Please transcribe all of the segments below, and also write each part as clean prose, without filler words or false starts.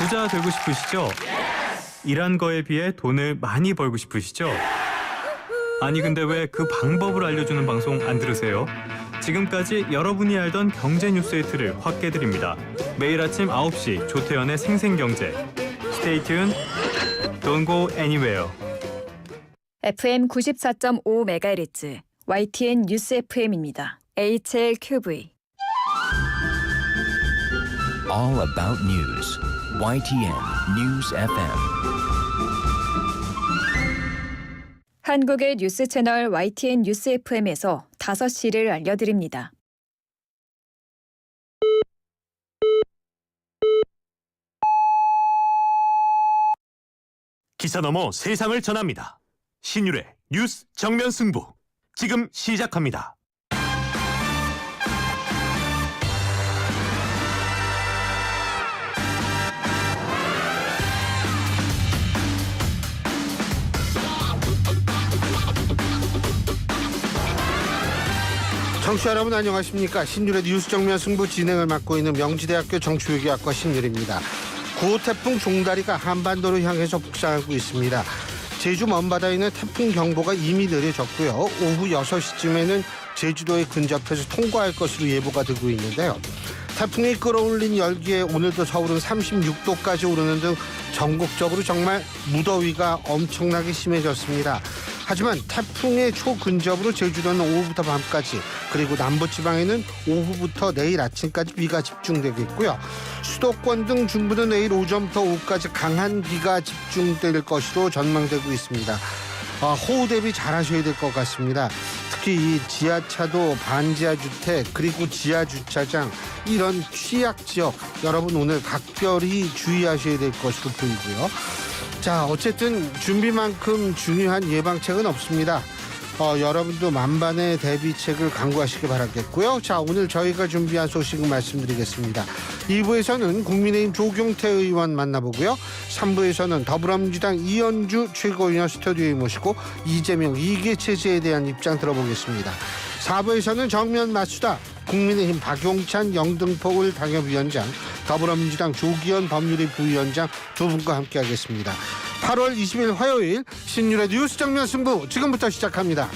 부자 되고 싶으시죠? 일한 거에 비해 돈을 많이 벌고 싶으시죠? 아니 근데 왜 그 방법을 알려주는 방송 안 들으세요? 지금까지 여러분이 알던 경제 뉴스의 틀을 확 깨드립니다. 매일 아침 9시 조태현의 생생경제. Stay tuned. Don't go anywhere. FM 94.5MHz YTN 뉴스 FM입니다. HLQV. All about news. YTN News FM. 한국의 뉴스 채널 YTN 뉴스 FM에서 5시를 알려드립니다. 기사 넘어 세상을 전합니다. 신율의 뉴스 정면 승부. 지금 시작합니다. 청취자 여러분 안녕하십니까. 신율의 뉴스 정면 승부 진행을 맡고 있는 명지대학교 정치외교학과 신율입니다. 9호 태풍 종다리가 한반도를 향해서 북상하고 있습니다. 제주 먼바다에는 태풍 경보가 이미 내려졌고요. 오후 6시쯤에는 제주도에 근접해서 통과할 것으로 예보가 되고 있는데요. 태풍이 끌어올린 열기에 오늘도 서울은 36도까지 오르는 등 전국적으로 정말 무더위가 엄청나게 심해졌습니다. 하지만 태풍의 초근접으로 제주도는 오후부터 밤까지, 그리고 남부지방에는 오후부터 내일 아침까지 비가 집중되겠고요. 수도권 등 중부는 내일 오전부터 오후까지 강한 비가 집중될 것으로 전망되고 있습니다. 호우 대비 잘하셔야 될 것 같습니다. 특히 이 지하차도, 반지하 주택, 그리고 지하 주차장, 이런 취약 지역 여러분 오늘 각별히 주의하셔야 될 것으로 보이고요. 자, 어쨌든 준비만큼 중요한 예방책은 없습니다. 여러분도 만반의 대비책을 강구하시기 바라겠고요. 자, 오늘 저희가 준비한 소식을 말씀드리겠습니다. 2부에서는 국민의힘 조경태 의원 만나보고요. 3부에서는 더불어민주당 이현주 최고위원 스튜디오에 모시고 이재명 2개 체제에 대한 입장 들어보겠습니다. 4부에서는 정면 맞수다. 국민의힘 박용찬 영등포울 당협위원장, 더불어민주당 조기현 법률위 부위원장 두 분과 함께하겠습니다. 8월 20일 화요일 신율의 뉴스 정면 승부 지금부터 시작합니다.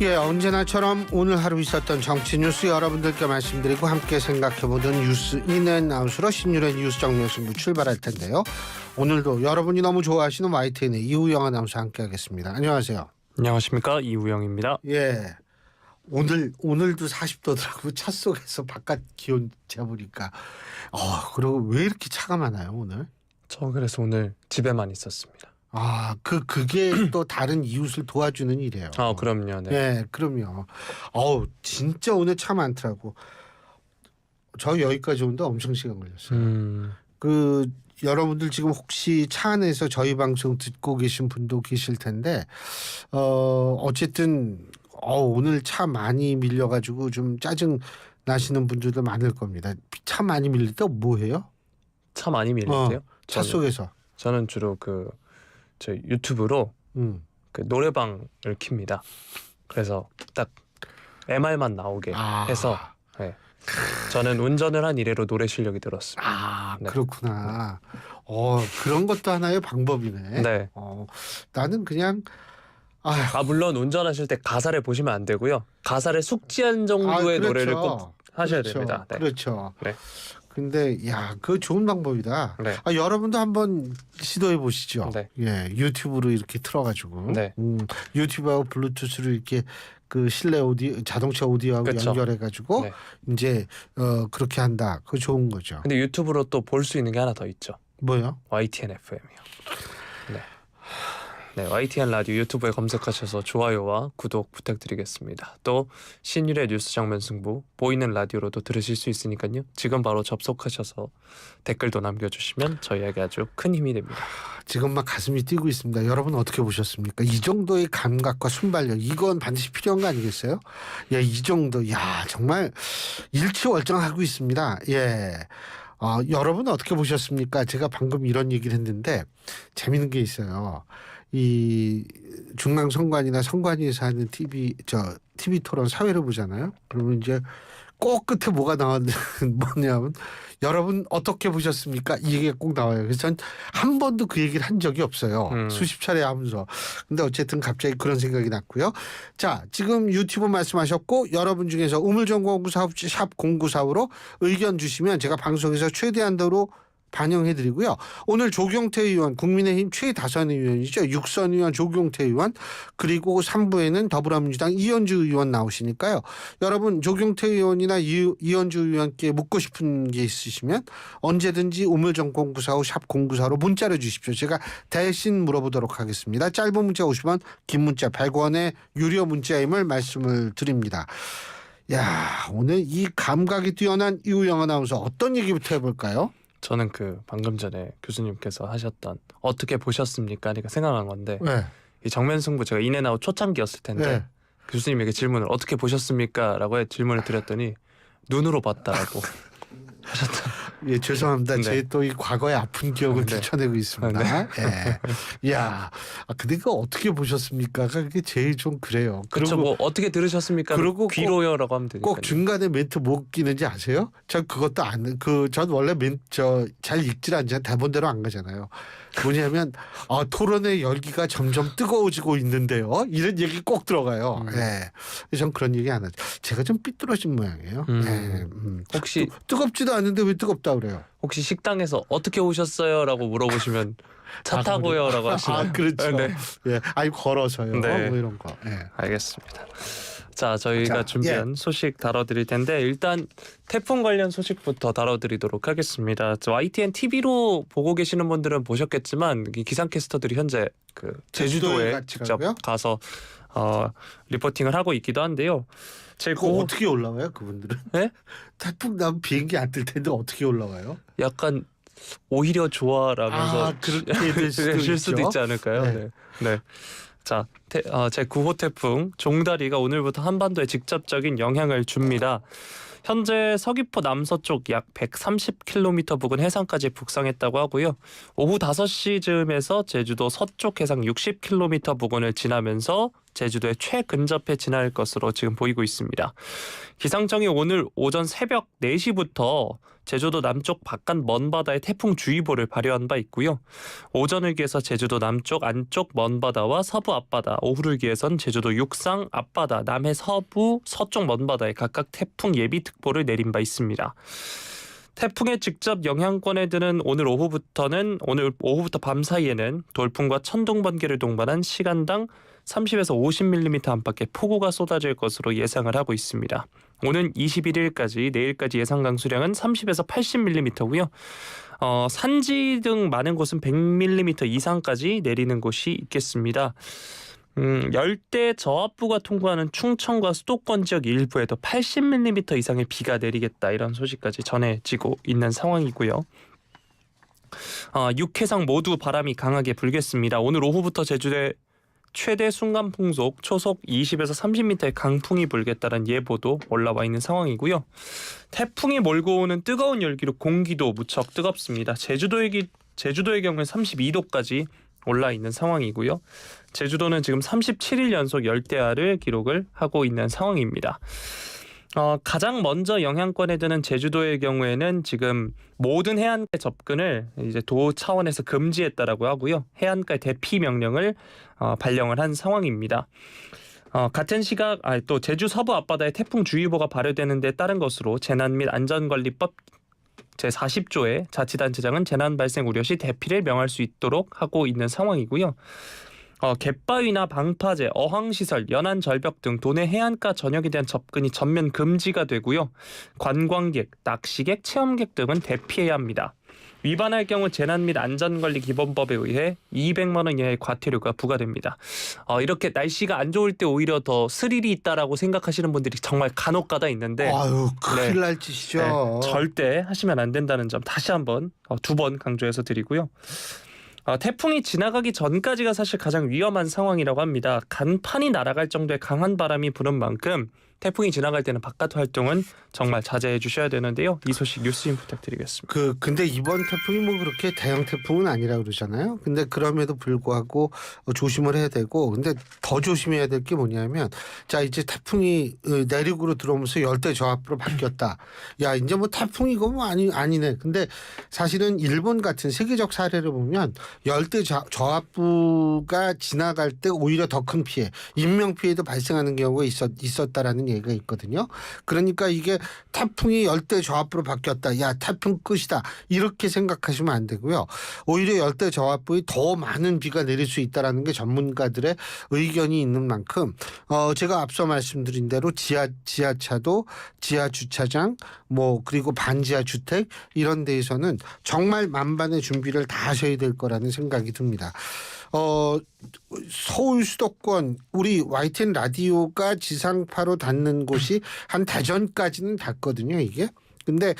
예, 언제나처럼 오늘 하루 있었던 정치 뉴스 여러분들께 말씀드리고 함께 생각해보는 뉴스 인앤아웃으로 신율의 뉴스 정면 승부 출발할 텐데요. 오늘도 여러분이 너무 좋아하시는 YTN의 이우영 아나운서 함께하겠습니다. 안녕하세요. 안녕하십니까, 이우영입니다. 예, 오늘도 40도더라고. 차 속에서 바깥 기온 재보니까. 그리고 왜 이렇게 차가 많아요 오늘? 저 그래서 오늘 집에만 있었습니다. 그게 또 다른 이웃을 도와주는 일이에요. 그럼요. 네. 네, 그럼요. 진짜 오늘 차 많더라고. 저 여기까지 오는데 엄청 시간 걸렸어요. 여러분들 지금 혹시 차 안에서 저희 방송 듣고 계신 분도 계실 텐데, 어쨌든 오늘 차 많이 밀려가지고 좀 짜증 나시는 분들도 많을 겁니다. 차 많이 밀릴 때 뭐 해요? 차 많이 밀릴 때요? 차 속에서. 저는 주로 저 유튜브로 그 노래방을 킵니다. 그래서 딱 MR만 나오게 해서 네. 저는 운전을 한 이래로 노래 실력이 늘었습니다. 네. 그렇구나. 그런 것도 하나의 방법이네. 네. 나는 그냥 물론 운전하실 때 가사를 보시면 안 되고요. 가사를 숙지한 정도의 그렇죠. 노래를 꼭 하셔야 됩니다. 네. 그렇죠. 네. 근데 그거 좋은 방법이다. 네. 여러분도 한번 시도해 보시죠. 네. 예, 유튜브로 이렇게 틀어가지고 네. 유튜브하고 블루투스로 이렇게 그 실내 오디오, 자동차 오디오하고 그쵸. 연결해가지고 네. 이제 그렇게 한다. 그거 좋은 거죠. 근데 유튜브로 또 볼 수 있는 게 하나 더 있죠. 뭐요? YTN FM이요. 네, YTN 라디오 유튜브에 검색하셔서 좋아요와 구독 부탁드리겠습니다. 또 신율의 뉴스 정면 승부 보이는 라디오로도 들으실 수 있으니까요. 지금 바로 접속하셔서 댓글도 남겨주시면 저희에게 아주 큰 힘이 됩니다. 지금 막 가슴이 뛰고 있습니다. 여러분 어떻게 보셨습니까? 이 정도의 감각과 순발력, 이건 반드시 필요한 거 아니겠어요? 이 정도, 정말 일취월장하고 있습니다. 예. 여러분 어떻게 보셨습니까? 제가 방금 이런 얘기를 했는데 재밌는 게 있어요. 이 중앙선관위나 선관위에서 하는 TV 토론 사회를 보잖아요. 그러면 이제 꼭 끝에 뭐가 뭐냐면 여러분 어떻게 보셨습니까? 이 얘기가 꼭 나와요. 그래서 전 한 번도 그 얘기를 한 적이 없어요. 수십 차례 하면서. 근데 어쨌든 갑자기 그런 생각이 났고요. 자, 지금 유튜브 말씀하셨고 여러분 중에서 우물정보연구 사업지 샵 0945로 의견 주시면 제가 방송에서 최대한도로 반영해드리고요. 오늘 조경태 의원, 국민의힘 최다선 의원이죠. 육선 의원 조경태 의원, 그리고 3부에는 더불어민주당 이현주 의원 나오시니까요. 여러분 조경태 의원이나 이현주 의원께 묻고 싶은 게 있으시면 언제든지 우물정보연구사호 샵 0945로 문자를 주십시오. 제가 대신 물어보도록 하겠습니다. 짧은 문자 50원, 긴 문자 100원의 유료 문자임을 말씀을 드립니다. 야, 오늘 이 감각이 뛰어난 이우영 아나운서 어떤 얘기부터 해볼까요? 저는 그 방금 전에 교수님께서 하셨던 어떻게 보셨습니까? 그러니까 생각난 건데 네. 이 정면 승부 제가 인앤아웃 초창기였을 텐데 네. 교수님에게 질문을 어떻게 보셨습니까? 라고 질문을 드렸더니 눈으로 봤다라고 하셨던. 예, 죄송합니다. 네. 제 또 이 과거의 아픈 기억을 네. 들춰내고 있습니다. 예. 야, 근데 그거 어떻게 보셨습니까? 그게 제일 좀 그래요. 그렇죠. 뭐 어떻게 들으셨습니까? 그리고 귀로요라고 하면 되니까. 꼭 중간에 멘트 못 끼는지 아세요? 전 그것도 전 원래 잘 읽질 않잖아요. 대본대로 안 가잖아요. 뭐냐면 토론의 열기가 점점 뜨거워지고 있는데요. 이런 얘기 꼭 들어가요. 예. 전 그런 얘기 안 하죠. 제가 좀 삐뚤어진 모양이에요. 혹시 뜨겁지도 않은데 왜 뜨겁다 그래요? 혹시 식당에서 어떻게 오셨어요?라고 물어보시면 차 타고요라고 하시나요? 그렇죠. 네. 예, 걸어서요. 네. 뭐 이런 거. 예. 알겠습니다. 자, 저희가 준비한 예. 소식 다뤄드릴 텐데 일단 태풍 관련 소식부터 다뤄드리도록 하겠습니다. YTN TV로 보고 계시는 분들은 보셨겠지만 이 기상캐스터들이 현재 그 제주도에 같이 직접 가고요? 가서 리포팅을 하고 있기도 한데요. 그거 어떻게 올라와요, 그분들은? 네? 태풍 나면 비행기 안 뜰 텐데 어떻게 올라와요? 약간 오히려 좋아라면서 그렇게 될 수도 있지 않을까요? 네. 네. 자, 제9호 태풍 종다리가 오늘부터 한반도에 직접적인 영향을 줍니다. 현재 서귀포 남서쪽 약 130km 부근 해상까지 북상했다고 하고요. 오후 5시 즈음에서 제주도 서쪽 해상 60km 부근을 지나면서 제주도에 최근접해 지날 것으로 지금 보이고 있습니다. 기상청이 오늘 오전 새벽 4시부터 제주도 남쪽 바깥 먼바다에 태풍주의보를 발효한 바 있고요. 오전을 기해서 제주도 남쪽 안쪽 먼바다와 서부 앞바다, 오후를 기해선 제주도 육상 앞바다, 남해 서부 서쪽 먼바다에 각각 태풍 예비특보를 내린 바 있습니다. 태풍의 직접 영향권에 드는 오늘 오후부터 밤 사이에는 돌풍과 천둥 번개를 동반한 시간당 30에서 50mm 안팎의 폭우가 쏟아질 것으로 예상을 하고 있습니다. 오는 21일까지 내일까지 예상 강수량은 30에서 80mm고요. 산지 등 많은 곳은 100mm 이상까지 내리는 곳이 있겠습니다. 열대 저압부가 통과하는 충청과 수도권 지역 일부에도 80mm 이상의 비가 내리겠다 이런 소식까지 전해지고 있는 상황이고요. 육해상 모두 바람이 강하게 불겠습니다. 오늘 오후부터 제주도에 최대 순간 풍속 초속 20에서 30m의 강풍이 불겠다는 예보도 올라와 있는 상황이고요. 태풍이 몰고 오는 뜨거운 열기로 공기도 무척 뜨겁습니다. 제주도의 경우는 32도까지 올라 있는 상황이고요. 제주도는 지금 37일 연속 열대야를 기록을 하고 있는 상황입니다. 가장 먼저 영향권에 드는 제주도의 경우에는 지금 모든 해안가 접근을 이제 도 차원에서 금지했다라고 하고요. 해안가 대피 명령을 발령을 한 상황입니다. 같은 시각 또 제주 서부 앞바다에 태풍주의보가 발효되는 데 따른 것으로 재난 및 안전관리법 제40조에 자치단체장은 재난 발생 우려 시 대피를 명할 수 있도록 하고 있는 상황이고요. 갯바위나 방파제, 어항시설, 연안 절벽 등 도내 해안가 전역에 대한 접근이 전면 금지가 되고요. 관광객, 낚시객, 체험객 등은 대피해야 합니다. 위반할 경우 재난 및 안전관리 기본법에 의해 200만 원 이하의 과태료가 부과됩니다. 이렇게 날씨가 안 좋을 때 오히려 더 스릴이 있다라고 생각하시는 분들이 정말 간혹가다 있는데 아유, 큰일 날 짓이죠. 네, 절대 하시면 안 된다는 점 다시 한번 2번 강조해서 드리고요. 태풍이 지나가기 전까지가 사실 가장 위험한 상황이라고 합니다. 간판이 날아갈 정도의 강한 바람이 부는 만큼 태풍이 지나갈 때는 바깥 활동은 정말 자제해 주셔야 되는데요. 이 소식 뉴스인 부탁드리겠습니다. 근데 이번 태풍이 뭐 그렇게 대형 태풍은 아니라 그러잖아요. 근데 그럼에도 불구하고 조심을 해야 되고, 근데 더 조심해야 될 게 뭐냐면, 자, 이제 태풍이 내륙으로 들어오면서 열대 저압으로 바뀌었다. 야, 이제 뭐 태풍이고 뭐 아니네. 근데 사실은 일본 같은 세계적 사례를 보면 열대 저압부가 지나갈 때 오히려 더 큰 피해, 인명 피해도 발생하는 경우가 있었다라는 얘기가 있거든요. 그러니까 이게 태풍이 열대 저압부로 바뀌었다. 야, 태풍 끝이다. 이렇게 생각하시면 안 되고요. 오히려 열대 저압부에 더 많은 비가 내릴 수 있다라는 게 전문가들의 의견이 있는 만큼 제가 앞서 말씀드린 대로 지하차도, 지하 주차장, 뭐 그리고 반지하 주택 이런 데에서는 정말 만반의 준비를 다 하셔야 될 거라는 생각이 듭니다. 서울 수도권 우리 YTN 라디오가 지상파로 닿는 곳이 한 대전까지는 닿거든요, 이게. 근데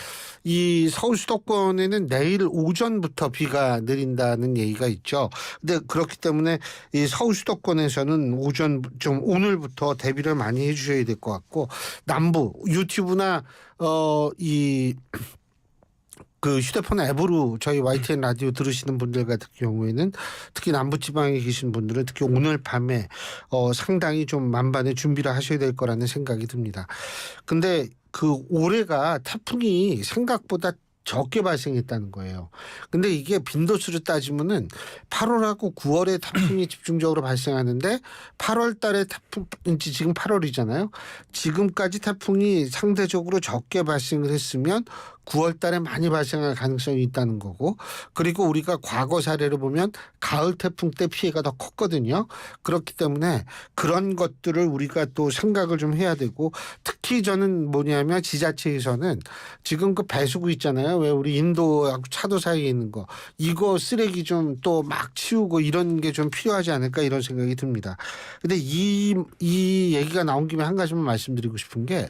이 서울 수도권에는 내일 오전부터 비가 내린다는 얘기가 있죠. 근데 그렇기 때문에 이 서울 수도권에서는 오늘부터 대비를 많이 해주셔야 될 것 같고, 남부 유튜브나 그 휴대폰 앱으로 저희 YTN 라디오 들으시는 분들 같은 경우에는 특히 남부지방에 계신 분들은 특히 오늘 밤에 상당히 좀 만반의 준비를 하셔야 될 거라는 생각이 듭니다. 근데 그 올해가 태풍이 생각보다 적게 발생했다는 거예요. 근데 이게 빈도수를 따지면은 8월하고 9월에 태풍이 집중적으로 발생하는데 8월 달에 태풍, 지금 8월이잖아요. 지금까지 태풍이 상대적으로 적게 발생을 했으면 9월 달에 많이 발생할 가능성이 있다는 거고, 그리고 우리가 과거 사례를 보면 가을 태풍 때 피해가 더 컸거든요. 그렇기 때문에 그런 것들을 우리가 또 생각을 좀 해야 되고, 특히 저는 뭐냐면 지자체에서는 지금 그 배수구 있잖아요. 왜 우리 인도하고 차도 사이에 있는 거, 이거 쓰레기 좀 또 막 치우고 이런 게 좀 필요하지 않을까 이런 생각이 듭니다. 근데 이 얘기가 나온 김에 한 가지만 말씀드리고 싶은 게,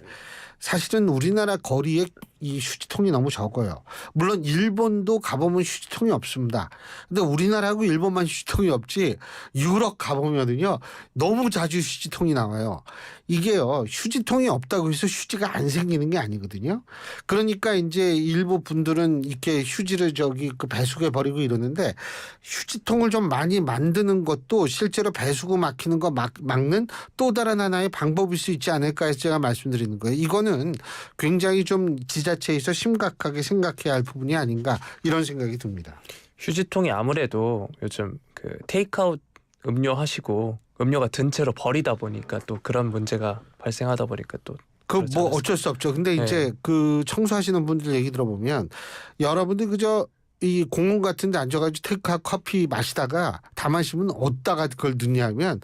사실은 우리나라 거리에 이 휴지통이 너무 적어요. 물론 일본도 가보면 휴지통이 없습니다. 근데 우리나라하고 일본만 휴지통이 없지, 유럽 가보면은요 너무 자주 휴지통이 나와요. 이게요, 휴지통이 없다고 해서 휴지가 안 생기는 게 아니거든요. 그러니까 이제 일부 분들은 이렇게 휴지를 그 배수구에 버리고 이러는데, 휴지통을 좀 많이 만드는 것도 실제로 배수구 막히는 거 막는 또 다른 하나의 방법일 수 있지 않을까 해서 제가 말씀드리는 거예요. 이거는 굉장히 좀 지자체에서 심각하게 생각해야 할 부분이 아닌가 이런 생각이 듭니다. 휴지통이 아무래도 요즘 그 테이크아웃 음료 하시고 음료가 든 채로 버리다 보니까 또 그런 문제가 발생하다 보니까 또 그 뭐 어쩔 수 없죠. 근데 이제 그 청소하시는 분들 얘기 들어보면 여러분들 그저 이 공원 같은 데 앉아가지고 테이크아웃 커피 마시다가 다 마시면 어디다가 그걸 넣냐면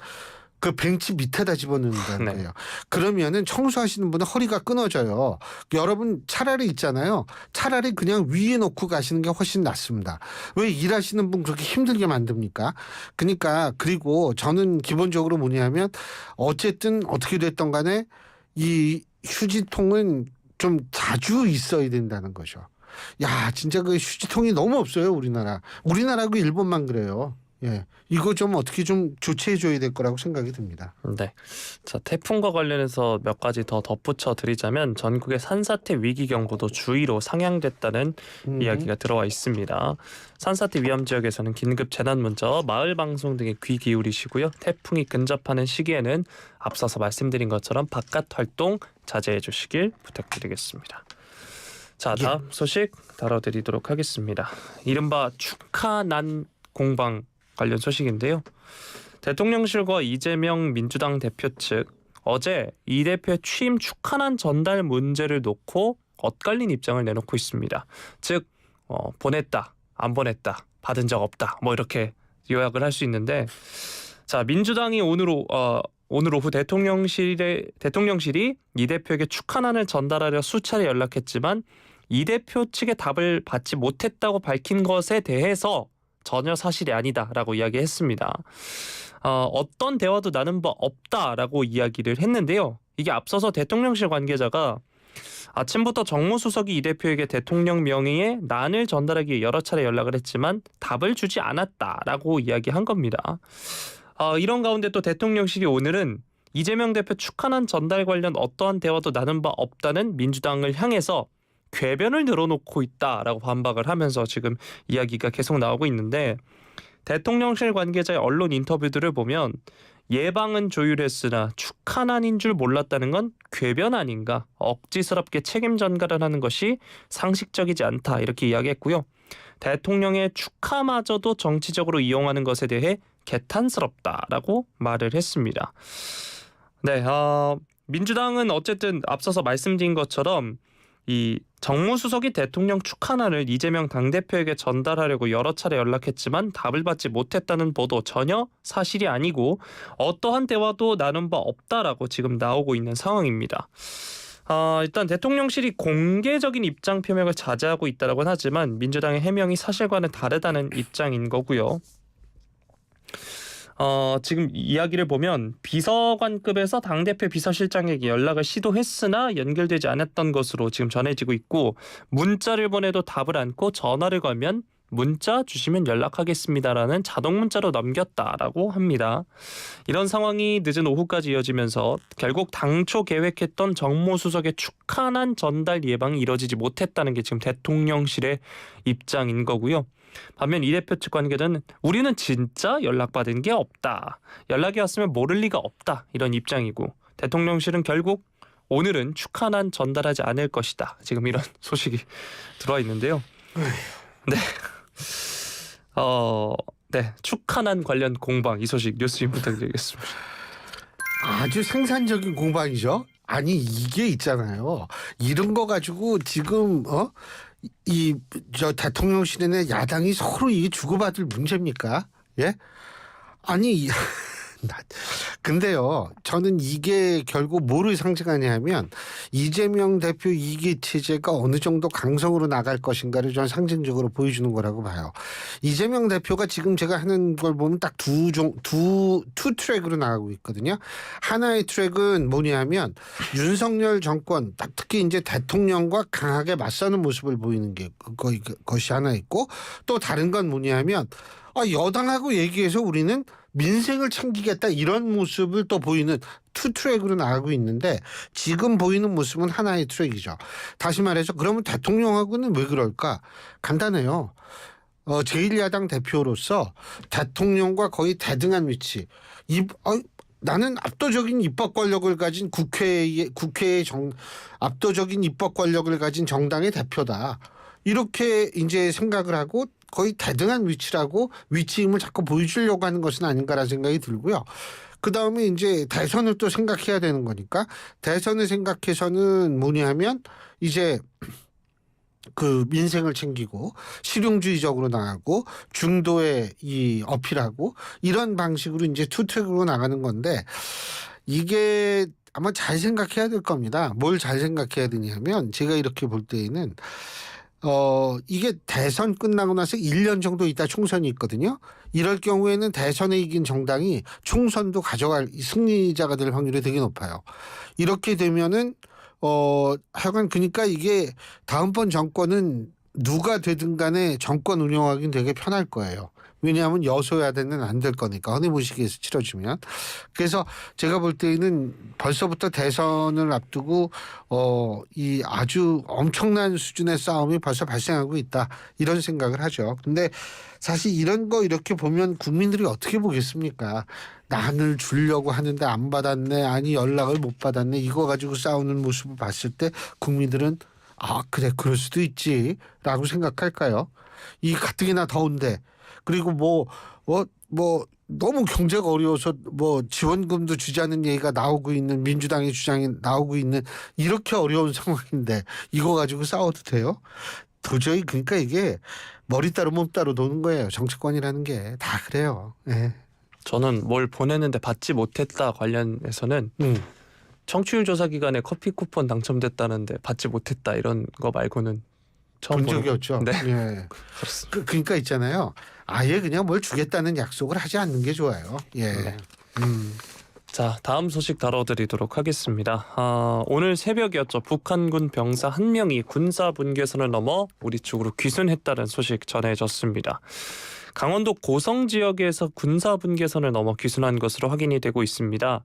그 벤치 밑에다 집어넣는다는 네. 거예요. 그러면은 청소하시는 분은 허리가 끊어져요. 여러분 차라리 있잖아요. 차라리 그냥 위에 놓고 가시는 게 훨씬 낫습니다. 왜 일하시는 분 그렇게 힘들게 만듭니까? 그러니까, 그리고 저는 기본적으로 뭐냐면 어쨌든 어떻게 됐던 간에 이 휴지통은 좀 자주 있어야 된다는 거죠. 야, 진짜 그 휴지통이 너무 없어요, 우리나라하고 일본만 그래요. 예, 이거 좀 어떻게 좀 조치해 줘야 될 거라고 생각이 듭니다. 네. 자, 태풍과 관련해서 몇 가지 더 덧붙여 드리자면, 전국의 산사태 위기 경보도 주의로 상향됐다는 이야기가 들어와 있습니다. 산사태 위험 지역에서는 긴급 재난 문자, 마을 방송 등에 귀 기울이시고요. 태풍이 근접하는 시기에는 앞서서 말씀드린 것처럼 바깥 활동 자제해 주시길 부탁드리겠습니다. 자, 다음 소식 다뤄드리도록 하겠습니다. 이른바 축하난 공방 관련 소식인데요. 대통령실과 이재명 민주당 대표 측 어제 이 대표의 취임 축하난 전달 문제를 놓고 엇갈린 입장을 내놓고 있습니다. 즉 보냈다, 안 보냈다, 받은 적 없다, 뭐 이렇게 요약을 할 수 있는데, 자, 민주당이 오늘 오후 대통령실이 이 대표에게 축하난을 전달하려 수차례 연락했지만 이 대표 측의 답을 받지 못했다고 밝힌 것에 대해서 전혀 사실이 아니다라고 이야기했습니다. 어떤 대화도 나눈 바 없다라고 이야기를 했는데요. 이게 앞서서 대통령실 관계자가 아침부터 정무수석이 이 대표에게 대통령 명의의 난을 전달하기 위해 여러 차례 연락을 했지만 답을 주지 않았다라고 이야기한 겁니다. 이런 가운데 또 대통령실이 오늘은 이재명 대표 축하난 전달 관련 어떠한 대화도 나눈 바 없다는 민주당을 향해서 궤변을 늘어놓고 있다라고 반박을 하면서 지금 이야기가 계속 나오고 있는데, 대통령실 관계자의 언론 인터뷰들을 보면 예방은 조율했으나 축하난인 줄 몰랐다는 건 궤변 아닌가, 억지스럽게 책임 전가를 하는 것이 상식적이지 않다, 이렇게 이야기했고요. 대통령의 축하마저도 정치적으로 이용하는 것에 대해 개탄스럽다라고 말을 했습니다. 네, 민주당은 어쨌든 앞서서 말씀드린 것처럼 이 정무수석이 대통령 축하난을 이재명 당대표에게 전달하려고 여러 차례 연락했지만 답을 받지 못했다는 보도 전혀 사실이 아니고 어떠한 대화도 나눈 바 없다라고 지금 나오고 있는 상황입니다. 일단 대통령실이 공개적인 입장 표명을 자제하고 있다고는 하지만 민주당의 해명이 사실과는 다르다는 입장인 거고요. 지금 이야기를 보면 비서관급에서 당대표 비서실장에게 연락을 시도했으나 연결되지 않았던 것으로 지금 전해지고 있고, 문자를 보내도 답을 않고 전화를 걸면 문자 주시면 연락하겠습니다라는 자동 문자로 넘겼다라고 합니다. 이런 상황이 늦은 오후까지 이어지면서 결국 당초 계획했던 정무수석의 축하난 전달 예방이 이뤄지지 못했다는 게 지금 대통령실의 입장인 거고요. 반면 이 대표 측 관계자는 우리는 진짜 연락받은 게 없다, 연락이 왔으면 모를 리가 없다, 이런 입장이고, 대통령실은 결국 오늘은 축하난 전달하지 않을 것이다, 지금 이런 소식이 들어와 있는데요. 네. 네, 축하난 관련 공방, 이 소식 뉴스인 부탁드리겠습니다. 아주 생산적인 공방이죠. 아니 이게 있잖아요. 이런 거 가지고 지금 저 대통령실에 내 야당이 서로 이게 주고받을 문제입니까? 예? 아니 근데요, 저는 이게 결국 뭐를 상징하냐면 이재명 대표 이기 체제가 어느 정도 강성으로 나갈 것인가를 저는 상징적으로 보여주는 거라고 봐요. 이재명 대표가 지금 제가 하는 걸 보면 딱 투 트랙으로 나가고 있거든요. 하나의 트랙은 뭐냐면 윤석열 정권, 특히 이제 대통령과 강하게 맞서는 모습을 보이는 게 것이 하나 있고, 또 다른 건 뭐냐면 여당하고 얘기해서 우리는 민생을 챙기겠다, 이런 모습을 또 보이는 투 트랙으로 나가고 있는데, 지금 보이는 모습은 하나의 트랙이죠. 다시 말해서 그러면 대통령하고는 왜 그럴까? 간단해요. 제1야당 대표로서 대통령과 거의 대등한 위치. 나는 압도적인 입법 권력을 가진 국회의 압도적인 입법 권력을 가진 정당의 대표다, 이렇게 이제 생각을 하고 거의 대등한 위치임을 자꾸 보여주려고 하는 것은 아닌가라는 생각이 들고요. 그다음에 이제 대선을 또 생각해야 되는 거니까, 대선을 생각해서는 뭐냐면 이제 그 민생을 챙기고 실용주의적으로 나가고 중도에 이 어필하고, 이런 방식으로 이제 투트랙으로 나가는 건데, 이게 아마 잘 생각해야 될 겁니다. 뭘 잘 생각해야 되냐면, 제가 이렇게 볼 때에는 이게 대선 끝나고 나서 1년 정도 있다 총선이 있거든요. 이럴 경우에는 대선에 이긴 정당이 총선도 가져갈 승리자가 될 확률이 되게 높아요. 이렇게 되면은 하여간 그러니까 이게 다음번 정권은 누가 되든 간에 정권 운영하기는 되게 편할 거예요. 왜냐하면 여소야대는 안 될 거니까, 허니무시기에서 치러지면. 그래서 제가 볼 때는 벌써부터 대선을 앞두고 이 아주 엄청난 수준의 싸움이 벌써 발생하고 있다, 이런 생각을 하죠. 근데 사실 이런 거 이렇게 보면 국민들이 어떻게 보겠습니까? 난을 주려고 하는데 안 받았네, 아니 연락을 못 받았네, 이거 가지고 싸우는 모습을 봤을 때 국민들은 그래, 그럴 수도 있지 라고 생각할까요? 이 가뜩이나 더운데, 그리고 너무 경제가 어려워서 지원금도 주자는 얘기가 나오고 있는, 민주당의 주장이 나오고 있는 이렇게 어려운 상황인데 이거 가지고 싸워도 돼요? 도저히, 그러니까 이게 머리 따로 몸 따로 노는 거예요. 정치권이라는 게 다 그래요. 네. 저는 뭘 보냈는데 받지 못했다 관련해서는 청취율 조사 기간에 커피 쿠폰 당첨됐다는데 받지 못했다, 이런 거 말고는 처음 본 적이 없죠. 네. 예. 그러니까 있잖아요. 아예 그냥 뭘 주겠다는 약속을 하지 않는 게 좋아요. 예. 네. 자, 다음 소식 다뤄드리도록 하겠습니다. 오늘 새벽이었죠. 북한군 병사 1명이 군사 분계선을 넘어 우리 쪽으로 귀순했다는 소식 전해졌습니다. 강원도 고성 지역에서 군사 분계선을 넘어 귀순한 것으로 확인이 되고 있습니다.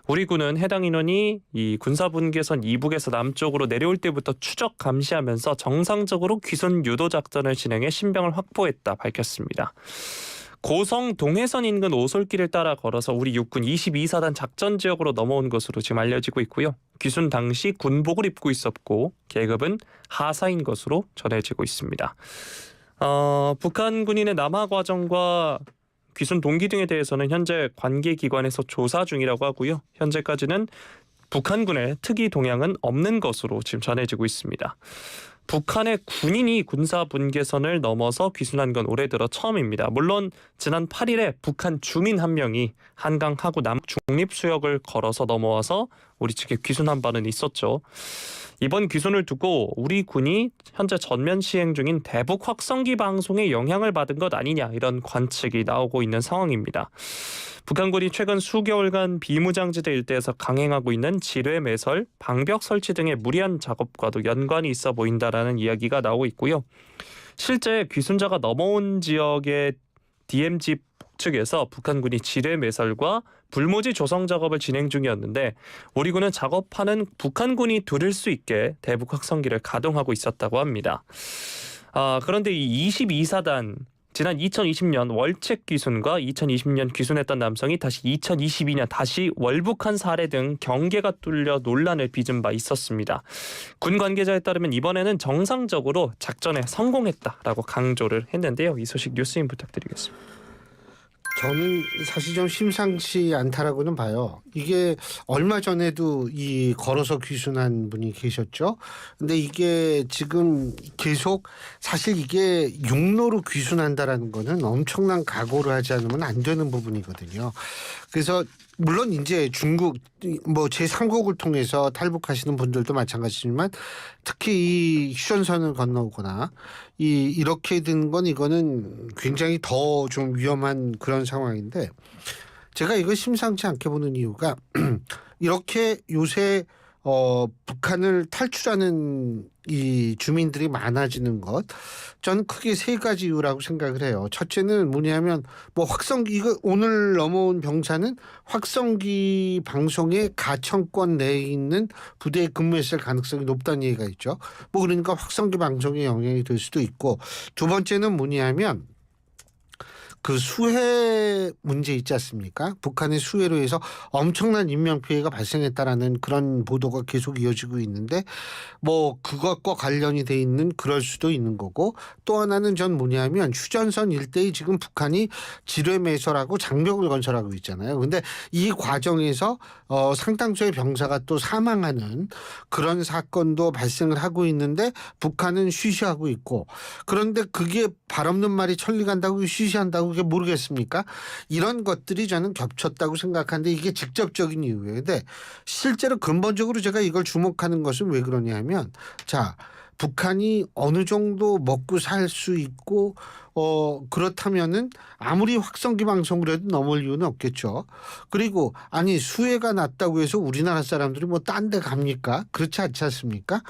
우리 군은 해당 인원이 이 군사 분계선 이북에서 남쪽으로 내려올 때부터 추적 감시하면서 정상적으로 귀순 유도 작전을 진행해 신병을 확보했다 밝혔습니다. 고성 동해선 인근 오솔길을 따라 걸어서 우리 육군 22사단 작전 지역으로 넘어온 것으로 지금 알려지고 있고요. 귀순 당시 군복을 입고 있었고 계급은 하사인 것으로 전해지고 있습니다. 북한 군인의 남하 과정과 귀순 동기 등에 대해서는 현재 관계 기관에서 조사 중이라고 하고요. 현재까지는 북한군의 특이 동향은 없는 것으로 지금 전해지고 있습니다. 북한의 군인이 군사 분계선을 넘어서 귀순한 건 올해 들어 처음입니다. 물론 지난 8일에 북한 주민 한 명이 한강 하구 남 중립수역을 걸어서 넘어와서 우리 측에 귀순한 바는 있었죠. 이번 귀순을 두고 우리 군이 현재 전면 시행 중인 대북 확성기 방송에 영향을 받은 것 아니냐 이런 관측이 나오고 있는 상황입니다. 북한군이 최근 수개월간 비무장지대 일대에서 강행하고 있는 지뢰 매설, 방벽 설치 등의 무리한 작업과도 연관이 있어 보인다라는 이야기가 나오고 있고요. 실제 귀순자가 넘어온 지역의 DMZ 북측에서 북한군이 지뢰 매설과 불모지 조성 작업을 진행 중이었는데 우리 군은 작업하는 북한군이 두를 수 있게 대북 확성기를 가동하고 있었다고 합니다. 그런데 이 22사단 지난 2020년 월책 귀순과 2020년 귀순했던 남성이 다시 2022년 다시 월북한 사례 등 경계가 뚫려 논란을 빚은 바 있었습니다. 군 관계자에 따르면 이번에는 정상적으로 작전에 성공했다라고 강조를 했는데요. 이 소식 뉴스인 부탁드리겠습니다. 저는 사실 좀 심상치 않다라고는 봐요. 이게 얼마 전에도 이 걸어서 귀순한 분이 계셨죠. 근데 이게 지금 계속 사실 이게 육로로 귀순한다라는 거는 엄청난 각오를 하지 않으면 안 되는 부분이거든요. 그래서 물론 이제 중국 뭐 제3국을 통해서 탈북하시는 분들도 마찬가지지만 특히 이 휴전선을 건너거나 이렇게 된 건 이거는 굉장히 더 좀 위험한 그런 상황인데 제가 이거 심상치 않게 보는 이유가 이렇게 요새 북한을 탈출하는 이 주민들이 많아지는 것 저는 크게 세 가지 이유라고 생각을 해요. 첫째는 뭐냐면 뭐 확성기 이거 오늘 넘어온 병사는 확성기 방송의 가청권 내에 있는 부대에 근무했을 가능성이 높다는 얘기가 있죠. 뭐 그러니까 확성기 방송에 영향이 될 수도 있고 두 번째는 뭐냐면 그 수해 문제 있지 않습니까? 북한의 수해로 해서 엄청난 인명피해가 발생했다라는 그런 보도가 계속 이어지고 있는데 뭐 그것과 관련이 돼 있는 그럴 수도 있는 거고 또 하나는 전 뭐냐면 휴전선 일대에 지금 북한이 지뢰 매설하고 장벽을 건설하고 있잖아요. 근데 이 과정에서 상당수의 병사가 또 사망하는 그런 사건도 발생을 하고 있는데 북한은 쉬쉬하고 있고 그런데 그게 발 없는 말이 천리 간다고 쉬쉬한다고 그게 모르겠습니까? 이런 것들이 저는 겹쳤다고 생각하는데 이게 직접적인 이유예요. 근데 실제로 근본적으로 제가 이걸 주목하는 것은 왜 그러냐면 자 북한이 어느 정도 먹고 살 수 있고 그렇다면은 아무리 확성기 방송으로 해도 넘을 이유는 없겠죠. 그리고 아니 수해가 났다고 해서 우리나라 사람들이 뭐 딴 데 갑니까? 그렇지 않지 않습니까?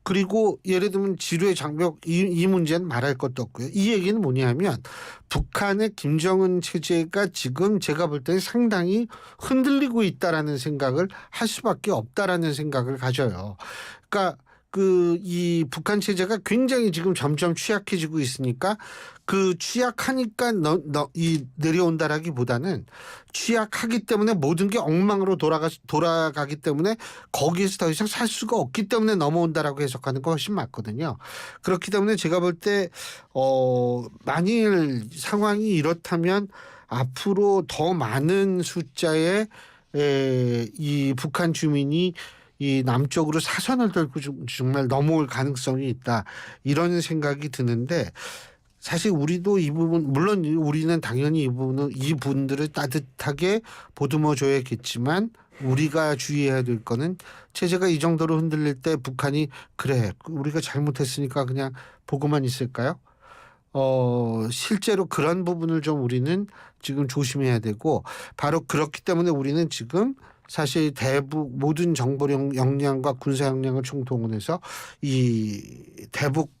그리고 예를 들면 지뢰 장벽 이 문제는 말할 것도 없고요. 이 얘기는 뭐냐면 북한의 김정은 체제가 지금 제가 볼 때는 상당히 흔들리고 있다라는 생각을 할 수밖에 없다라는 생각을 가져요. 그러니까 이 북한 체제가 굉장히 지금 점점 취약해지고 있으니까 그 취약하니까 내려온다라기보다는 취약하기 때문에 모든 게 엉망으로 돌아가기 때문에 거기에서 더 이상 살 수가 없기 때문에 넘어온다라고 해석하는 거 훨씬 맞거든요. 그렇기 때문에 제가 볼 때 만일 상황이 이렇다면 앞으로 더 많은 숫자의 이 북한 주민이 이 남쪽으로 사선을 들고 정말 넘어올 가능성이 있다. 이런 생각이 드는데 사실 우리도 이 부분 물론 우리는 당연히 이 분들을 따뜻하게 보듬어 줘야겠지만 우리가 주의해야 될 거는 체제가 이 정도로 흔들릴 때 북한이 그래 우리가 잘못했으니까 그냥 보고만 있을까요? 실제로 그런 부분을 좀 우리는 지금 조심해야 되고 바로 그렇기 때문에 우리는 지금 사실 대북 모든 정보 역량과 군사 역량을 총동원해서 이 대북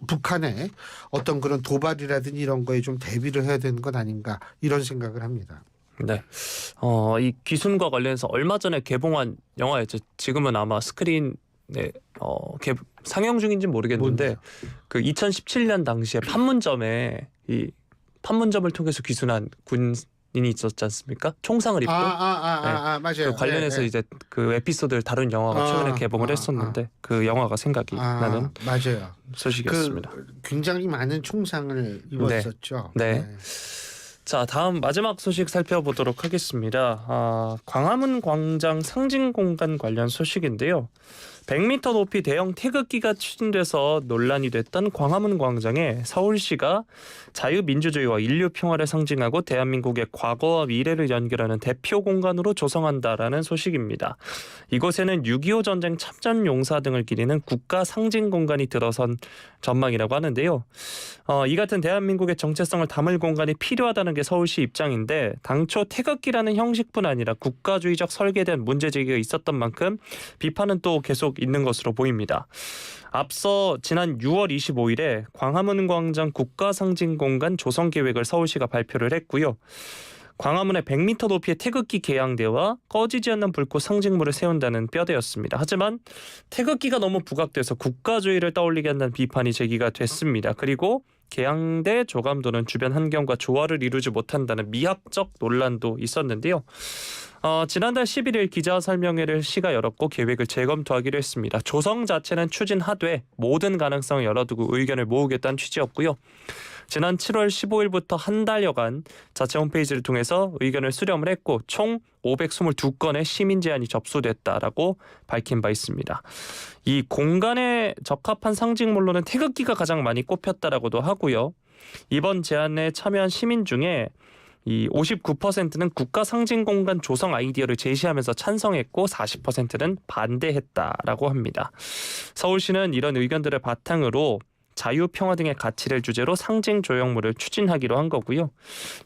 북한의 어떤 그런 도발이라든지 이런 거에 좀 대비를 해야 되는 것 아닌가 이런 생각을 합니다. 네. 이 귀순과 관련해서 얼마 전에 개봉한 영화였죠. 지금은 아마 스크린에 상영 중인지 모르겠는데 그 2017년 당시에 판문점에 이 판문점을 통해서 귀순한 군인이 있었지 않습니까? 총상을 입고 맞아요. 그 관련해서 네. 이제 그 에피소드를 다룬 영화가 최근에 개봉을 했었는데 그 영화가 생각이 나는 맞아요. 소식이었습니다. 굉장히 많은 총상을 입었었죠. 네. 자, 다음 마지막 소식 살펴보도록 하겠습니다. 광화문 광장 상징 공간 관련 소식인데요. 100m 높이 대형 태극기가 추진돼서 논란이 됐던 광화문 광장에 서울시가 자유민주주의와 인류평화를 상징하고 대한민국의 과거와 미래를 연결하는 대표 공간으로 조성한다라는 소식입니다. 이곳에는 6.25 전쟁 참전 용사 등을 기리는 국가 상징 공간이 들어선 전망이라고 하는데요. 이 같은 대한민국의 정체성을 담을 공간이 필요하다는 게 서울시 입장인데 당초 태극기라는 형식뿐 아니라 국가주의적 설계에 대한 문제제기가 있었던 만큼 비판은 또 계속 있는 것으로 보입니다. 앞서 지난 6월 25일에 광화문 광장 국가상징공간 조성 계획을 서울시가 발표를 했고요. 광화문에 100m 높이의 태극기 개양대와 꺼지지 않는 불꽃 상징물을 세운다는 뼈대였습니다. 하지만 태극기가 너무 부각돼서 국가주의를 떠올리게 한다는 비판이 제기가 됐습니다. 그리고 개양대 조감도는 주변 환경과 조화를 이루지 못한다는 미학적 논란도 있었는데요. 지난달 11일 기자설명회를 시가 열었고 계획을 재검토하기로 했습니다. 조성 자체는 추진하되 모든 가능성을 열어두고 의견을 모으겠다는 취지였고요. 지난 7월 15일부터 한 달여간 자체 홈페이지를 통해서 의견을 수렴을 했고 총 522건의 시민 제안이 접수됐다라고 밝힌 바 있습니다. 이 공간에 적합한 상징물로는 태극기가 가장 많이 꼽혔다라고도 하고요. 이번 제안에 참여한 시민 중에 이 59%는 국가 상징 공간 조성 아이디어를 제시하면서 찬성했고 40%는 반대했다라고 합니다. 서울시는 이런 의견들을 바탕으로 자유, 평화 등의 가치를 주제로 상징 조형물을 추진하기로 한 거고요.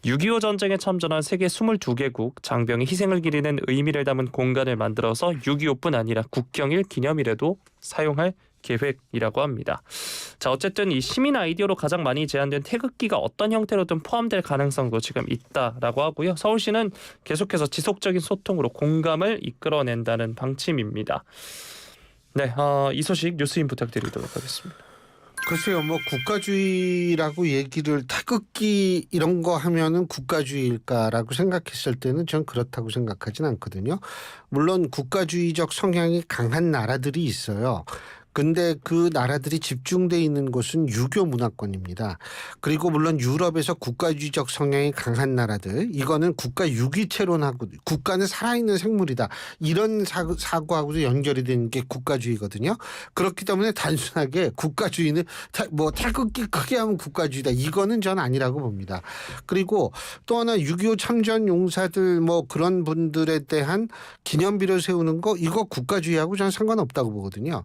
6.25 전쟁에 참전한 세계 22개국 장병의 희생을 기리는 의미를 담은 공간을 만들어서 6.25뿐 아니라 국경일 기념일에도 사용할 계획이라고 합니다. 자, 어쨌든 이 시민 아이디어로 가장 많이 제안된 태극기가 어떤 형태로든 포함될 가능성도 지금 있다라고 하고요. 서울시는 계속해서 지속적인 소통으로 공감을 이끌어낸다는 방침입니다. 네, 이 소식 뉴스인 부탁드리도록 하겠습니다. 글쎄요, 뭐 국가주의라고 얘기를 태극기 이런 거 하면은 국가주의일까라고 생각했을 때는 전 그렇다고 생각하진 않거든요. 물론 국가주의적 성향이 강한 나라들이 있어요. 근데 그 나라들이 집중돼 있는 곳은 유교 문화권입니다. 그리고 물론 유럽에서 국가주의적 성향이 강한 나라들, 이거는 국가 유기체론하고 국가는 살아있는 생물이다. 이런 사고하고도 연결이 되는 게 국가주의거든요. 그렇기 때문에 단순하게 국가주의는 뭐 태극기 크게 하면 국가주의다. 이거는 전 아니라고 봅니다. 그리고 또 하나 6.25 참전 용사들 뭐 그런 분들에 대한 기념비를 세우는 거 이거 국가주의하고 저는 상관없다고 보거든요.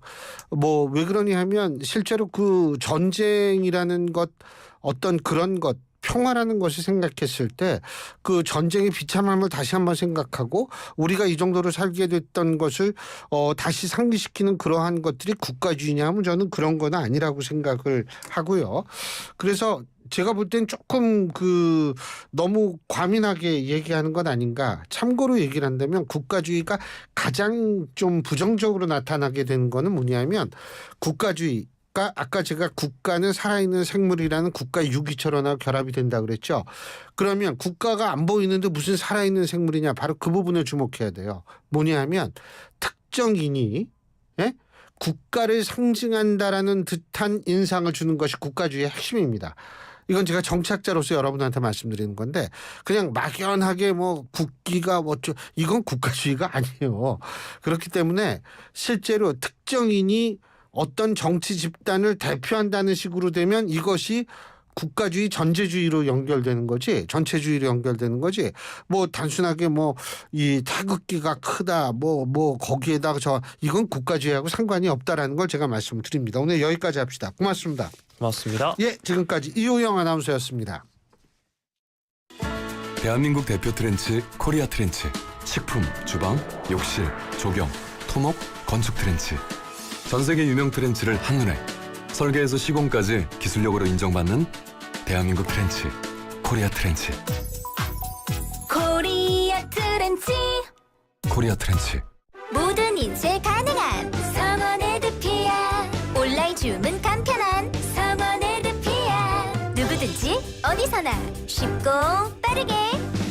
뭐 왜 그러냐 하면 실제로 그 전쟁이라는 것 어떤 그런 것 평화라는 것을 생각했을 때 그 전쟁의 비참함을 다시 한번 생각하고 우리가 이 정도로 살게 됐던 것을 다시 상기시키는 그러한 것들이 국가주의냐 하면 저는 그런 건 아니라고 생각을 하고요. 그래서 제가 볼 땐 조금 너무 과민하게 얘기하는 건 아닌가. 참고로 얘기를 한다면 국가주의가 가장 좀 부정적으로 나타나게 되는 거는 뭐냐면 국가주의. 아까 제가 국가는 살아있는 생물이라는 국가 유기체론하고 결합이 된다 그랬죠. 그러면 국가가 안 보이는데 무슨 살아있는 생물이냐. 바로 그 부분을 주목해야 돼요. 뭐냐 하면 특정인이 국가를 상징한다라는 듯한 인상을 주는 것이 국가주의의 핵심입니다. 이건 제가 정치학자로서 여러분한테 말씀드리는 건데 그냥 막연하게 뭐 국기가 이건 국가주의가 아니에요. 그렇기 때문에 실제로 특정인이 어떤 정치 집단을 대표한다는 식으로 되면 이것이 국가주의 전체주의로 연결되는 거지 전체주의로 연결되는 거지 뭐 단순하게 뭐 이 태극기가 크다 뭐 거기에다가 이건 국가주의하고 상관이 없다라는 걸 제가 말씀을 드립니다. 오늘 여기까지 합시다. 고맙습니다. 고맙습니다. 예, 지금까지 이호영 아나운서였습니다. 대한민국 대표 트렌치 코리아 트렌치. 식품, 주방, 욕실, 조경, 토목, 건축 트렌치. 전 세계 유명 트렌치를 한눈에 설계에서 시공까지 기술력으로 인정받는 대한민국 트렌치, 코리아 트렌치. 코리아 트렌치 코리아 트렌치. 모든 인쇄 가능한 성원 에드피아 온라인 주문 간편한 성원 에드피아 누구든지 어디서나 쉽고 빠르게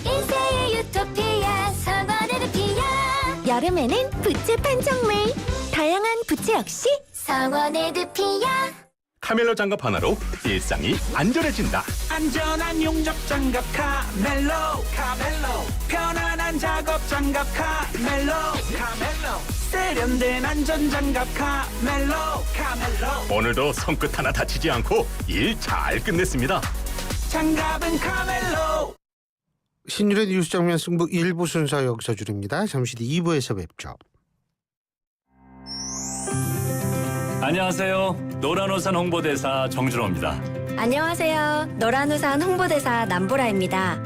인쇄의 유토피아 성원 에드피아 여름에는 부채 판촉물 다양한 부채 역시 성원 에드피아 카멜로 장갑 하나로 일상이 안전해진다. 안전한 용접 장갑 카멜로 편안한 작업 장갑 카멜로 세련된 안전 장갑 카멜로 오늘도 손끝 하나 다치지 않고 일 잘 끝냈습니다. 장갑은 카멜로. 신율의 뉴스 정면 승부 1부 순서 여기서 줄입니다. 잠시 뒤 2부에서 뵙죠. 안녕하세요. 노란우산 홍보대사 정준호입니다. 안녕하세요. 노란우산 홍보대사 남보라입니다.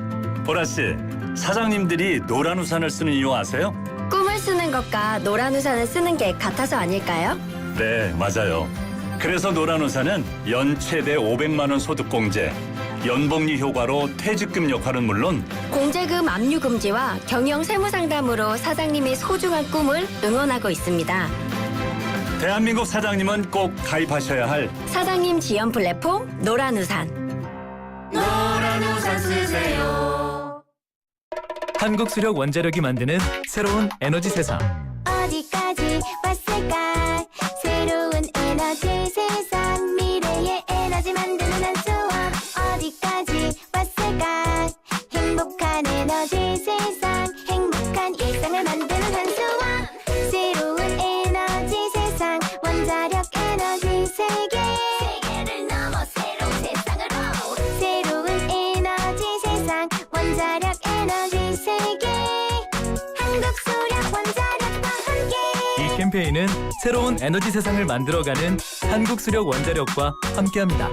보라씨, 사장님들이 노란우산을 쓰는 이유 아세요? 꿈을 쓰는 것과 노란우산을 쓰는 게 같아서 아닐까요? 네, 맞아요. 그래서 노란우산은 연 최대 500만 원 소득공제, 연복리 효과로 퇴직금 역할은 물론 공제금 압류 금지와 경영 세무 상담으로 사장님의 소중한 꿈을 응원하고 있습니다. 대한민국 사장님은 꼭 가입하셔야 할 사장님 지원 플랫폼 노란우산. 노란우산 쓰세요. 한국수력 원자력이 만드는 새로운 에너지 세상. 어디까지 왔을까? 새로운 에너지 세상 미래의 에너지 만드는 한수원. 어디까지 왔을까? 행복한 에너지 세상 행복한 일상을 만드는 한수원. 새로운 에너지 세상 원자력 에너지 세계 세계를 넘어 새로운 세상으로 새로운 에너지 세상 원자력 에너지 세계 한국수력 원자력과 함께 이 캠페인은 새로운 에너지 세상을 만들어가는 한국수력 원자력과 함께합니다.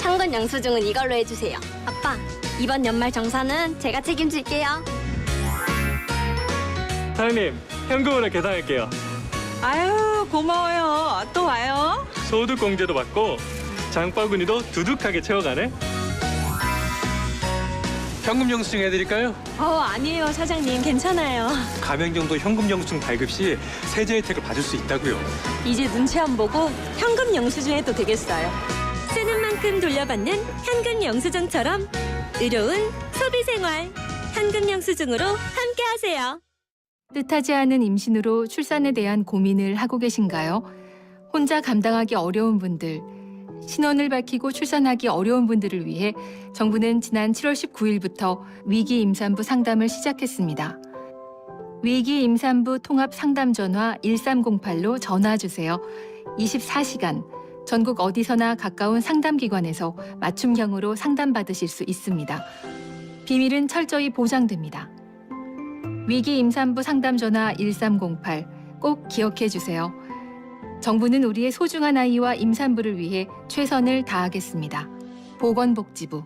현금 영수증은 이걸로 해주세요. 아빠, 이번 연말 정산은 제가 책임질게요. 사장님, 현금으로 계산할게요. 아유, 고마워요. 또 와요. 소득공제도 받고 장바구니도 두둑하게 채워가네. 현금 영수증 해드릴까요? 아니에요, 사장님. 괜찮아요. 가맹점도 현금 영수증 발급 시 세제 혜택을 받을 수 있다고요. 이제 눈치 안 보고 현금 영수증 해도 되겠어요. 쓰는 만큼 돌려받는 현금 영수증처럼 의료운 소비생활. 현금 영수증으로 함께하세요. 뜻하지 않은 임신으로 출산에 대한 고민을 하고 계신가요? 혼자 감당하기 어려운 분들, 신원을 밝히고 출산하기 어려운 분들을 위해 정부는 지난 7월 19일부터 위기 임산부 상담을 시작했습니다. 위기 임산부 통합 상담 전화 1308로 전화 주세요. 24시간 전국 어디서나 가까운 상담기관에서 맞춤형으로 상담받으실 수 있습니다. 비밀은 철저히 보장됩니다. 위기 임산부 상담 전화 1308 꼭 기억해 주세요. 정부는 우리의 소중한 아이와 임산부를 위해 최선을 다하겠습니다. 보건복지부.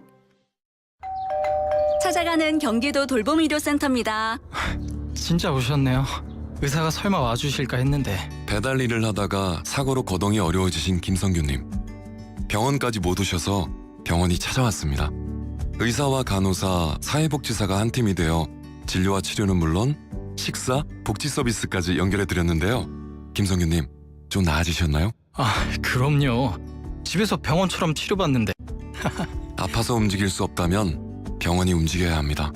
찾아가는 경기도 돌봄의료센터입니다. 진짜 오셨네요. 의사가 설마 와주실까 했는데. 배달 일을 하다가 사고로 거동이 어려워지신 김성규님. 병원까지 못 오셔서 병원이 찾아왔습니다. 의사와 간호사, 사회복지사가 한 팀이 되어 진료와 치료는 물론 식사, 복지 서비스까지 연결해드렸는데요. 김성규님, 좀 나아지셨나요? 그럼요. 집에서 병원처럼 치료받는데. 아파서 움직일 수 없다면 병원이 움직여야 합니다.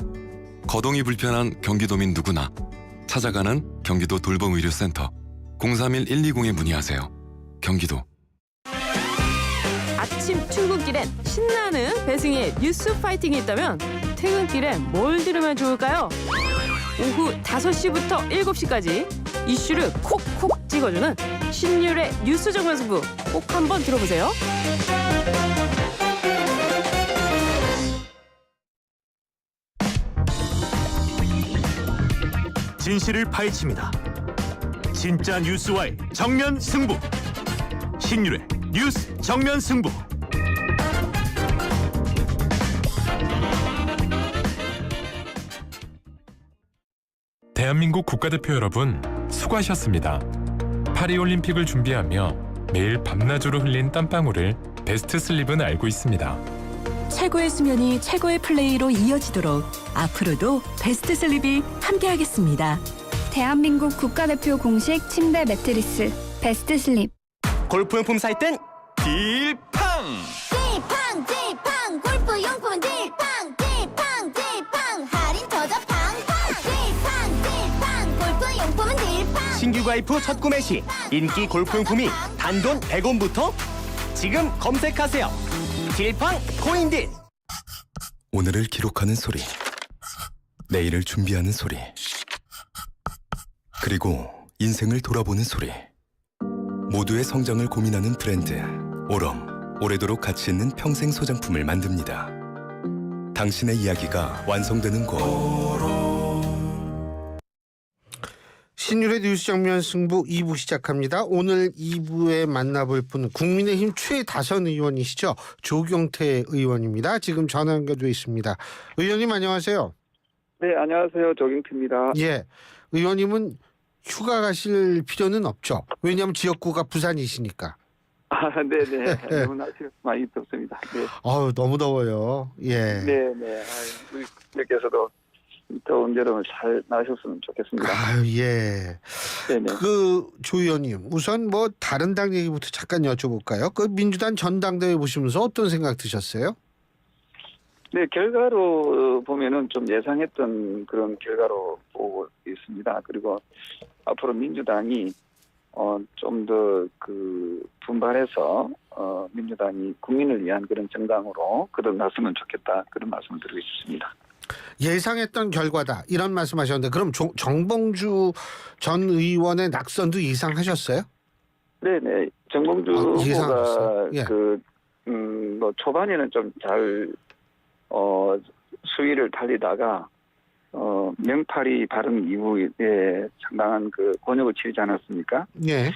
거동이 불편한 경기도민 누구나 찾아가는 경기도 돌봄의료센터 031-120에 문의하세요. 경기도. 아침 출근길엔 신나는 배승희의 뉴스 파이팅이 있다면 퇴근길엔 뭘 들으면 좋을까요? 오후 5시부터 7시까지 이슈를 콕콕 찍어주는 신율의 뉴스 정면 승부 꼭 한번 들어보세요. 진실을 파헤칩니다. 진짜 뉴스와의 정면 승부. 신율의 뉴스 정면 승부. 대한민국 국가대표 여러분, 수고하셨습니다. 파리올림픽을 준비하며 매일 밤낮으로 흘린 땀방울을 베스트 슬립은 알고 있습니다. 최고의 수면이 최고의 플레이로 이어지도록 앞으로도 베스트 슬립이 함께하겠습니다. 대한민국 국가대표 공식 침대 매트리스 베스트 슬립. 골프용품 살 땐 딜팡! 딜팡 골프용품은 딜팡 할인 터져 팡팡 딜팡 골프용품은 딜팡. 신규 가입 후 첫 구매 시 인기 골프용품이 단돈 100원부터 지금 검색하세요. 딜팡 코인딜. 오늘을 기록하는 소리, 내일을 준비하는 소리, 그리고 인생을 돌아보는 소리. 모두의 성장을 고민하는 브랜드 오럼, 오래도록 가치 있는 평생 소장품을 만듭니다. 당신의 이야기가 완성되는 곳. 신율의 뉴스 정면 승부 2부 시작합니다. 오늘 2부에 만나볼 분은 국민의힘 최다선 의원이시죠. 조경태 의원입니다. 지금 전화 연결돼 있습니다. 의원님 안녕하세요. 네, 안녕하세요. 조경태입니다. 예, 의원님은 휴가 가실 필요는 없죠. 왜냐하면 지역구가 부산이시니까. 아, 네네. 너무나 많이 덥습니다. 네. 너무 더워요. 예. 네네. 우리 분께서도 더운 여름을 잘 나셨으면 좋겠습니다. 예. 네네. 조 의원님, 우선 뭐 다른 당 얘기부터 잠깐 여쭤볼까요? 그 민주당 전당대회 보시면서 어떤 생각 드셨어요? 네, 결과로 보면은 좀 예상했던 그런 결과로 보고 있습니다. 그리고 앞으로 민주당이 좀 더 그 분발해서 민주당이 국민을 위한 그런 정당으로 거듭났으면 좋겠다, 그런 말씀을 드리고 싶습니다. 예상했던 결과다 이런 말씀하셨는데 그럼 정봉주 전 의원의 낙선도 예상하셨어요? 네네. 정봉주 후보가 예. 뭐 초반에는 좀 잘 수위를 달리다가 명팔이 발언 이후에 상당한 그 곤욕을 치르지 않았습니까? 예.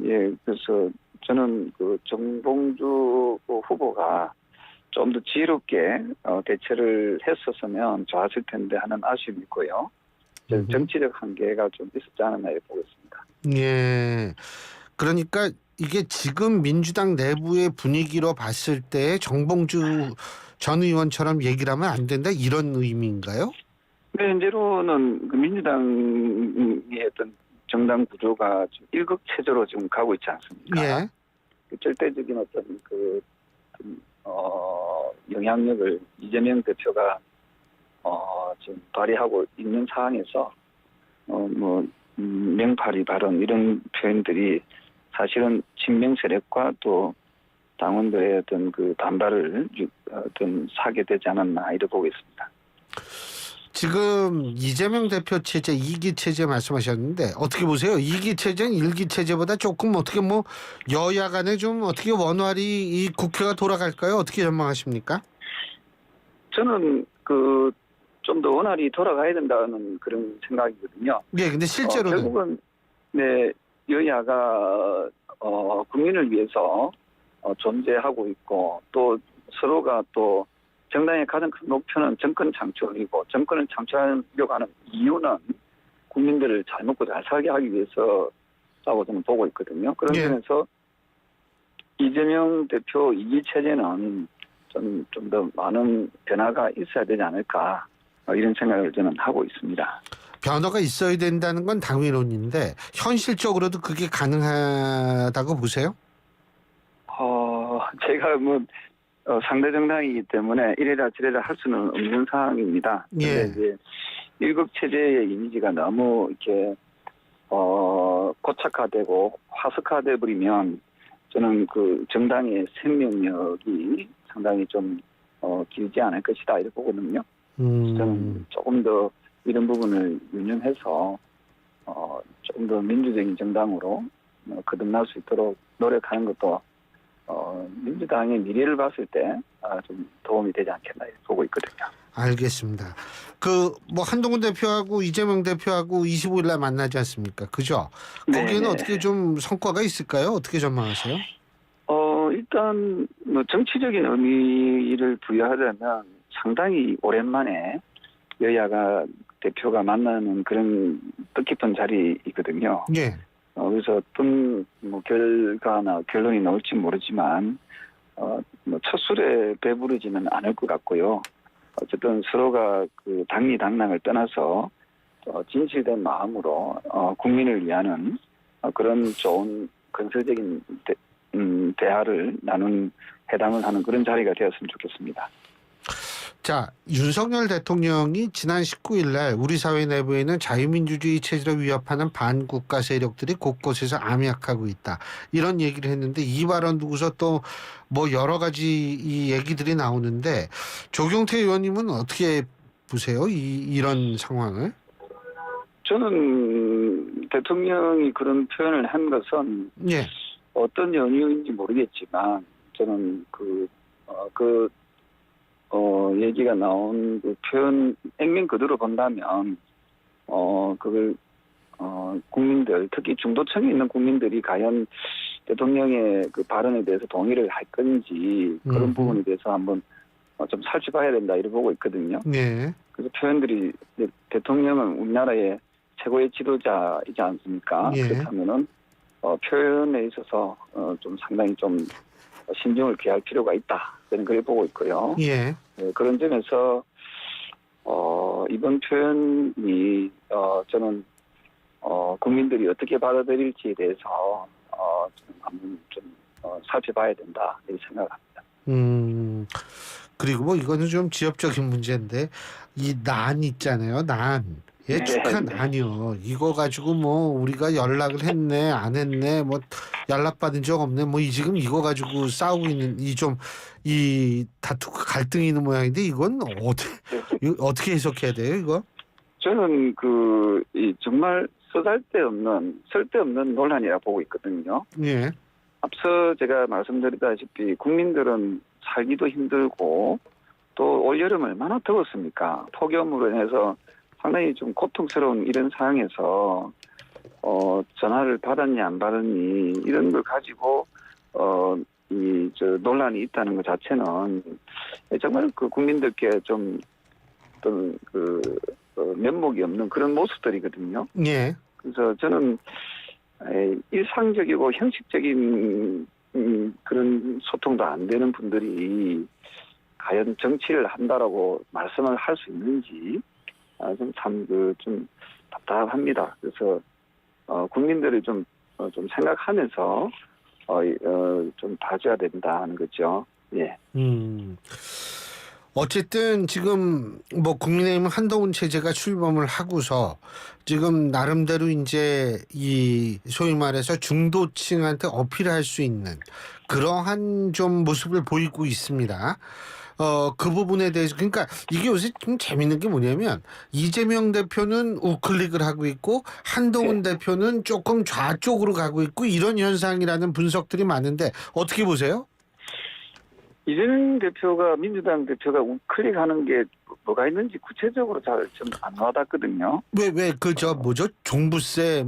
예. 그래서 저는 그 정봉주 후보가 좀 더 지혜롭게 대처를 했었으면 좋았을 텐데 하는 아쉬움이 있고요. 정치적 한계가 좀 있었지 않았나 보고 있습니다. 예. 그러니까 이게 지금 민주당 내부의 분위기로 봤을 때 정봉주 전 의원처럼 얘기를 하면 안 된다 이런 의미인가요? 네, 현재로는 그 민주당의 어떤 정당 구조가 좀 일극체제로 지금 가고 있지 않습니까? 예. 그 절대적인 어떤 영향력을 이재명 대표가 지금 발휘하고 있는 상황에서 명팔이 발언 이런 표현들이 사실은 친명 세력과 또 당원들의 어떤 그 반발을 사게 되지 않았나 이렇게 보고 있습니다. 지금 이재명 대표 체제, 2기 체제 말씀하셨는데 어떻게 보세요? 2기 체제는 1기 체제보다 조금 어떻게 뭐 여야 간에 좀 어떻게 원활히 이 국회가 돌아갈까요? 어떻게 전망하십니까? 저는 그 좀 더 원활히 돌아가야 된다는 그런 생각이거든요. 네, 근데 실제로는 결국은 네, 여야가 국민을 위해서 존재하고 있고 또 서로가 또 정당의 가장 큰 목표는 정권 창출이고 정권을 창출하려고 하는 이유는 국민들을 잘 먹고 잘 살게 하기 위해서라고 저는 보고 있거든요. 그런 면에서 이재명 대표 2기 체제는 좀 더 많은 변화가 있어야 되지 않을까 이런 생각을 저는 하고 있습니다. 변화가 있어야 된다는 건 당위론인데 현실적으로도 그게 가능하다고 보세요? 제가 상대 정당이기 때문에 이래라 저래라 할 수는 없는 상황입니다. 예. 이제 일극 체제의 이미지가 너무 이렇게 고착화되고 화석화돼 버리면 저는 그 정당의 생명력이 상당히 좀 길지 않을 것이다 이렇게 보거든요. 저는 조금 더 이런 부분을 유념해서 조금 더 민주적인 정당으로 거듭날 수 있도록 노력하는 것도 민주당의 미래를 봤을 때 좀 도움이 되지 않겠나 보고 있거든요. 알겠습니다. 그 뭐 한동훈 대표하고 이재명 대표하고 25일 날 만나지 않습니까? 그죠? 거기에는 어떻게 좀 성과가 있을까요? 어떻게 전망하세요? 일단 뭐 정치적인 의미를 부여하자면 상당히 오랜만에 여야가 대표가 만나는 그런 뜻깊은 자리이거든요. 예. 그래서 어떤 뭐 결과나 결론이 나올지 모르지만 뭐 첫 술에 배부르지는 않을 것 같고요. 어쨌든 서로가 그 당리당락을 떠나서 진실된 마음으로 국민을 위하는 그런 좋은 건설적인 대화를 회담을 하는 그런 자리가 되었으면 좋겠습니다. 자, 윤석열 대통령이 지난 19일 날 우리 사회 내부에 있는 자유민주주의 체제를 위협하는 반국가 세력들이 곳곳에서 암약하고 있다. 이런 얘기를 했는데 이 발언 두고서 또 뭐 여러 가지 이 얘기들이 나오는데 조경태 의원님은 어떻게 보세요? 이런 상황을? 저는 대통령이 그런 표현을 한 것은 예. 어떤 연유인지 모르겠지만 저는 얘기가 나온 그 표현 액면 그대로 본다면 그걸 국민들 특히 중도층에 있는 국민들이 과연 대통령의 그 발언에 대해서 동의를 할 건지 그런 부분에 대해서 한번 좀 살펴봐야 된다 이렇게 보고 있거든요. 네. 그래서 표현들이 대통령은 우리나라의 최고의 지도자이지 않습니까? 예. 그렇다면은 표현에 있어서 좀 상당히 좀 신중을 기할 필요가 있다. 저는 그렇게 보고 있고요. 예. 그런 점에서 이번 표현이 저는 국민들이 어떻게 받아들일지에 대해서 한번 좀 살펴봐야 된다 이렇게 생각합니다. 그리고 뭐 이거는 좀 지역적인 문제인데 이 난 있잖아요. 난. 예측한 난이요. 이거 가지고 뭐 우리가 연락을 했네 안 했네 뭐 연락 받은 적 없네 뭐 지금 이거 가지고 싸우고 있는 이 다투고 갈등이 있는 모양인데 이건 어떻게 해석해야 돼요 이거? 저는 정말 쓸데없는 논란이라 보고 있거든요. 예. 앞서 제가 말씀드렸다시피 국민들은 살기도 힘들고 또 올여름 얼마나 더웠습니까? 폭염으로 인해서 상당히 좀 고통스러운 이런 상황에서 전화를 받았니 안 받았니 이런 걸 가지고 논란이 있다는 것 자체는 정말 그 국민들께 좀 어떤 면목이 없는 그런 모습들이거든요. 예. 그래서 저는 일상적이고 형식적인 그런 소통도 안 되는 분들이 과연 정치를 한다라고 말씀을 할 수 있는지 좀 답답합니다. 그래서 국민들을 좀 생각하면서 좀 봐줘야 된다는 거죠. 예. 어쨌든 지금 뭐 국민의힘은 한동훈 체제가 출범을 하고서 지금 나름대로 이제 이 소위 말해서 중도층한테 어필할 수 있는 그러한 좀 모습을 보이고 있습니다. 그 부분에 대해서 그러니까 이게 요새 좀 재밌는 게 뭐냐면 이재명 대표는 우클릭을 하고 있고 한동훈 대표는 조금 좌쪽으로 가고 있고 이런 현상이라는 분석들이 많은데 어떻게 보세요? 이재명 대표가 민주당 대표가 우클릭하는 게 뭐가 있는지 구체적으로 잘 좀 안 와닿거든요. 왜 뭐죠? 종부세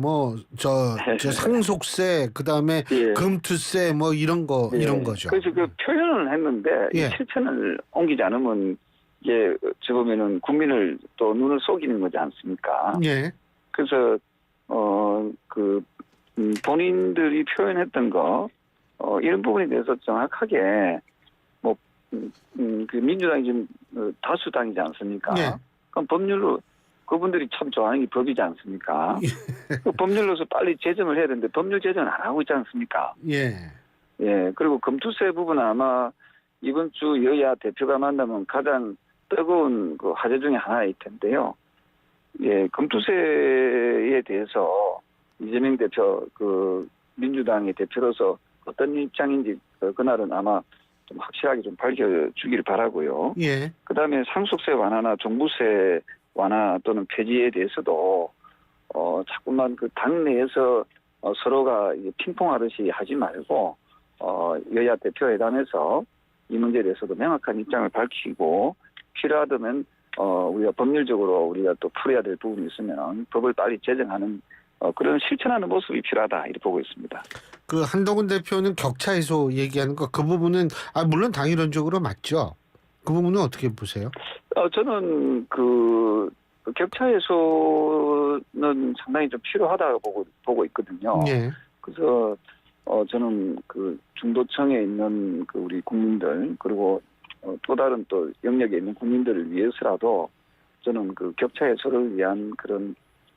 저 상속세 그다음에 금투세 뭐 이런 거죠. 그래서 그 표현을 했는데 이 실천을 옮기지 않으면 이게 어찌 보면은 국민을 또 눈을 속이는 거지 않습니까? 예. 그래서 본인들이 표현했던 거 이런 부분에 대해서 정확하게 그 민주당이 지금 다수당이지 않습니까? 예. 그럼 법률로 그분들이 참 좋아하는 게 법이지 않습니까? 그 법률로서 빨리 제정을 해야 되는데 법률 제정을 안 하고 있지 않습니까? 예. 예. 그리고 금투세 부분은 아마 이번 주 여야 대표가 만나면 가장 뜨거운 그 화제 중에 하나일 텐데요. 예. 금투세에 대해서 이재명 대표 민주당의 대표로서 어떤 입장인지 그날은 아마 좀 확실하게 좀 밝혀주기를 바라고요. 예. 그다음에 상속세 완화나 종부세 완화 또는 폐지에 대해서도 자꾸만 그 당내에서 서로가 핑퐁하듯이 하지 말고 여야 대표회담에서 이 문제에 대해서도 명확한 입장을 밝히고 필요하다면 우리가 법률적으로 우리가 또 풀어야 될 부분이 있으면 법을 빨리 제정하는 그런 실천하는 모습이 필요하다 이렇게 보고 있습니다. 그 한동훈 대표는 격차 해소 얘기하는 거 그 부분은 물론 당이론적으로 맞죠. 그 부분은 어떻게 보세요? 저는 그 격차 해소는 저는 상당히 좀 필요하다고 보고 있거든요. 예. 그래서 저는 그 중도층에 있는 그 우리 국민들 그리고 또 다른 또 영역에 있는 국민들을 위해서라도 저는 그 격차 해소를 위한 그런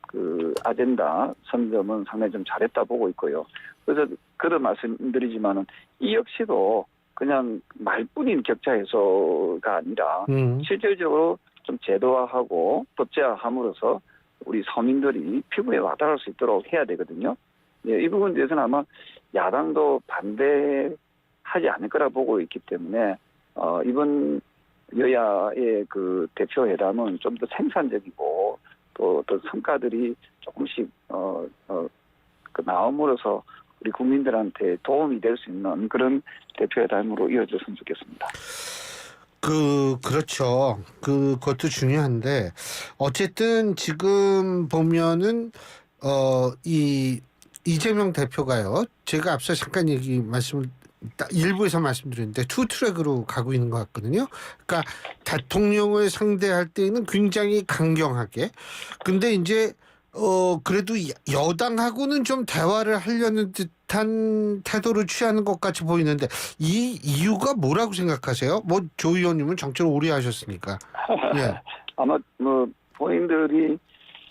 그 아젠다 선점은 상당히 좀 잘했다 보고 있고요. 그래서 그런 말씀드리지만은 이 역시도 그냥 말뿐인 격차 해소가 아니라 실질적으로 좀 제도화하고 법제화함으로써 우리 서민들이 피부에 와닿을 수 있도록 해야 되거든요. 예, 이 부분에 대해서는 아마 야당도 반대하지 않을 거라 보고 있기 때문에 이번 여야의 그 대표 회담은 좀 더 생산적이고 또 성과들이 조금씩 그 나옴으로써 우리 국민들한테 도움이 될 수 있는 그런 대표 회담으로 이어졌으면 좋겠습니다. 그렇죠. 그것도 중요한데 어쨌든 지금 보면은 이재명 대표가요. 제가 앞서 잠깐 일부에서 말씀드렸는데 투트랙으로 가고 있는 것 같거든요. 그러니까 대통령을 상대할 때는 굉장히 강경하게. 근데 이제 그래도 여당하고는 좀 대화를 하려는 듯한 태도를 취하는 것 같이 보이는데 이 이유가 뭐라고 생각하세요? 뭐 조 의원님은 정치를 오래 하셨으니까. 예. 아마 뭐 본인들이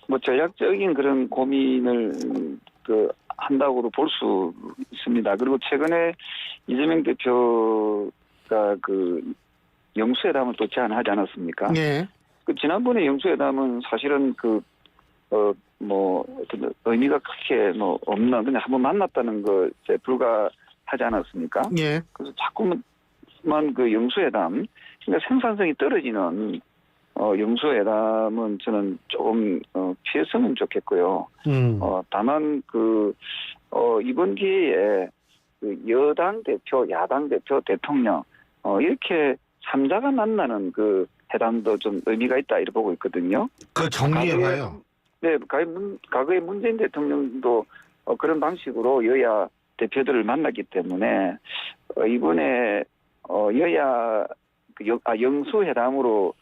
뭐 전략적인 그런 고민을 한다고도 볼 수 있습니다. 그리고 최근에 이재명 대표가 그 영수회담을 또 제안하지 않았습니까? 네. 그 지난번에 영수회담은 사실은 어떤 의미가 크게 없는 그냥 한번 만났다는 것에 불과하지 않았습니까? 예. 그래서 자꾸만 그 영수회담, 그러니까 생산성이 떨어지는 영수회담은 저는 조금 피했으면 좋겠고요. 다만 이번 기회에 그 여당 대표, 야당 대표, 대통령 이렇게 3자가 만나는 그 회담도 좀 의미가 있다 이렇게 보고 있거든요. 정리해봐요. 네, 과거에 문재인 대통령도 그런 방식으로 여야 대표들을 만났기 때문에 이번에 여야 영수회담으로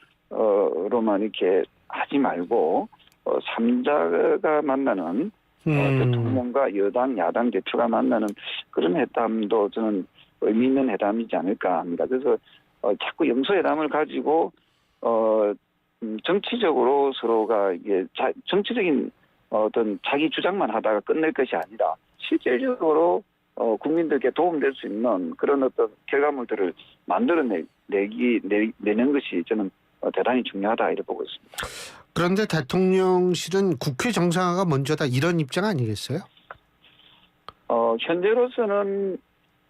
로만 이렇게 하지 말고 3자가 만나는 대통령과 여당, 야당 대표가 만나는 그런 회담도 저는 의미 있는 회담이지 않을까 합니다. 그래서 자꾸 영수회담을 가지고 정치적으로 서로가 이게 정치적인 어떤 자기 주장만 하다가 끝낼 것이 아니라 실질적으로 국민들께 도움될 수 있는 그런 어떤 결과물들을 만들어내는 것이 저는 대단히 중요하다 이렇게 보고 있습니다. 그런데 대통령실은 국회 정상화가 먼저다 이런 입장 아니겠어요? 현재로서는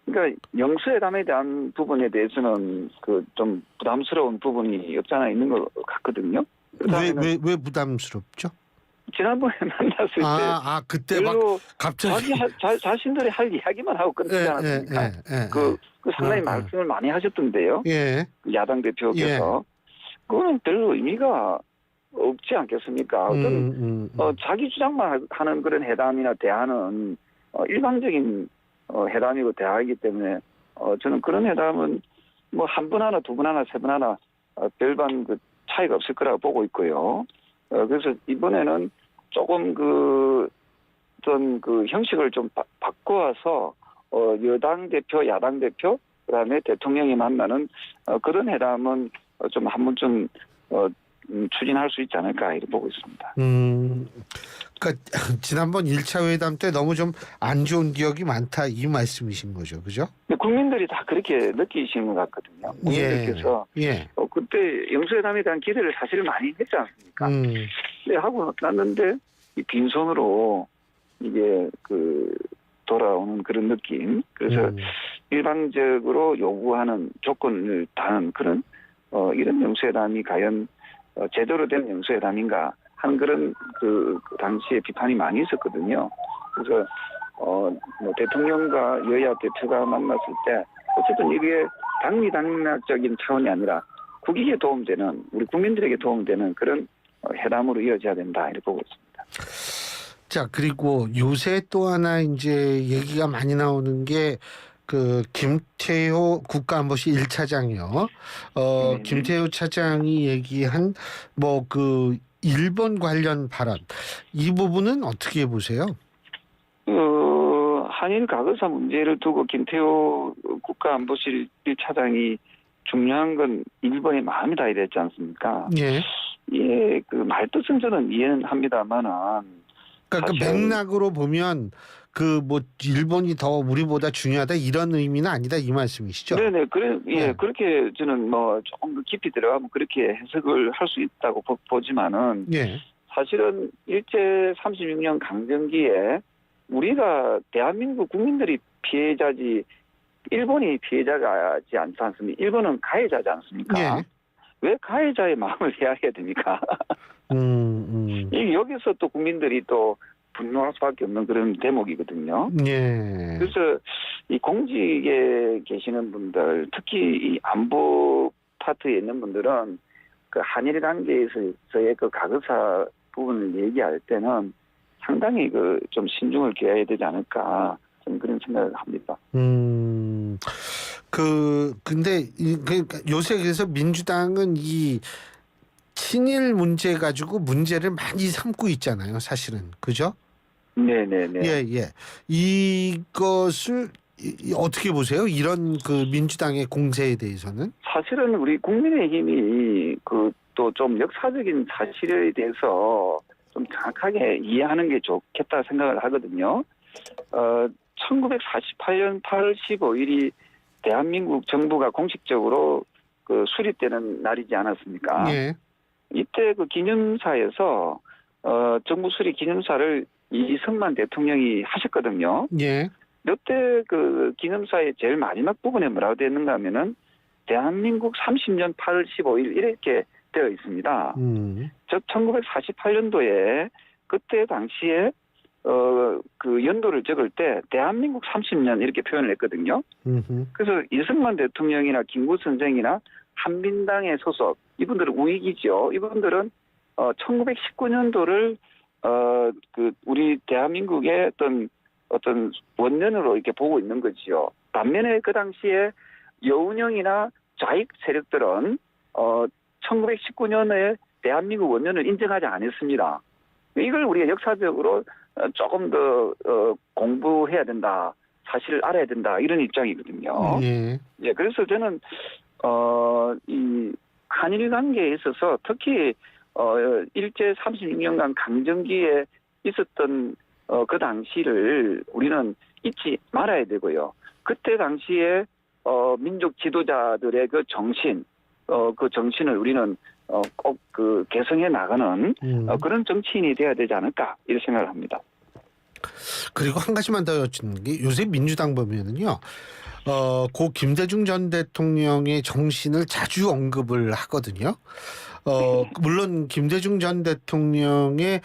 그러니까 영수회담에 대한 부분에 대해서는 좀 부담스러운 부분이 없지 않아 있는 것 같거든요. 왜 부담스럽죠? 지난번에 만났을 때 그때 막 갑자기 자신들이 할 이야기만 하고 끝내지 않았습니까? 그 상당히 말씀을 많이 하셨던데요. 예. 야당 대표께서 그거는 별 의미가 없지 않겠습니까? 어떤 자기 주장만 하는 그런 회담이나 대화는 일방적인 회담이고 대화이기 때문에 저는 그런 회담은 뭐 한 번 하나, 두 번 하나, 세 번 하나 별반 차이가 없을 거라고 보고 있고요. 그래서 이번에는 조금 어떤 형식을 좀 바꿔서 여당 대표, 야당 대표, 그다음에 대통령이 만나는 그런 회담은 좀 한 번쯤 추진할 수 있지 않을까 이렇게 보고 있습니다. 그러니까 지난번 1차 회담 때 너무 좀 안 좋은 기억이 많다 이 말씀이신 거죠, 그죠? 국민들이 다 그렇게 느끼시는 것 같거든요. 국민들께서 그때 영수회담에 대한 기대를 사실 많이 했지 않습니까? 네, 하고 났는데 이 빈손으로 이게 돌아오는 그런 느낌. 그래서 일방적으로 요구하는 조건을 다한 그런 이런 영수회담이 과연 제대로 된 영수회담인가 하는 그런 그 당시에 비판이 많이 있었거든요. 그래서 대통령과 여야 대표가 만났을 때 어쨌든 이게 당리당략적인 차원이 아니라 국익에 도움되는 우리 국민들에게 도움되는 그런 회담으로 이어져야 된다 이렇게 보고 있습니다. 자, 그리고 요새 또 하나 이제 얘기가 많이 나오는 게 김태효 국가안보실 1차장이요. 김태효 차장이 얘기한 일본 관련 발언 이 부분은 어떻게 보세요? 한일 가거사 문제를 두고 김태호 국가안보실 1차장이 중요한 건 일본의 마음이 다해야 되지 않습니까? 예. 예, 그 말뜻은 저는 이해는 합니다만은. 그러니까 그 맥락으로 보면 그 뭐 일본이 더 우리보다 중요하다 이런 의미는 아니다 이 말씀이시죠? 네네, 그렇게 저는 뭐 조금 더 깊이 들어가면 그렇게 해석을 할 수 있다고 보지만은. 예. 사실은 일제 36년 강점기에 우리가 대한민국 국민들이 피해자지 일본이 피해자가지 않지 않습니까? 일본은 가해자지 않습니까? 예. 왜 가해자의 마음을 이해해야 됩니까? 여기서 또 국민들이 또 분노할 수밖에 없는 그런 대목이거든요. 예. 그래서 이 공직에 계시는 분들, 특히 이 안보 파트에 있는 분들은 그 한일 관계에서의 그 가거사 부분을 얘기할 때는 상당히 그 좀 신중을 기해야 되지 않을까 저는 그런 생각을 합니다. 근데 그러니까 요새 그래서 민주당은 이 친일 문제 가지고 문제를 많이 삼고 있잖아요, 사실은. 그죠? 네네네. 예. 이것을 어떻게 보세요? 이런 그 민주당의 공세에 대해서는? 사실은 우리 국민의힘이 그 또 좀 역사적인 사실에 대해서 좀 정확하게 이해하는 게 좋겠다 생각을 하거든요. 1948년 8월 15일이 대한민국 정부가 공식적으로 그 수립되는 날이지 않았습니까? 예. 이때 그 기념사에서 정부 수립 기념사를 이승만 대통령이 하셨거든요. 예. 이때 그 기념사의 제일 마지막 부분에 뭐라고 되어 있는가 하면은 대한민국 30년 8월 15일 이렇게 되어 있습니다. 즉 1948년도에 그때 당시에 그 연도를 적을 때 대한민국 30년 이렇게 표현을 했거든요. 그래서 이승만 대통령이나 김구 선생이나 한민당의 소속 이분들은 우익이죠. 이분들은 1919년도를 그 우리 대한민국의 어떤 원년으로 이렇게 보고 있는 거지요. 반면에 그 당시에 여운형이나 좌익 세력들은 1919년에 대한민국 원년을 인정하지 않았습니다. 이걸 우리가 역사적으로 조금 더 공부해야 된다, 사실을 알아야 된다 이런 입장이거든요. 예, 그래서 저는 이 한일 관계에 있어서 특히 일제 36년간 강점기에 있었던 그 당시를 우리는 잊지 말아야 되고요. 그때 당시에 민족 지도자들의 그 정신, 그 정신을 우리는 꼭 그 개성해 나가는 그런 정치인이 돼야 되지 않을까 이렇게 생각을 합니다. 그리고 한 가지만 더 여쭙는 게 요새 민주당 보면은요. 고 김대중 전 대통령의 정신을 자주 언급을 하거든요. 물론 김대중 전 대통령의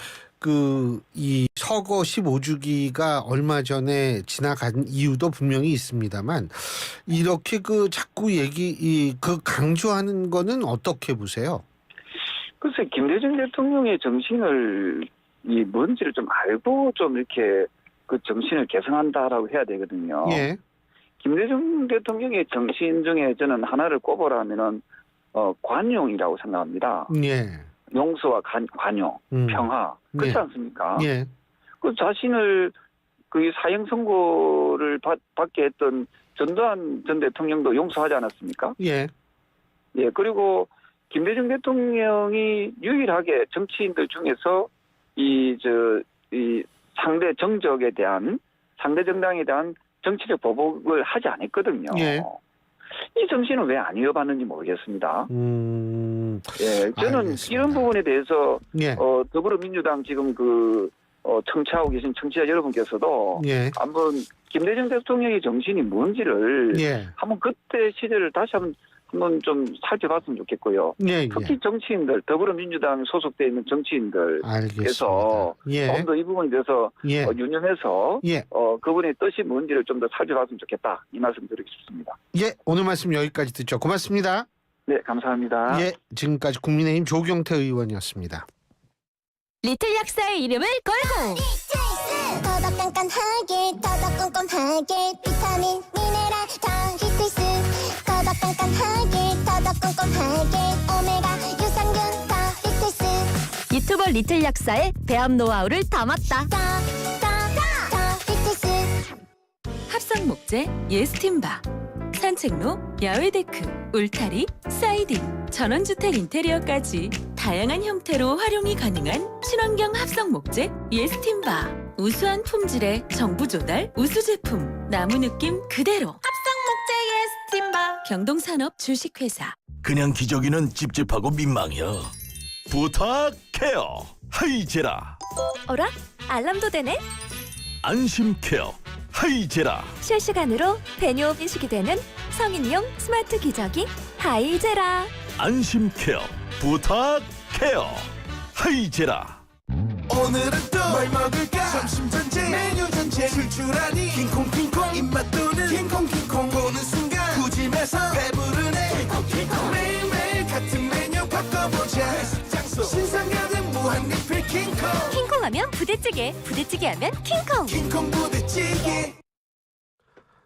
이 서거 15주기가 얼마 전에 지나간 이유도 분명히 있습니다만 이렇게 자꾸 강조하는 거는 어떻게 보세요? 글쎄 김대중 대통령의 정신을 뭔지를 좀 알고 좀 이렇게 그 정신을 개성한다라고 해야 되거든요. 예. 김대중 대통령의 정신 중에 저는 하나를 꼽으라면은 관용이라고 생각합니다. 예. 용서와 관용, 평화 그렇지 않습니까? 예. 그 자신을 그 사형 선고를 받게 했던 전두환 전 대통령도 용서하지 않았습니까? 예. 예. 그리고 김대중 대통령이 유일하게 정치인들 중에서 이 상대 정적에 대한 상대 정당에 대한 정치적 보복을 하지 않았거든요. 예. 이 정신은 왜 안 이어받는지 모르겠습니다. 예, 저는 알겠습니다. 이런 부분에 대해서 예. 더불어민주당 지금 청취하고 계신 청취자 여러분께서도 예. 한번 김대중 대통령의 정신이 뭔지를 예. 한번 그때 시대를 다시 한번 좀 살펴봤으면 좋겠고요. 예. 특히 정치인들, 더불어민주당 소속돼 있는 정치인들께서 예. 조금 더 이 부분에 대해서 예. 유념해서 예. 그분의 뜻이 뭔지를 좀 더 살펴봤으면 좋겠다. 이 말씀 드리고 싶습니다. 예. 오늘 말씀 여기까지 듣죠. 고맙습니다. 네, 감사합니다. 예. 지금까지 국민의힘 조경태 의원이었습니다. 리틀 약사의 이름을 걸고 더더 깐깐하게 더더 꼼꼼하게 비타민 미네랄 다 리틀스 더더 깐깐하게 더더 꼼꼼하게 오메가 유산균 다 리틀스 유튜버 리틀 약사의 배합 노하우를 담았다. 합성 목재, 예스팀바, 산책로, 야외 데크, 울타리, 사이딩, 전원주택 인테리어까지 다양한 형태로 활용이 가능한 친환경 합성 목재, 예스팀바. 우수한 품질의 정부 조달 우수 제품, 나무 느낌 그대로. 합성 목재 예스팀바. 경동산업 주식회사. 그냥 기저귀는 찝찝하고 민망해요. 부탁해요. 하이제라. 어라? 알람도 되네? 안심케어. 하이제라. 실시간으로 배뇨 인식이 되는 성인용 스마트 기저귀 하이제라. 안심케어. 부탁해요. 하이제라. 오늘은 또 뭘 먹을까? 점심 전쟁 메뉴 전쟁 출출하니 킹콩킹콩 입맛 도는 킹콩킹콩 보는 순간 구집에서 배부르네 킹콩킹콩 매일매일 같은 메뉴 바꿔보자 회식 장소 신상 가득 무한 리필 킹콩 킹콩하면 부대찌개, 부대찌개하면 킹콩. 킹콩 부대찌개.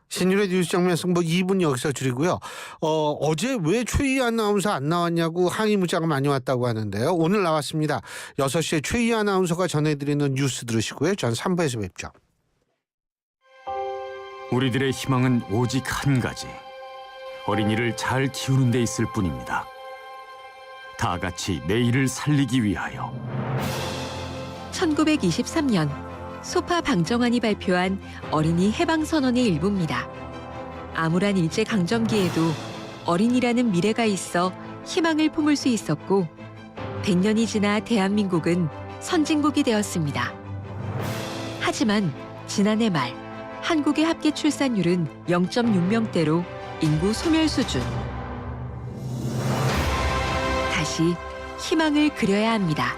신율의 뉴스 정면 승부 2분 여기서 줄이고요. 어제 왜 최희 아나운서 안 나왔냐고 항의 문자가 많이 왔다고 하는데요. 오늘 나왔습니다. 6시에 최희 아나운서가 전해드리는 뉴스 들으시고요. 전 3부에서 뵙죠. 우리들의 희망은 오직 한 가지. 어린이를 잘 키우는 데 있을 뿐입니다. 다 같이 내일을 살리기 위하여. 1923년 소파 방정환이 발표한 어린이 해방선언의 일부입니다. 암울한 일제강점기에도 어린이라는 미래가 있어 희망을 품을 수 있었고 100년이 지나 대한민국은 선진국이 되었습니다. 하지만 지난해 말 한국의 합계 출산율은 0.6명대로 인구 소멸 수준. 다시 희망을 그려야 합니다.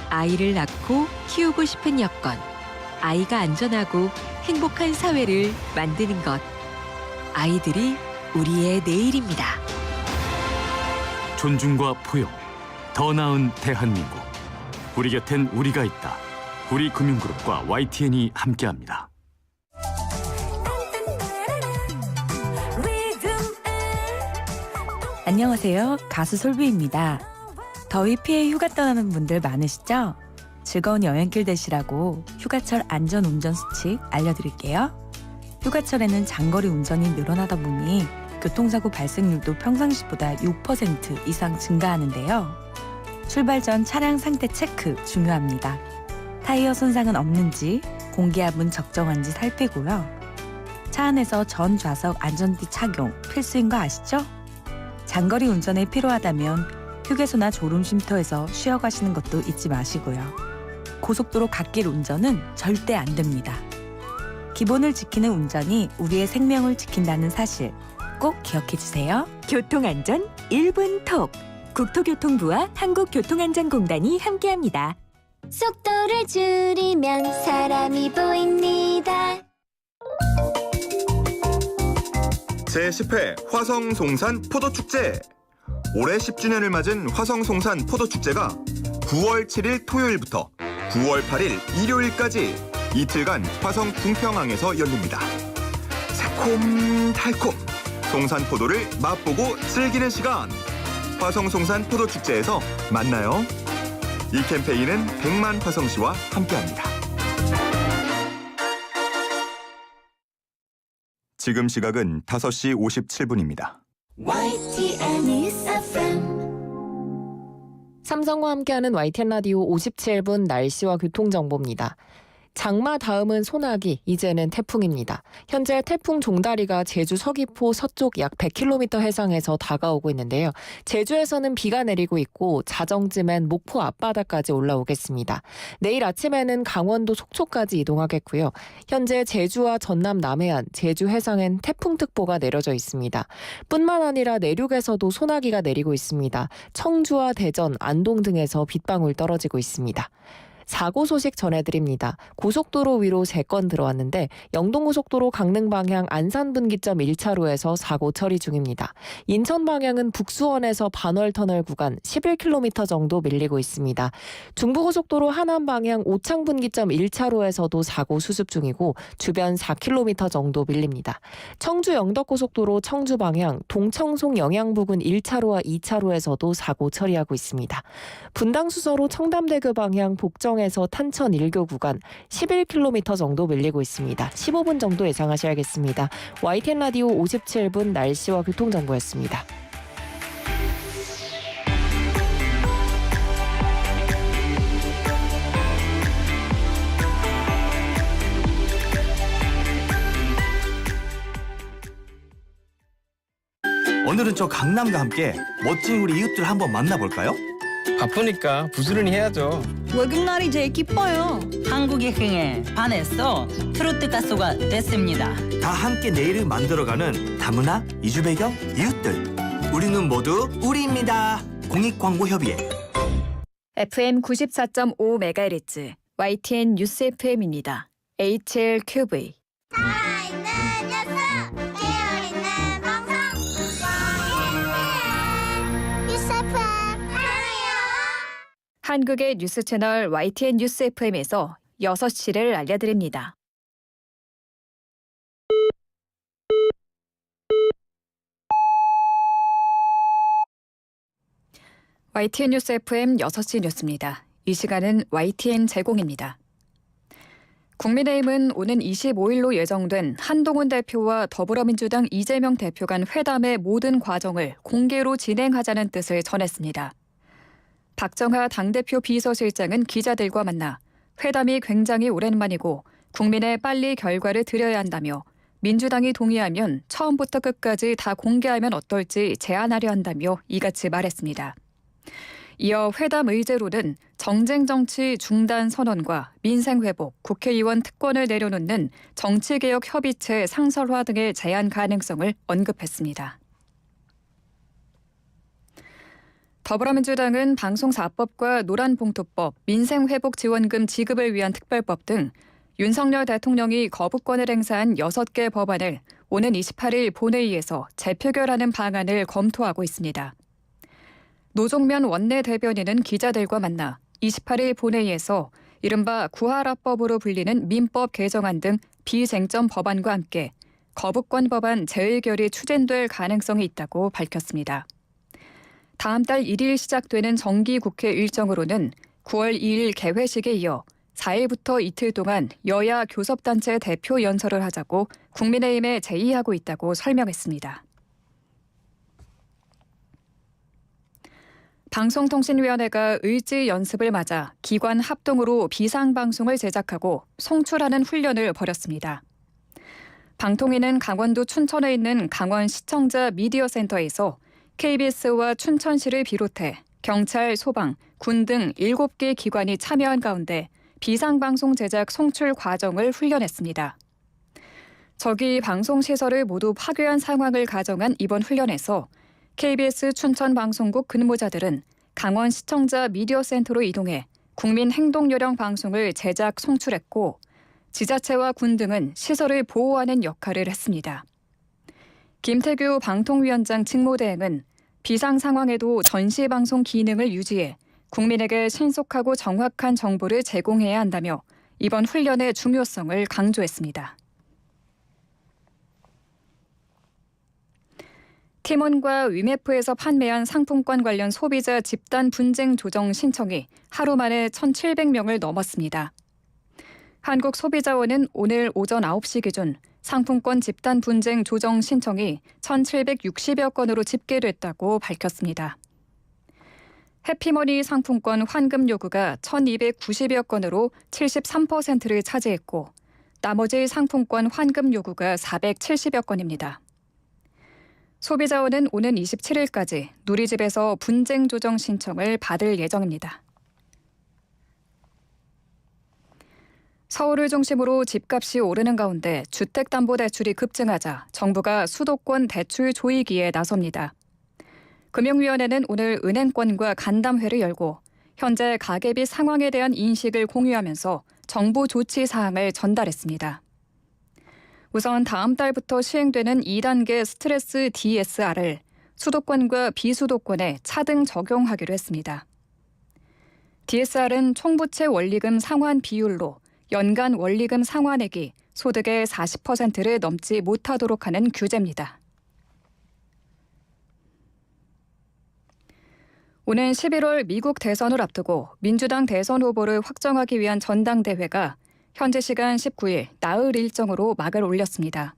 아이를 낳고 키우고 싶은 여건, 아이가 안전하고 행복한 사회를 만드는 것. 아이들이 우리의 내일입니다. 존중과 포용, 더 나은 대한민국. 우리 곁엔 우리가 있다. 우리금융그룹과 YTN이 함께합니다. 안녕하세요. 가수 솔비입니다. 더위 피해 휴가 떠나는 분들 많으시죠? 즐거운 여행길 되시라고 휴가철 안전운전 수칙 알려드릴게요. 휴가철에는 장거리 운전이 늘어나다 보니 교통사고 발생률도 평상시보다 6% 이상 증가하는데요. 출발 전 차량 상태 체크 중요합니다. 타이어 손상은 없는지, 공기압은 적정한지 살피고요. 차 안에서 전 좌석 안전띠 착용 필수인 거 아시죠? 장거리 운전에 필요하다면 휴게소나 졸음쉼터에서 쉬어가시는 것도 잊지 마시고요. 고속도로 갓길 운전은 절대 안 됩니다. 기본을 지키는 운전이 우리의 생명을 지킨다는 사실 꼭 기억해 주세요. 교통안전 1분 톡. 국토교통부와 한국교통안전공단이 함께합니다. 속도를 줄이면 사람이 보입니다. 제10회 화성송산 포도축제. 올해 10주년을 맞은 화성송산 포도축제가 9월 7일 토요일부터 9월 8일 일요일까지 이틀간 화성 궁평항에서 열립니다. 새콤달콤 송산포도를 맛보고 즐기는 시간. 화성송산 포도축제에서 만나요. 이 캠페인은 100만 화성시와 함께합니다. 지금 시각은 5시 57분입니다. YTN News FM. 삼성과 함께하는 YTN 라디오 57분 날씨와 교통정보입니다. 장마 다음은 소나기, 이제는 태풍입니다. 현재 태풍 종다리가 제주 서귀포 서쪽 약 100km 해상에서 다가오고 있는데요. 제주에서는 비가 내리고 있고 자정쯤엔 목포 앞바다까지 올라오겠습니다. 내일 아침에는 강원도 속초까지 이동하겠고요. 현재 제주와 전남 남해안, 제주 해상엔 태풍특보가 내려져 있습니다. 뿐만 아니라 내륙에서도 소나기가 내리고 있습니다. 청주와 대전, 안동 등에서 빗방울 떨어지고 있습니다. 사고 소식 전해드립니다. 고속도로 위로 3건 들어왔는데 영동고속도로 강릉 방향 안산 분기점 1차로에서 사고 처리 중입니다. 인천 방향은 북수원에서 반월터널 구간 11km 정도 밀리고 있습니다. 중부고속도로 하남 방향 오창 분기점 1차로에서도 사고 수습 중이고 주변 4km 정도 밀립니다. 청주 영덕고속도로 청주 방향 동청송 영양부근 1차로와 2차로에서도 사고 처리하고 있습니다. 분당 수서로 청담대교 방향 복정에서 탄천 1교 구간 11km 정도 밀리고 있습니다. 15분 정도 예상하셔야겠습니다. YTN 라디오 57분 날씨와 교통정보였습니다. 오늘은 저 강남과 함께 멋진 우리 이웃들 한번 만나볼까요? 바쁘니까 부지런히 해야죠. 월급날이 제일 기뻐요. 한국의 흥에 반해서 트로트 가수가 됐습니다. 다 함께 내일을 만들어가는 다문화 이주 배경 이웃들. 우리는 모두 우리입니다. 공익광고협의회. FM 94.5MHz YTN 뉴스 FM입니다. HLQV. 한국의 뉴스 채널 YTN 뉴스 FM에서 6시를 알려드립니다. YTN 뉴스 FM 6시 뉴스입니다. 이 시간은 YTN 제공입니다. 국민의힘은 오는 25일로 예정된 한동훈 대표와 더불어민주당 이재명 대표 간 회담의 모든 과정을 공개로 진행하자는 뜻을 전했습니다. 박정하 당대표 비서실장은 기자들과 만나 회담이 굉장히 오랜만이고 국민에 빨리 결과를 드려야 한다며 민주당이 동의하면 처음부터 끝까지 다 공개하면 어떨지 제안하려 한다며 이같이 말했습니다. 이어 회담 의제로는 정쟁정치 중단 선언과 민생회복, 국회의원 특권을 내려놓는 정치개혁 협의체 상설화 등의 제안 가능성을 언급했습니다. 더불어민주당은 방송사법과 노란봉투법, 민생회복지원금 지급을 위한 특별법 등 윤석열 대통령이 거부권을 행사한 6개 법안을 오는 28일 본회의에서 재표결하는 방안을 검토하고 있습니다. 노종면 원내대변인은 기자들과 만나 28일 본회의에서 이른바 구하라법으로 불리는 민법 개정안 등 비쟁점 법안과 함께 거부권 법안 재의결이 추진될 가능성이 있다고 밝혔습니다. 다음 달 1일 시작되는 정기국회 일정으로는 9월 2일 개회식에 이어 4일부터 이틀 동안 여야 교섭단체 대표 연설을 하자고 국민의힘에 제의하고 있다고 설명했습니다. 방송통신위원회가 의지 연습을 맞아 기관 합동으로 비상방송을 제작하고 송출하는 훈련을 벌였습니다. 방통위는 강원도 춘천에 있는 강원 시청자 미디어 센터에서 KBS와 춘천시를 비롯해 경찰, 소방, 군 등 7개 기관이 참여한 가운데 비상방송 제작 송출 과정을 훈련했습니다. 적이 방송시설을 모두 파괴한 상황을 가정한 이번 훈련에서 KBS 춘천방송국 근무자들은 강원 시청자 미디어 센터로 이동해 국민 행동 요령 방송을 제작 송출했고 지자체와 군 등은 시설을 보호하는 역할을 했습니다. 김태규 방통위원장 직무대행은 비상 상황에도 전시 방송 기능을 유지해 국민에게 신속하고 정확한 정보를 제공해야 한다며 이번 훈련의 중요성을 강조했습니다. 티몬과 위메프에서 판매한 상품권 관련 소비자 집단 분쟁 조정 신청이 하루 만에 1,700명을 넘었습니다. 한국소비자원은 오늘 오전 9시 기준 상품권 집단 분쟁 조정 신청이 1,760여 건으로 집계됐다고 밝혔습니다. 해피머니 상품권 환금 요구가 1,290여 건으로 73%를 차지했고 나머지 상품권 환금 요구가 470여 건입니다. 소비자원은 오는 27일까지 누리집에서 분쟁 조정 신청을 받을 예정입니다. 서울을 중심으로 집값이 오르는 가운데 주택담보대출이 급증하자 정부가 수도권 대출 조이기에 나섭니다. 금융위원회는 오늘 은행권과 간담회를 열고 현재 가계비 상황에 대한 인식을 공유하면서 정부 조치 사항을 전달했습니다. 우선 다음 달부터 시행되는 2단계 스트레스 DSR을 수도권과 비수도권에 차등 적용하기로 했습니다. DSR은 총부채 원리금 상환 비율로 연간 원리금 상환액이 소득의 40%를 넘지 못하도록 하는 규제입니다. 오는 11월 미국 대선을 앞두고 민주당 대선 후보를 확정하기 위한 전당대회가 현지 시간 19일 나흘 일정으로 막을 올렸습니다.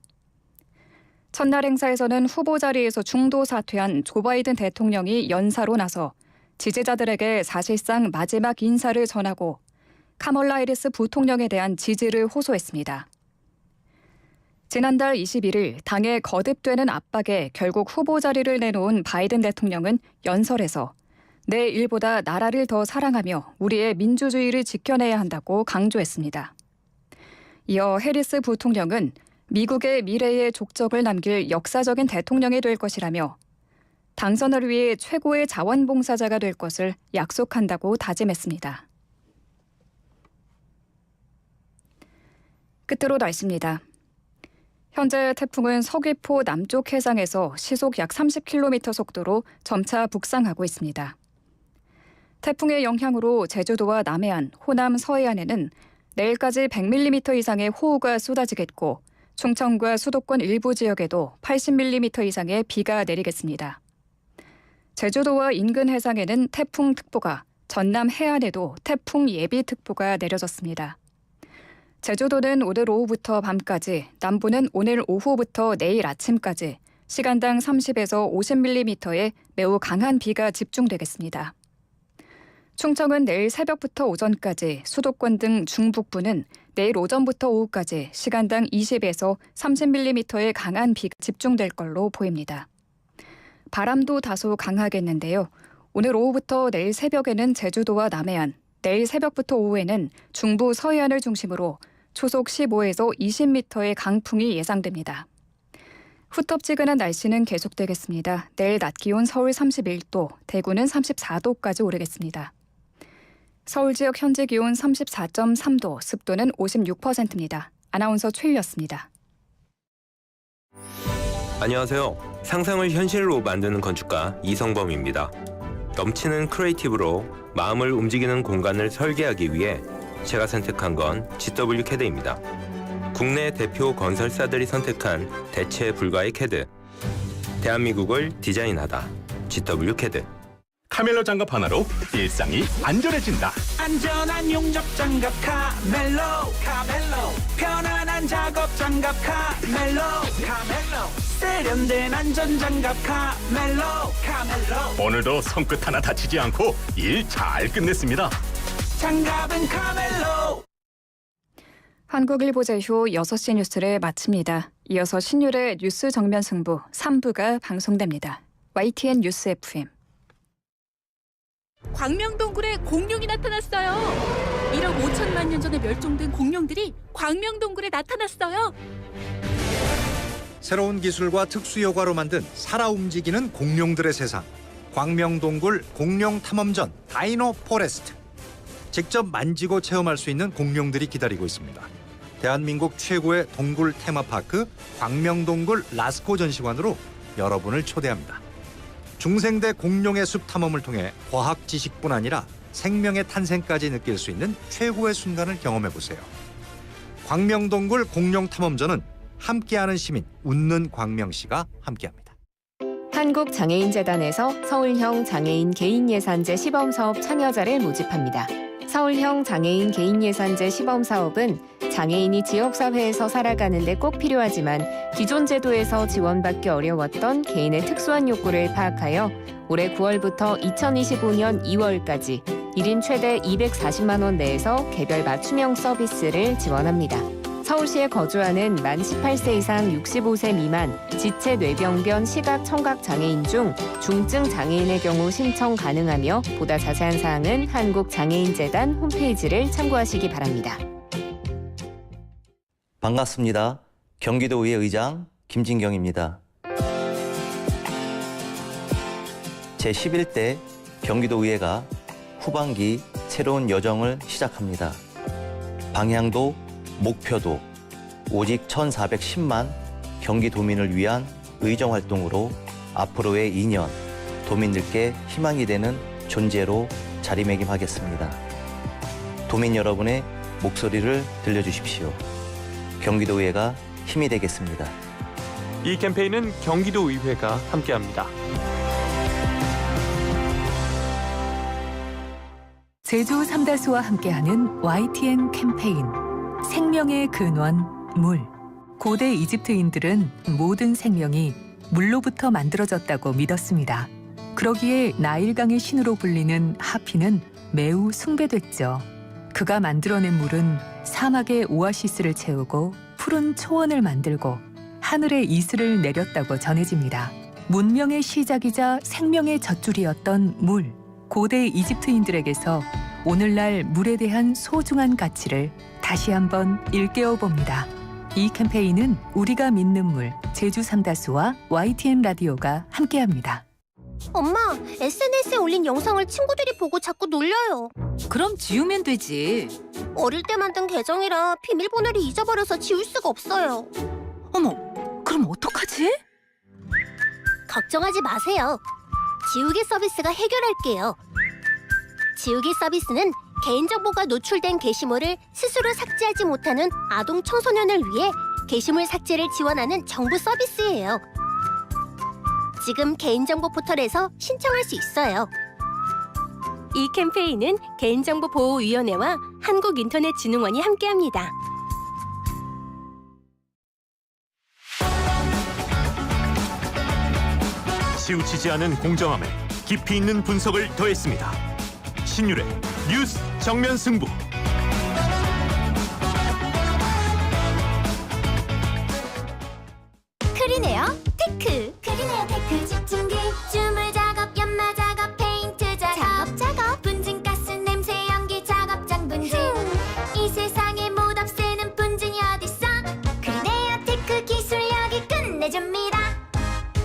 첫날 행사에서는 후보 자리에서 중도 사퇴한 조 바이든 대통령이 연사로 나서 지지자들에게 사실상 마지막 인사를 전하고 카멀라 해리스 부통령에 대한 지지를 호소했습니다. 지난달 21일 당의 거듭되는 압박에 결국 후보 자리를 내놓은 바이든 대통령은 연설에서 내 일보다 나라를 더 사랑하며 우리의 민주주의를 지켜내야 한다고 강조했습니다. 이어 해리스 부통령은 미국의 미래에 족적을 남길 역사적인 대통령이 될 것이라며 당선을 위해 최고의 자원봉사자가 될 것을 약속한다고 다짐했습니다. 끝으로 날씨입니다. 현재 태풍은 서귀포 남쪽 해상에서 시속 약 30km 속도로 점차 북상하고 있습니다. 태풍의 영향으로 제주도와 남해안, 호남, 서해안에는 내일까지 100mm 이상의 호우가 쏟아지겠고 충청과 수도권 일부 지역에도 80mm 이상의 비가 내리겠습니다. 제주도와 인근 해상에는 태풍특보가, 전남 해안에도 태풍 예비특보가 내려졌습니다. 제주도는 오늘 오후부터 밤까지, 남부는 오늘 오후부터 내일 아침까지 시간당 30에서 50mm의 매우 강한 비가 집중되겠습니다. 충청은 내일 새벽부터 오전까지, 수도권 등 중북부는 내일 오전부터 오후까지 시간당 20에서 30mm의 강한 비가 집중될 걸로 보입니다. 바람도 다소 강하겠는데요. 오늘 오후부터 내일 새벽에는 제주도와 남해안, 내일 새벽부터 오후에는 중부 서해안을 중심으로 초속 15에서 20m의 강풍이 예상됩니다. 후텁지근한 날씨는 계속되겠습니다. 내일 낮 기온 서울 31도, 대구는 34도까지 오르겠습니다. 서울 지역 현재 기온 34.3도, 습도는 56%입니다. 아나운서 최유였습니다. 안녕하세요. 상상을 현실로 만드는 건축가 이성범입니다. 넘치는 크리에이티브로 마음을 움직이는 공간을 설계하기 위해 제가 선택한 건 GW 캐드입니다. 국내 대표 건설사들이 선택한 대체 불가의 캐드. 대한민국을 디자인하다. GW 캐드. 카멜로 장갑 하나로 일상이 안전해진다. 안전한 용접 장갑 카멜로 편안한 작업 장갑 카멜로 세련된 안전 장갑 카멜로 오늘도 손끝 하나 다치지 않고 일 잘 끝냈습니다. 장갑은 카멜로. 한국일보제휴 6시 뉴스를 마칩니다. 이어서 신율의 뉴스 정면 승부 3부가 방송됩니다. YTN 뉴스 FM. 광명동굴에 공룡이 나타났어요. 1억 5천만 년 전에 멸종된 공룡들이 광명동굴에 나타났어요. 새로운 기술과 특수 효과로 만든 살아 움직이는 공룡들의 세상. 광명동굴 공룡 탐험전 다이노 포레스트. 직접 만지고 체험할 수 있는 공룡들이 기다리고 있습니다. 대한민국 최고의 동굴 테마파크 광명동굴 라스코 전시관으로 여러분을 초대합니다. 중생대 공룡의 숲 탐험을 통해 과학 지식뿐 아니라 생명의 탄생까지 느낄 수 있는 최고의 순간을 경험해보세요. 광명동굴 공룡 탐험전은 함께하는 시민 웃는 광명시가 함께합니다. 한국장애인재단에서 서울형 장애인 개인예산제 시범사업 참여자를 모집합니다. 서울형 장애인 개인예산제 시범사업은 장애인이 지역사회에서 살아가는 데 꼭 필요하지만 기존 제도에서 지원받기 어려웠던 개인의 특수한 욕구를 파악하여 올해 9월부터 2025년 2월까지 1인 최대 240만 원 내에서 개별 맞춤형 서비스를 지원합니다. 서울시에 거주하는 만 18세 이상 65세 미만 지체 뇌병변 시각 청각 장애인 중 중증 장애인의 경우 신청 가능하며 보다 자세한 사항은 한국장애인재단 홈페이지를 참고하시기 바랍니다. 반갑습니다. 경기도의회 의장 김진경입니다. 제11대 경기도의회가 후반기 새로운 여정을 시작합니다. 방향도 목표도 오직 1,410만 경기도민을 위한 의정활동으로 앞으로의 2년 도민들께 희망이 되는 존재로 자리매김하겠습니다. 도민 여러분의 목소리를 들려주십시오. 경기도의회가 힘이 되겠습니다. 이 캠페인은 경기도의회가 함께합니다. 제주 삼다수와 함께하는 YTN 캠페인 생명의 근원 물. 고대 이집트인들은 모든 생명이 물로부터 만들어졌다고 믿었습니다. 그러기에 나일강의 신으로 불리는 하피는 매우 숭배됐죠. 그가 만들어낸 물은 사막의 오아시스를 채우고 푸른 초원을 만들고 하늘의 이슬을 내렸다고 전해집니다. 문명의 시작이자 생명의 젖줄이었던 물. 고대 이집트인들에게서 오늘날 물에 대한 소중한 가치를 다시 한번 일깨워 봅니다. 이 캠페인은 우리가 믿는 물, 제주 삼다수와 YTN 라디오가 함께합니다. 엄마, SNS에 올린 영상을 친구들이 보고 자꾸 놀려요. 그럼 지우면 되지. 어릴 때 만든 계정이라 비밀번호를 잊어버려서 지울 수가 없어요. 어머, 그럼 어떡하지? 걱정하지 마세요. 지우개 서비스가 해결할게요. 지우개 서비스는 개인정보가 노출된 게시물을 스스로 삭제하지 못하는 아동 청소년을 위해 게시물 삭제를 지원하는 정부 서비스예요. 지금 개인정보 포털에서 신청할 수 있어요. 이 캠페인은 개인정보보호위원회와 한국인터넷진흥원이 함께합니다. 치우치지 않은 공정함에 깊이 있는 분석을 더했습니다. 신율의 뉴스 정면 승부. 크리네어 테크. 크리네어 테크 집중기 주물 작업 연마 작업 페인트 작업 분진가스 냄새 연기 작업장 분진 이 세상에 못 없애는 분진이 어딨어. 크리네어 테크 기술력이 끝내줍니다.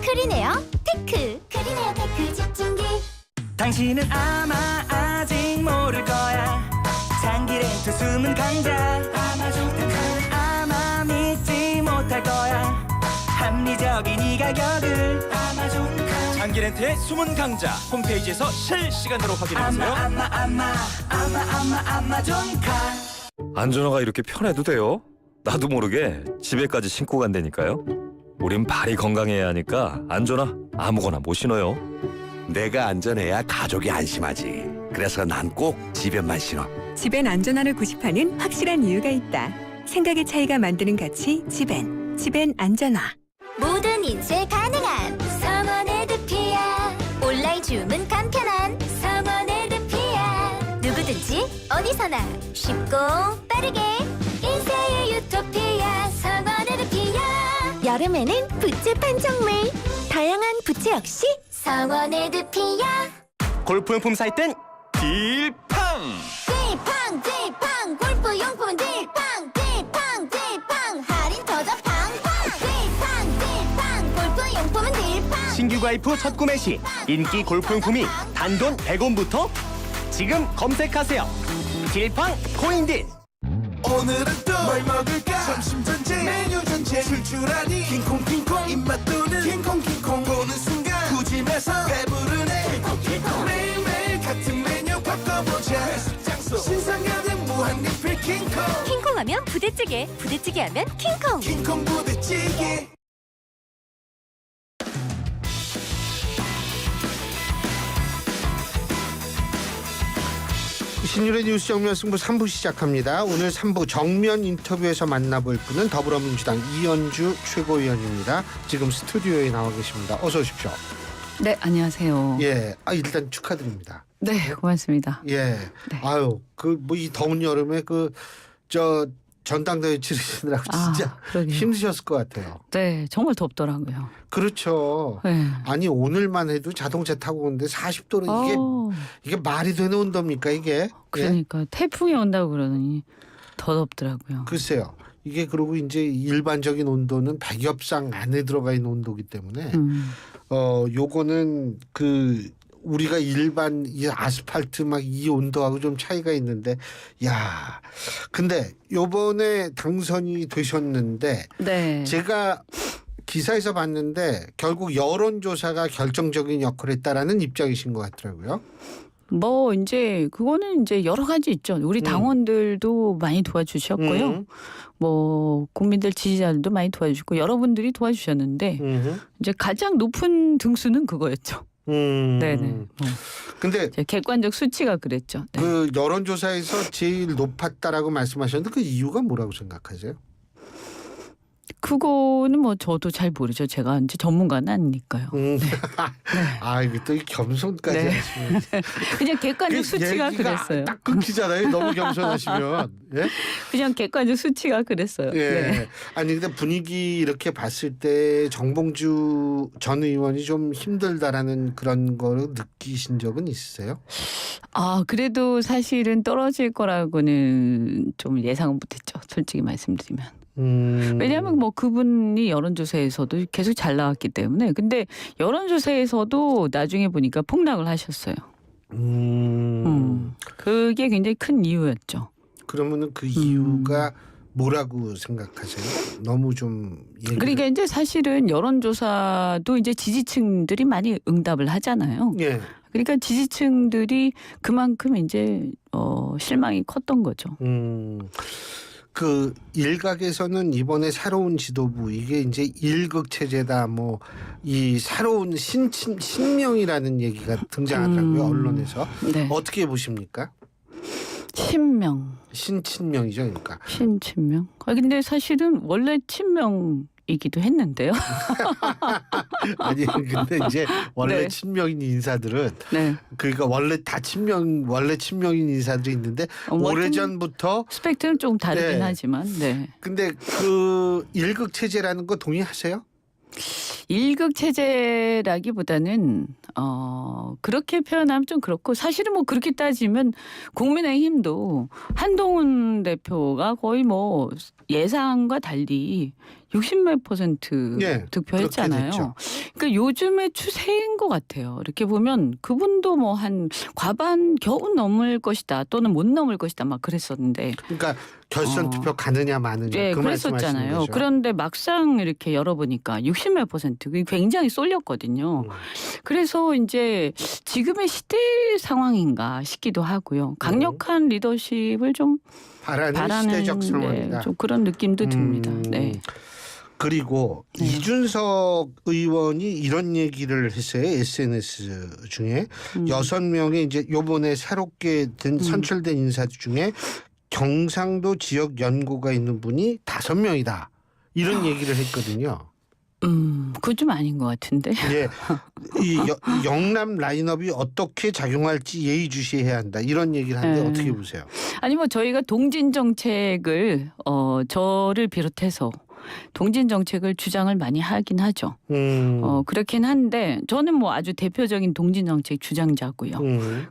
크리네어 테크. 크리네어 테크 집중기. 당신은 아마 아직 모를 거야. 장기 렌트 숨은 강자 아마존 테크. 아마 믿지 못할 거야. 합리적인 이 가격을 아마존 카. 장기 렌트의 숨은 강자 홈페이지에서 실시간으로 확인해보세요. 아마존 카. 안전화가 이렇게 편해도 돼요? 나도 모르게 집에까지 신고 간다니까요. 우린 발이 건강해야 하니까 안전화 아무거나 못 신어요. 내가 안전해야 가족이 안심하지. 그래서 난 꼭 집엔만 신어. 집엔 안전함을 구십하는 확실한 이유가 있다. 생각의 차이가 만드는 가치 집엔. 집엔 안전화. 모든 인쇄 가능한 서머네드피아. 온라인 주문 간편한 서머네드피아. 누구든지 어디서나 쉽고 빠르게 인쇄의 유토피아 서머네드피아. 여름에는 부채 판촉물. 다양한 부채 역시 서머네드피아. 골프용품 살 땐 딜팡! 딜팡 골프용품은 딜팡 할인 터져 팡팡. 딜팡 골프용품은 딜팡. 신규 가입 후 첫 구매 시 인기 골프용품이 단돈 100원부터 지금 검색하세요. 딜팡 코인딜. 오늘은 또 뭘 먹을까? 점심 전쟁 메뉴 전쟁 출출하니 킹콩 입맛 도는 킹콩 보는 순간 푸짐해서 배부르네. 킹콩 매일매일 같은 메뉴 바꿔보자. 회식 장소 신상가는 무한 리필 킹콩 하면 부대찌개 하면 킹콩 부대찌개. 신율의 뉴스 정면 승부 3부 시작합니다. 오늘 3부 정면 인터뷰에서 만나볼 분은 더불어민주당 이현주 최고위원입니다. 지금 스튜디오에 나와 계십니다. 어서 오십시오. 네, 안녕하세요. 예, 일단 축하드립니다. 네, 고맙습니다. 예, 네. 아유, 이 더운 여름에 전당대회 치르시느라고 진짜 힘드셨을 것 같아요. 네, 정말 덥더라고요. 그렇죠. 네. 아니 오늘만 해도 자동차 타고 오는데 40도로 이게 말이 되는 온도입니까 이게? 그러니까 태풍이 온다고 그러더니 더 덥더라고요. 글쎄요. 이게 그리고 이제 일반적인 온도는 백엽상 안에 들어가 있는 온도기 때문에 요거는 우리가 일반 이 아스팔트 막 이 온도하고 좀 차이가 있는데, 야, 근데 요번에 당선이 되셨는데, 네. 제가 기사에서 봤는데 결국 여론조사가 결정적인 역할을 했다라는 입장이신 것 같더라고요. 뭐 이제 그거는 이제 여러 가지 있죠. 우리 당원들도 많이 도와주셨고요. 뭐 국민들 지지자들도 많이 도와주시고 여러분들이 도와주셨는데 이제 가장 높은 등수는 그거였죠. 네네. 근데 객관적 수치가 그랬죠. 네. 그 여론조사에서 제일 높았다라고 말씀하셨는데 그 이유가 뭐라고 생각하세요? 그거는 뭐 저도 잘 모르죠. 제가 이제 전문가는 아니니까요. 네. 아, 이게 또 겸손까지 네. 하시면 그냥 객관적 수치가 그랬어요. 딱 끊기잖아요. 너무 겸손하시면. 예? 그냥 객관적 수치가 그랬어요. 예. 네. 아니 근데 분위기 이렇게 봤을 때 정봉주 전 의원이 좀 힘들다라는 그런 걸 느끼신 적은 있으세요? 아, 그래도 사실은 떨어질 거라고는 좀 예상은 못했죠. 솔직히 말씀드리면. 왜냐하면 뭐 그분이 여론조사에서도 계속 잘 나왔기 때문에. 근데 여론조사에서도 나중에 보니까 폭락을 하셨어요. 그게 굉장히 큰 이유였죠. 그러면은 그 이유가 뭐라고 생각하세요? 너무 좀 얘기를... 그러니까 이제 사실은 여론조사도 이제 지지층들이 많이 응답을 하잖아요. 예. 그러니까 지지층들이 그만큼 이제 실망이 컸던 거죠. 그 일각에서는 이번에 새로운 지도부 이게 이제 1극 체제다 뭐 이 새로운 신명이라는 얘기가 등장하더라고요. 언론에서. 네. 어떻게 보십니까? 신친명이죠, 그러니까. 신친명. 아 근데 사실은 원래 친명이기도 했는데요. 아니 근데 이제 원래 네. 친명인 인사들은 네. 그러니까 원래 친명인 인사들이 있는데 오래전부터 스펙트는 좀 다르긴 네. 하지만. 네. 근데 그 1극 체제라는 거 동의하세요? 1극 체제라기보다는 그렇게 표현하면 좀 그렇고 사실은 뭐 그렇게 따지면 국민의힘도 한동훈 대표가 거의 뭐 예상과 달리 60몇 % 예, 득표했잖아요. 그러니까 요즘의 추세인 것 같아요. 이렇게 보면 그분도 뭐 한 과반 겨우 넘을 것이다 또는 못 넘을 것이다 막 그랬었는데. 그러니까 결선 투표 가느냐 마느냐 네, 그 말씀하시는 그랬었잖아요. 거죠. 그런데 막상 이렇게 열어보니까 60몇 %, 그게 굉장히 쏠렸거든요. 그래서 이제 지금의 시대 상황인가 싶기도 하고요. 강력한 리더십을 좀 바라는 시대적 상황이다. 네, 좀 그런 느낌도 듭니다. 네. 그리고 이준석 의원이 이런 얘기를 했어요. SNS 중에 6명의 이제 요번에 새롭게 선출된 인사 중에 경상도 지역 연고가 있는 분이 5명이다. 이런 얘기를 했거든요. 그건 좀 아닌 것 같은데. 예, 이 영남 라인업이 어떻게 작용할지 예의주시해야 한다. 이런 얘기를 하는데 네. 어떻게 보세요? 아니 뭐 저희가 동진 정책을 저를 비롯해서 동진 정책을 주장을 많이 하긴 하죠. 그렇긴 한데 저는 뭐 아주 대표적인 동진 정책 주장자고요.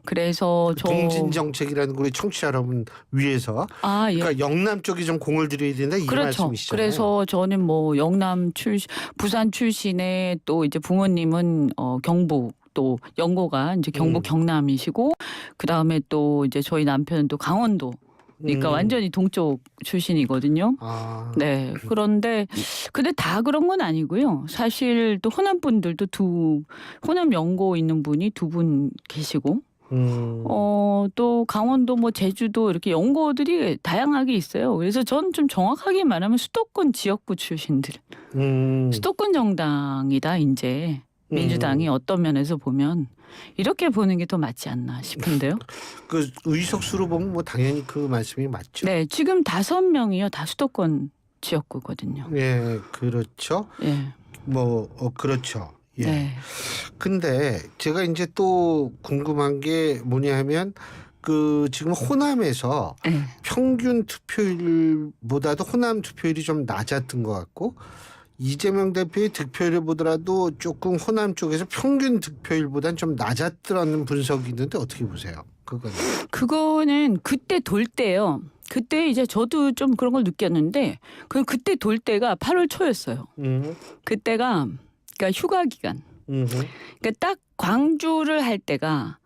그래서 동진 정책이라는 걸 청취자 여러분 위해서 예. 그러니까 영남 쪽이 좀 공을 들여야 된다 이 그렇죠. 말씀이시잖아요. 그래서 저는 뭐 영남 부산 출신의 또 이제 부모님은 경북 또 연고가 이제 경북 경남이시고 그 다음에 또 이제 저희 남편은 또 강원도. 그러니까 완전히 동쪽 출신이거든요. 네. 그런데 근데 다 그런 건 아니고요. 사실 또 호남 분들도 호남 연고 있는 분이 2분 계시고 또 강원도 뭐 제주도 이렇게 연고들이 다양하게 있어요. 그래서 저는 좀 정확하게 말하면 수도권 지역구 출신들. 수도권 정당이다 이제. 민주당이 어떤 면에서 보면 이렇게 보는 게 더 맞지 않나 싶은데요. 그 의석수로 보면 뭐 당연히 그 말씀이 맞죠. 네, 지금 5명이요. 다 수도권 지역구거든요. 예, 그렇죠. 예. 뭐 그렇죠. 예. 네. 근데 제가 이제 또 궁금한 게 뭐냐 하면 그 지금 호남에서 평균 투표율보다도 호남 투표율이 좀 낮았던 것 같고 이재명 대표의 득표율을 보더라도 조금 호남 쪽에서 평균 득표율보다는 좀 낮았더라는 분석이 있는데 어떻게 보세요? 그거는 그때 돌 때요. 그때 이제 저도 좀 그런 걸 느꼈는데 그때 돌 때가 8월 초였어요. 그때가 그러니까 휴가 기간. 그러니까 딱 광주를 할 때가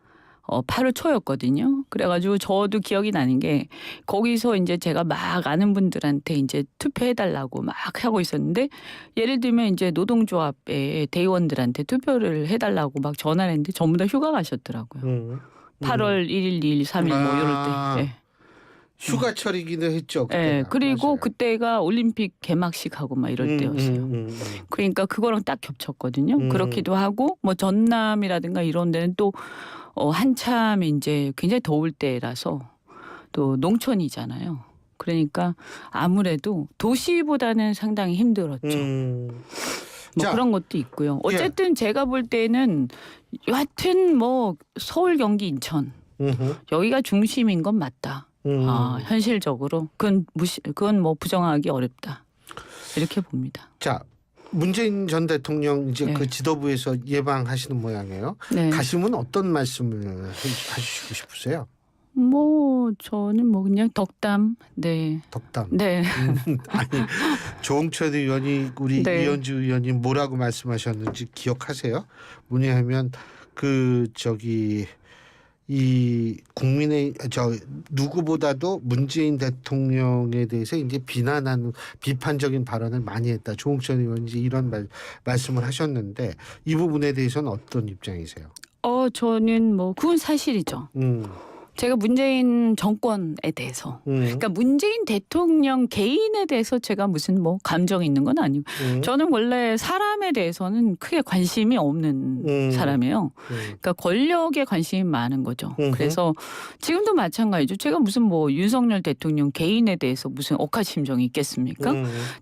8월 초였거든요. 그래가지고 저도 기억이 나는 게 거기서 이제 제가 막 아는 분들한테 이제 투표해달라고 막 하고 있었는데 예를 들면 이제 노동조합의 대의원들한테 투표를 해달라고 막 전화를 했는데 전부 다 휴가 가셨더라고요. 8월 1일, 2일, 3일 뭐 이럴 때. 네. 휴가철이기도 했죠. 네, 그리고 그때가 올림픽 개막식하고 막 이럴 때였어요. 그러니까 그거랑 딱 겹쳤거든요. 그렇기도 하고 뭐 전남이라든가 이런 데는 또 한참 이제 굉장히 더울 때라서 또 농촌이잖아요. 그러니까 아무래도 도시보다는 상당히 힘들었죠. 뭐 자, 그런 것도 있고요. 어쨌든 제가 볼 때는 여하튼 뭐 서울, 경기, 인천 여기가 중심인 건 맞다. 현실적으로 그건 뭐 부정하기 어렵다. 이렇게 봅니다. 자, 문재인 전 대통령 이제 그 지도부에서 예방하시는 모양이에요. 네. 가시면 어떤 말씀을 해주시고 싶으세요? 뭐 저는 뭐 그냥 덕담. 네. 덕담. 네. 아니 조홍천 의원이 우리 네. 이현주 의원이 뭐라고 말씀하셨는지 기억하세요? 뭐냐면 이 국민의 누구보다도 문재인 대통령에 대해서 이제 비난하는 비판적인 발언을 많이 했다. 조홍천 의원이 이제 이런 말씀을 하셨는데 이 부분에 대해서는 어떤 입장이세요? 저는 뭐 그건 사실이죠. 제가 문재인 정권에 대해서 그러니까 문재인 대통령 개인에 대해서 제가 무슨 뭐 감정이 있는 건 아니고 저는 원래 사람에 대해서는 크게 관심이 없는 사람이에요. 그러니까 권력에 관심이 많은 거죠. 그래서 지금도 마찬가지죠. 제가 무슨 뭐 윤석열 대통령 개인에 대해서 무슨 억하심정이 있겠습니까?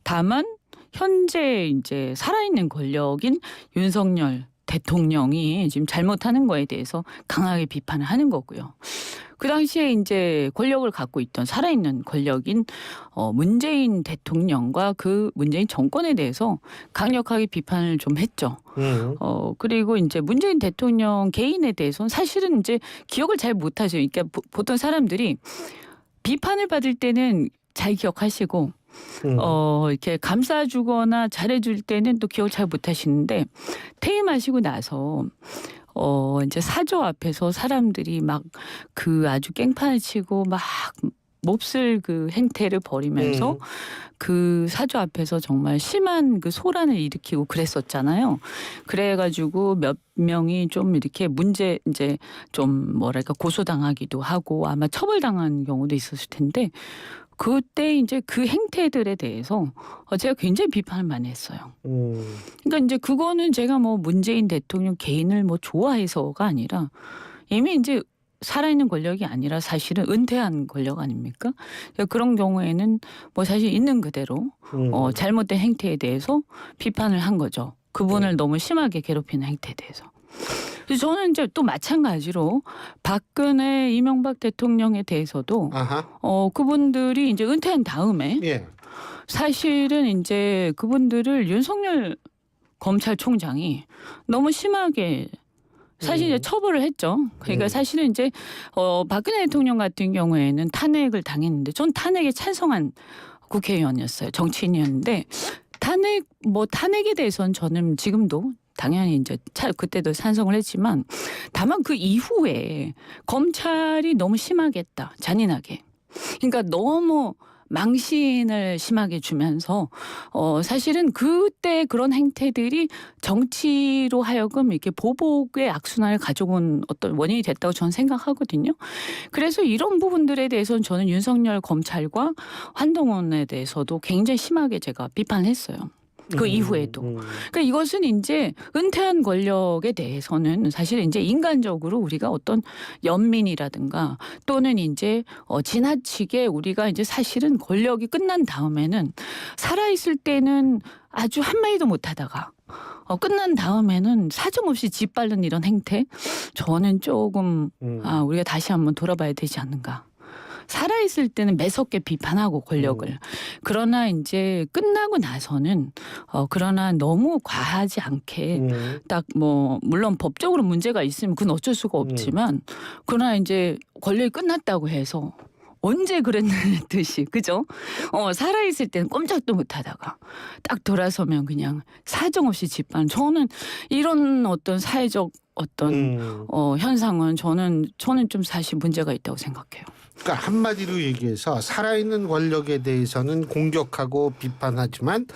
다만 현재 이제 살아있는 권력인 윤석열 대통령이 지금 잘못하는 거에 대해서 강하게 비판을 하는 거고요. 그 당시에 이제 권력을 갖고 있던 살아있는 권력인 문재인 대통령과 그 문재인 정권에 대해서 강력하게 비판을 좀 했죠. 그리고 이제 문재인 대통령 개인에 대해서는 사실은 이제 기억을 잘 못하죠. 그러니까 보통 사람들이 비판을 받을 때는 잘 기억하시고 이렇게 감싸주거나 잘해줄 때는 또 기억 잘 못하시는데 퇴임하시고 나서 이제 사저 앞에서 사람들이 막 그 아주 깽판을 치고 막 몹쓸 그 행태를 벌이면서 그 사저 앞에서 정말 심한 그 소란을 일으키고 그랬었잖아요. 그래가지고 몇 명이 좀 이렇게 이제 좀 뭐랄까 고소당하기도 하고 아마 처벌당한 경우도 있었을 텐데 그때 이제 그 행태들에 대해서 제가 굉장히 비판을 많이 했어요. 그러니까 이제 그거는 제가 뭐 문재인 대통령 개인을 뭐 좋아해서가 아니라 이미 이제 살아있는 권력이 아니라 사실은 은퇴한 권력 아닙니까? 그러니까 그런 경우에는 뭐 사실 있는 그대로 잘못된 행태에 대해서 비판을 한 거죠. 그분을 너무 심하게 괴롭히는 행태에 대해서. 그래서 저는 이제 또 마찬가지로 박근혜, 이명박 대통령에 대해서도 그분들이 이제 은퇴한 다음에 사실은 이제 그분들을 윤석열 검찰총장이 너무 심하게 사실 이제 처벌을 했죠. 그러니까 사실은 이제 박근혜 대통령 같은 경우에는 탄핵을 당했는데 전 탄핵에 찬성한 국회의원이었어요. 정치인이었는데 탄핵에 대해서는 저는 지금도 당연히 이제 그때도 찬성을 했지만 다만 그 이후에 검찰이 너무 심하게 했다. 잔인하게. 그러니까 너무 망신을 심하게 주면서 사실은 그때 그런 행태들이 정치로 하여금 이렇게 보복의 악순환을 가져온 어떤 원인이 됐다고 저는 생각하거든요. 그래서 이런 부분들에 대해서는 저는 윤석열 검찰과 한동훈에 대해서도 굉장히 심하게 제가 비판했어요. 그 이후에도. 그러니까 이것은 이제 은퇴한 권력에 대해서는 사실 이제 인간적으로 우리가 어떤 연민이라든가 또는 이제 지나치게 우리가 이제 사실은 권력이 끝난 다음에는 살아있을 때는 아주 한마디도 못하다가 끝난 다음에는 사정없이 짓밟는 이런 행태 저는 조금 우리가 다시 한번 돌아봐야 되지 않는가. 살아있을 때는 매섭게 비판하고 권력을. 그러나 이제 끝나고 나서는 그러나 너무 과하지 않게 딱 뭐 물론 법적으로 문제가 있으면 그건 어쩔 수가 없지만 그러나 이제 권력이 끝났다고 해서 언제 그랬듯이 그죠? 살아있을 때는 꼼짝도 못하다가 딱 돌아서면 그냥 사정없이 짓밟는 저는 이런 어떤 사회적 어떤 현상은 저는 좀 사실 문제가 있다고 생각해요. 그러니까 한마디로 얘기해서 살아있는 권력에 대해서는 공격하고 비판하지만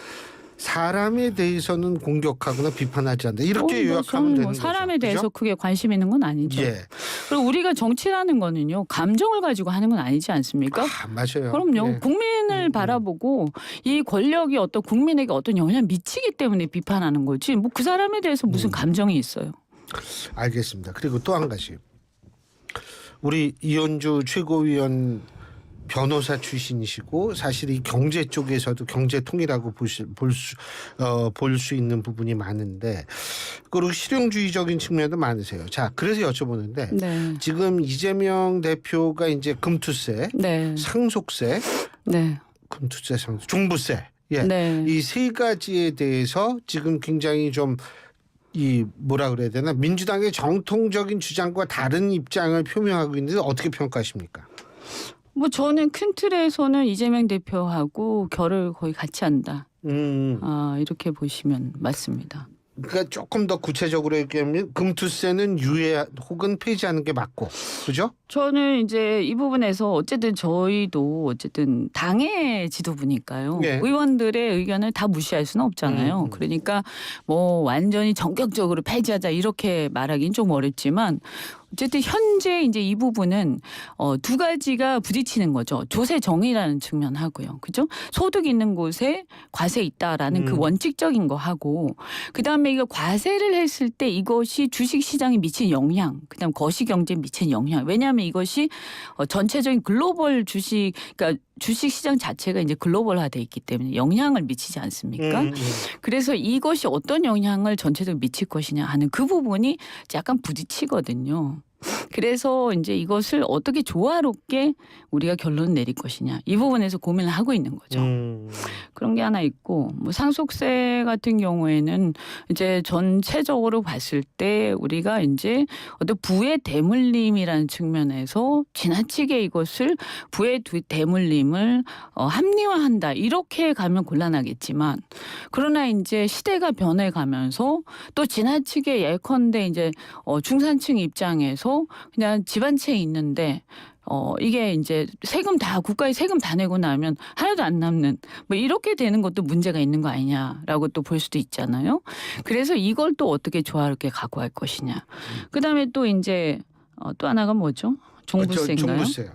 사람에 대해서는 공격하거나 비판하지 않는다. 이렇게 요약하면 되는 거죠. 사람에 대해서 그죠? 크게 관심 있는 건 아니죠. 예. 그리고 우리가 정치라는 거는요. 감정을 가지고 하는 건 아니지 않습니까? 맞아요. 그럼요. 네. 국민을 바라보고 이 권력이 어떤 국민에게 어떤 영향을 미치기 때문에 비판하는 거지. 뭐 그 사람에 대해서 무슨 감정이 있어요. 알겠습니다. 그리고 또 한 가지. 우리 이현주 최고위원 변호사 출신이시고 사실 이 경제 쪽에서도 경제통이라고 볼 수 있는 부분이 많은데 그리고 실용주의적인 측면도 많으세요. 자, 그래서 여쭤보는데 네. 지금 이재명 대표가 이제 금투세, 네. 상속세, 네. 금투세, 종부세, 예, 네. 이 세 가지에 대해서 지금 굉장히 좀 이 뭐라 그래야 되나 민주당의 정통적인 주장과 다른 입장을 표명하고 있는데 어떻게 평가하십니까? 뭐 저는 큰 틀에서는 이재명 대표하고 결을 거의 같이 한다. 이렇게 보시면 맞습니다. 그러니까 조금 더 구체적으로 얘기하면 금투세는 유예 혹은 폐지하는 게 맞고, 그죠? 저는 이제 이 부분에서 어쨌든 저희도 어쨌든 당의 지도부니까요. 네. 의원들의 의견을 다 무시할 수는 없잖아요. 그러니까 뭐 완전히 전격적으로 폐지하자 이렇게 말하기는 좀 어렵지만 어쨌든 현재 이제 이 부분은 두 가지가 부딪히는 거죠. 조세 정의라는 측면하고요. 그죠? 소득 있는 곳에 과세 있다라는 그 원칙적인 거 하고 그다음에 이거 과세를 했을 때 이것이 주식 시장에 미친 영향, 그다음 거시 경제에 미친 영향. 왜냐하면 이것이 전체적인 글로벌 주식 그러니까 주식 시장 자체가 이제 글로벌화돼 있기 때문에 영향을 미치지 않습니까? 그래서 이것이 어떤 영향을 전체적으로 미칠 것이냐 하는 그 부분이 약간 부딪히거든요. 그래서 이제 이것을 어떻게 조화롭게 우리가 결론을 내릴 것이냐 이 부분에서 고민을 하고 있는 거죠. 그런 게 하나 있고 뭐 상속세 같은 경우에는 이제 전체적으로 봤을 때 우리가 이제 어떤 부의 대물림이라는 측면에서 지나치게 이것을 부의 대물림을 합리화한다 이렇게 가면 곤란하겠지만 그러나 이제 시대가 변해가면서 또 지나치게 예컨대 이제 중산층 입장에서 그냥 집안채에 있는데 이게 이제 세금 다 국가에 세금 다 내고 나면 하나도 안 남는 뭐 이렇게 되는 것도 문제가 있는 거 아니냐라고 또 볼 수도 있잖아요. 그래서 이걸 또 어떻게 조화롭게 갖고 갈 것이냐. 그다음에 또 이제 또 하나가 뭐죠? 종부세인가요? 종부세요.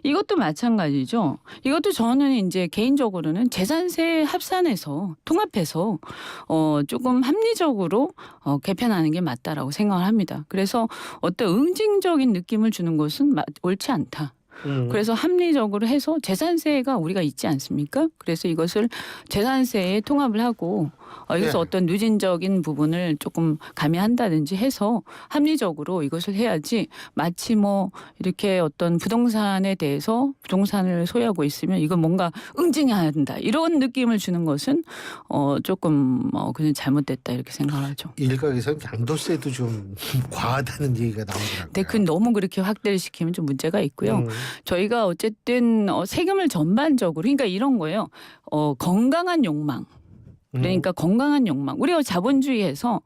이것도 마찬가지죠. 이것도 저는 이제 개인적으로는 재산세 합산해서 통합해서 조금 합리적으로 개편하는 게 맞다라고 생각을 합니다. 그래서 어떤 응징적인 느낌을 주는 것은 옳지 않다. 그래서 합리적으로 해서 재산세가 우리가 있지 않습니까? 그래서 이것을 재산세에 통합을 하고 여기서 어떤 누진적인 부분을 조금 가미한다든지 해서 합리적으로 이것을 해야지 마치 뭐 이렇게 어떤 부동산에 대해서 부동산을 소유하고 있으면 이건 뭔가 응징해야 한다 이런 느낌을 주는 것은 조금 그냥 잘못됐다 이렇게 생각하죠. 일각에서는 양도세도 좀 과하다는 얘기가 나오더라고요. 네, 그 너무 그렇게 확대를 시키면 좀 문제가 있고요. 저희가 어쨌든 세금을 전반적으로 그러니까 이런 거예요. 건강한 욕망. 그러니까 건강한 욕망. 우리가 자본주의에서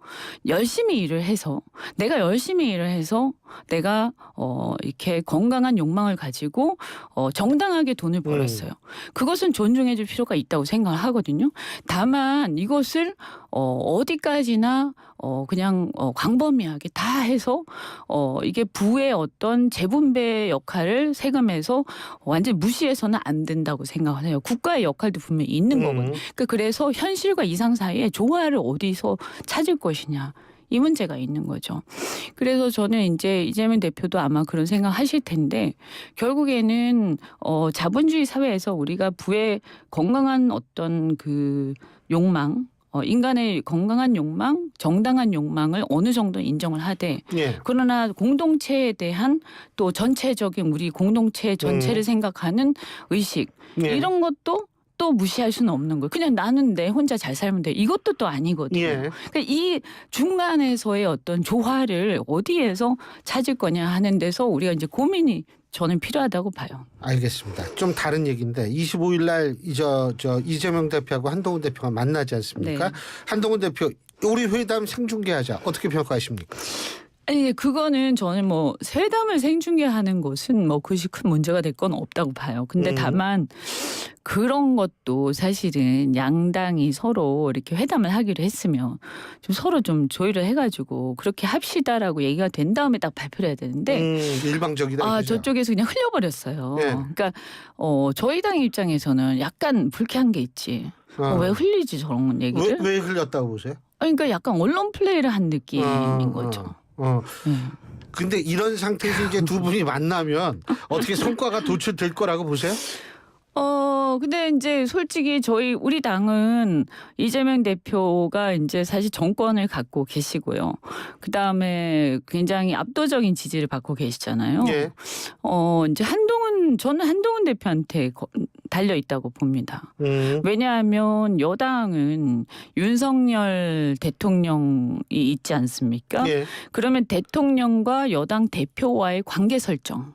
열심히 일을 해서 내가 열심히 일을 해서 내가 이렇게 건강한 욕망을 가지고 정당하게 돈을 벌었어요. 그것은 존중해 줄 필요가 있다고 생각을 하거든요. 다만 이것을 어디까지나 그냥 광범위하게 다 해서 이게 부의 어떤 재분배 역할을 세금에서 완전히 무시해서는 안 된다고 생각을 해요. 국가의 역할도 분명히 있는 거거든요. 그러니까 그래서 현실과 이상 사이에 조화를 어디서 찾을 것이냐. 이 문제가 있는 거죠. 그래서 저는 이제 이재명 대표도 아마 그런 생각 하실 텐데 결국에는 자본주의 사회에서 우리가 부의 건강한 어떤 그 욕망 인간의 건강한 욕망, 정당한 욕망을 어느 정도 인정을 하되 그러나 공동체에 대한 또 전체적인 우리 공동체 전체를 생각하는 의식 이런 것도 또 무시할 수는 없는 거예요. 그냥 나는 내 혼자 잘 살면 돼. 이것도 또 아니거든요. 그러니까 이 중간에서의 어떤 조화를 어디에서 찾을 거냐 하는 데서 우리가 이제 고민이 저는 필요하다고 봐요. 알겠습니다. 좀 다른 얘기인데 25일 날 이재명 대표하고 한동훈 대표가 만나지 않습니까? 네. 한동훈 대표 우리 회담 생중계하자. 어떻게 평가하십니까? 아니 그거는 저는 뭐 회담을 생중계하는 것은 뭐 그것이 큰 문제가 될 건 없다고 봐요. 근데 다만 그런 것도 사실은 양당이 서로 이렇게 회담을 하기로 했으면 좀 서로 좀 조율을 해가지고 그렇게 합시다라고 얘기가 된 다음에 딱 발표를 해야 되는데 일방적이다. 아 이거죠? 저쪽에서 그냥 흘려버렸어요. 네. 그러니까 저희 당 입장에서는 약간 불쾌한 게 있지. 왜 흘리지 저런 얘기를? 왜 흘렸다고 보세요? 그러니까 약간 언론 플레이를 한 느낌인 거죠. 근데 이런 상태에서 이제 두 분이 만나면 어떻게 성과가 도출될 거라고 보세요? 근데 이제 솔직히 우리 당은 이재명 대표가 이제 사실 정권을 갖고 계시고요. 그 다음에 굉장히 압도적인 지지를 받고 계시잖아요. 예. 이제 저는 한동훈 대표한테 달려 있다고 봅니다. 왜냐하면 여당은 윤석열 대통령이 있지 않습니까? 예. 그러면 대통령과 여당 대표와의 관계 설정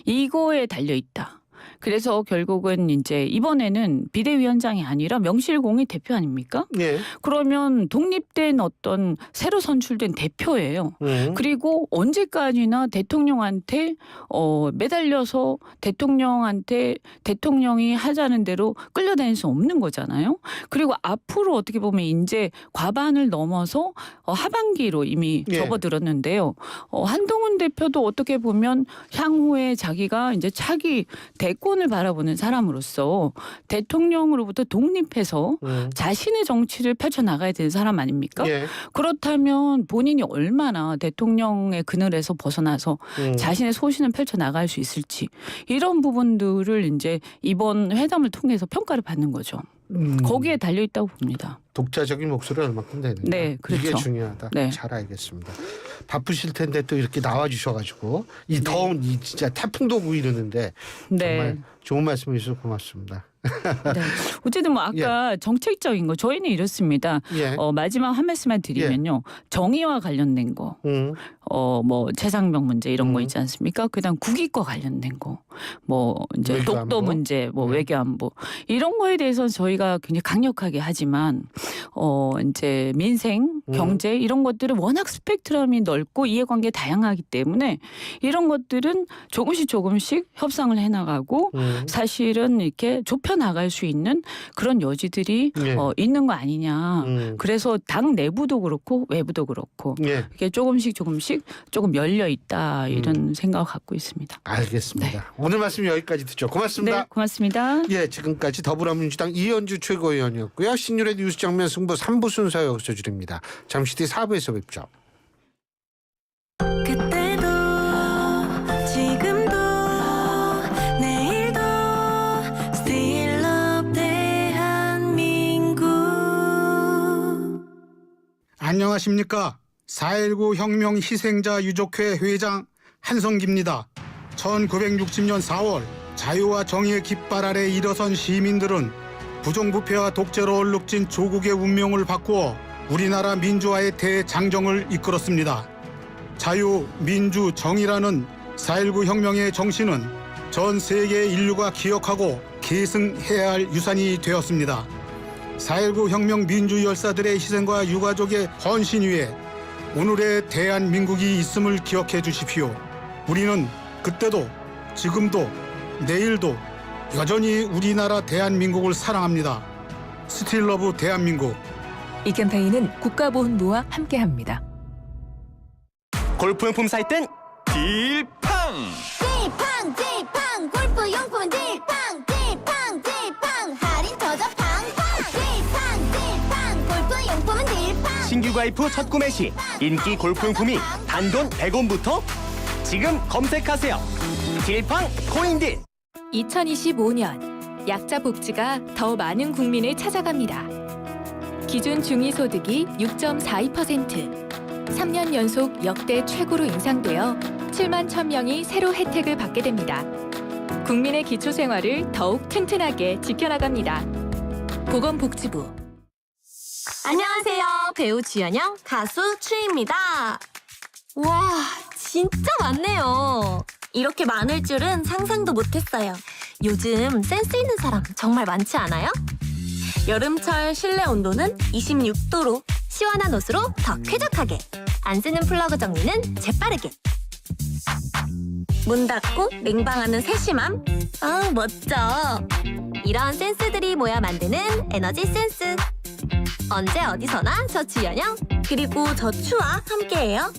이거에 달려 있다. 그래서 결국은 이제 이번에는 비대위원장이 아니라 명실공히 대표 아닙니까? 예. 그러면 독립된 어떤 새로 선출된 대표예요. 그리고 언제까지나 대통령한테 매달려서 대통령이 하자는 대로 끌려다닐 수 없는 거잖아요. 그리고 앞으로 어떻게 보면 이제 과반을 넘어서 하반기로 이미 예. 접어들었는데요. 한동훈 대표도 어떻게 보면 향후에 자기가 이제 차기 대권을 바라보는 사람으로서 대통령으로부터 독립해서 자신의 정치를 펼쳐나가야 되는 사람 아닙니까? 예. 그렇다면 본인이 얼마나 대통령의 그늘에서 벗어나서 자신의 소신을 펼쳐나갈 수 있을지 이런 부분들을 이제 이번 회담을 통해서 평가를 받는 거죠. 거기에 달려있다고 봅니다. 독자적인 목소리를 얼마큼 내는가. 네, 그렇죠. 이게 중요하다. 네. 잘 알겠습니다. 바쁘실 텐데 또 이렇게 나와주셔가지고 이 더운 이 진짜 태풍도 보이는데 정말 좋은 말씀 해주셔서 고맙습니다. 네. 어쨌든 뭐 아까 정책적인 거 저희는 이렇습니다. 예. 마지막 한 말씀만 드리면요. 정의와 관련된 거, 뭐 최상병 문제 이런 거 있지 않습니까? 그다음 국익과 관련된 거, 뭐 이제 외교안보. 독도 문제, 뭐 외교안보 이런 거에 대해서 저희가 굉장히 강력하게 하지만 이제 민생, 경제 이런 것들은 워낙 스펙트럼이 넓고 이해관계 다양하기 때문에 이런 것들은 조금씩 협상을 해나가고 사실은 이렇게 좁혀 나갈 수 있는 그런 여지들이 있는 거 아니냐. 그래서 당 내부도 그렇고 외부도 그렇고 이게 조금씩 조금 열려 있다 이런 생각을 갖고 있습니다. 알겠습니다. 네. 오늘 말씀 여기까지 듣죠. 고맙습니다. 네, 고맙습니다. 예, 지금까지 더불어민주당 이현주 최고위원이었고요. 신율의 뉴스 정면 승부 3부 순서 여기서 줄입니다. 잠시 뒤 4부에서 뵙죠. 그때도 지금도 내일도 Still love 대한민국. 안녕하십니까. 4.19 혁명 희생자 유족회 회장 한성기입니다. 1960년 4월 자유와 정의의 깃발 아래 일어선 시민들은 부정부패와 독재로 얼룩진 조국의 운명을 바꾸어 우리나라 민주화의 대장정을 이끌었습니다. 자유, 민주, 정의라는 4.19 혁명의 정신은 전 세계의 인류가 기억하고 계승해야 할 유산이 되었습니다. 4.19 혁명 민주 열사들의 희생과 유가족의 헌신 위에 오늘의 대한민국이 있음을 기억해 주십시오. 우리는 그때도 지금도 내일도 여전히 우리나라 대한민국을 사랑합니다. 스틸 러브 대한민국. 이 캠페인은 국가보훈부와 함께합니다. 골프용품 살 땐 딜팡! 딜팡 골프용품 딜팡 할인 터져 팡팡 딜팡 골프용품은 딜팡. 신규 가입 후 첫 구매 시 인기 골프용품이 단돈 100원부터 지금 검색하세요. 딜팡 코인딜. 2025년 약자 복지가 더 많은 국민을 찾아갑니다. 기준 중위소득이 6.42%, 3년 연속 역대 최고로 인상되어 7만 1,000명이 새로 혜택을 받게 됩니다. 국민의 기초생활을 더욱 튼튼하게 지켜나갑니다. 보건복지부. 안녕하세요. 배우 주연영, 가수 추입니다. 와, 진짜 많네요. 이렇게 많을 줄은 상상도 못했어요. 요즘 센스 있는 사람 정말 많지 않아요? 여름철 실내 온도는 26도로 시원한 옷으로 더 쾌적하게. 안 쓰는 플러그 정리는 재빠르게. 문 닫고 냉방하는 세심함. 아, 멋져. 이런 센스들이 모여 만드는 에너지 센스. 언제 어디서나 저 주연영 그리고 저 추와 함께해요.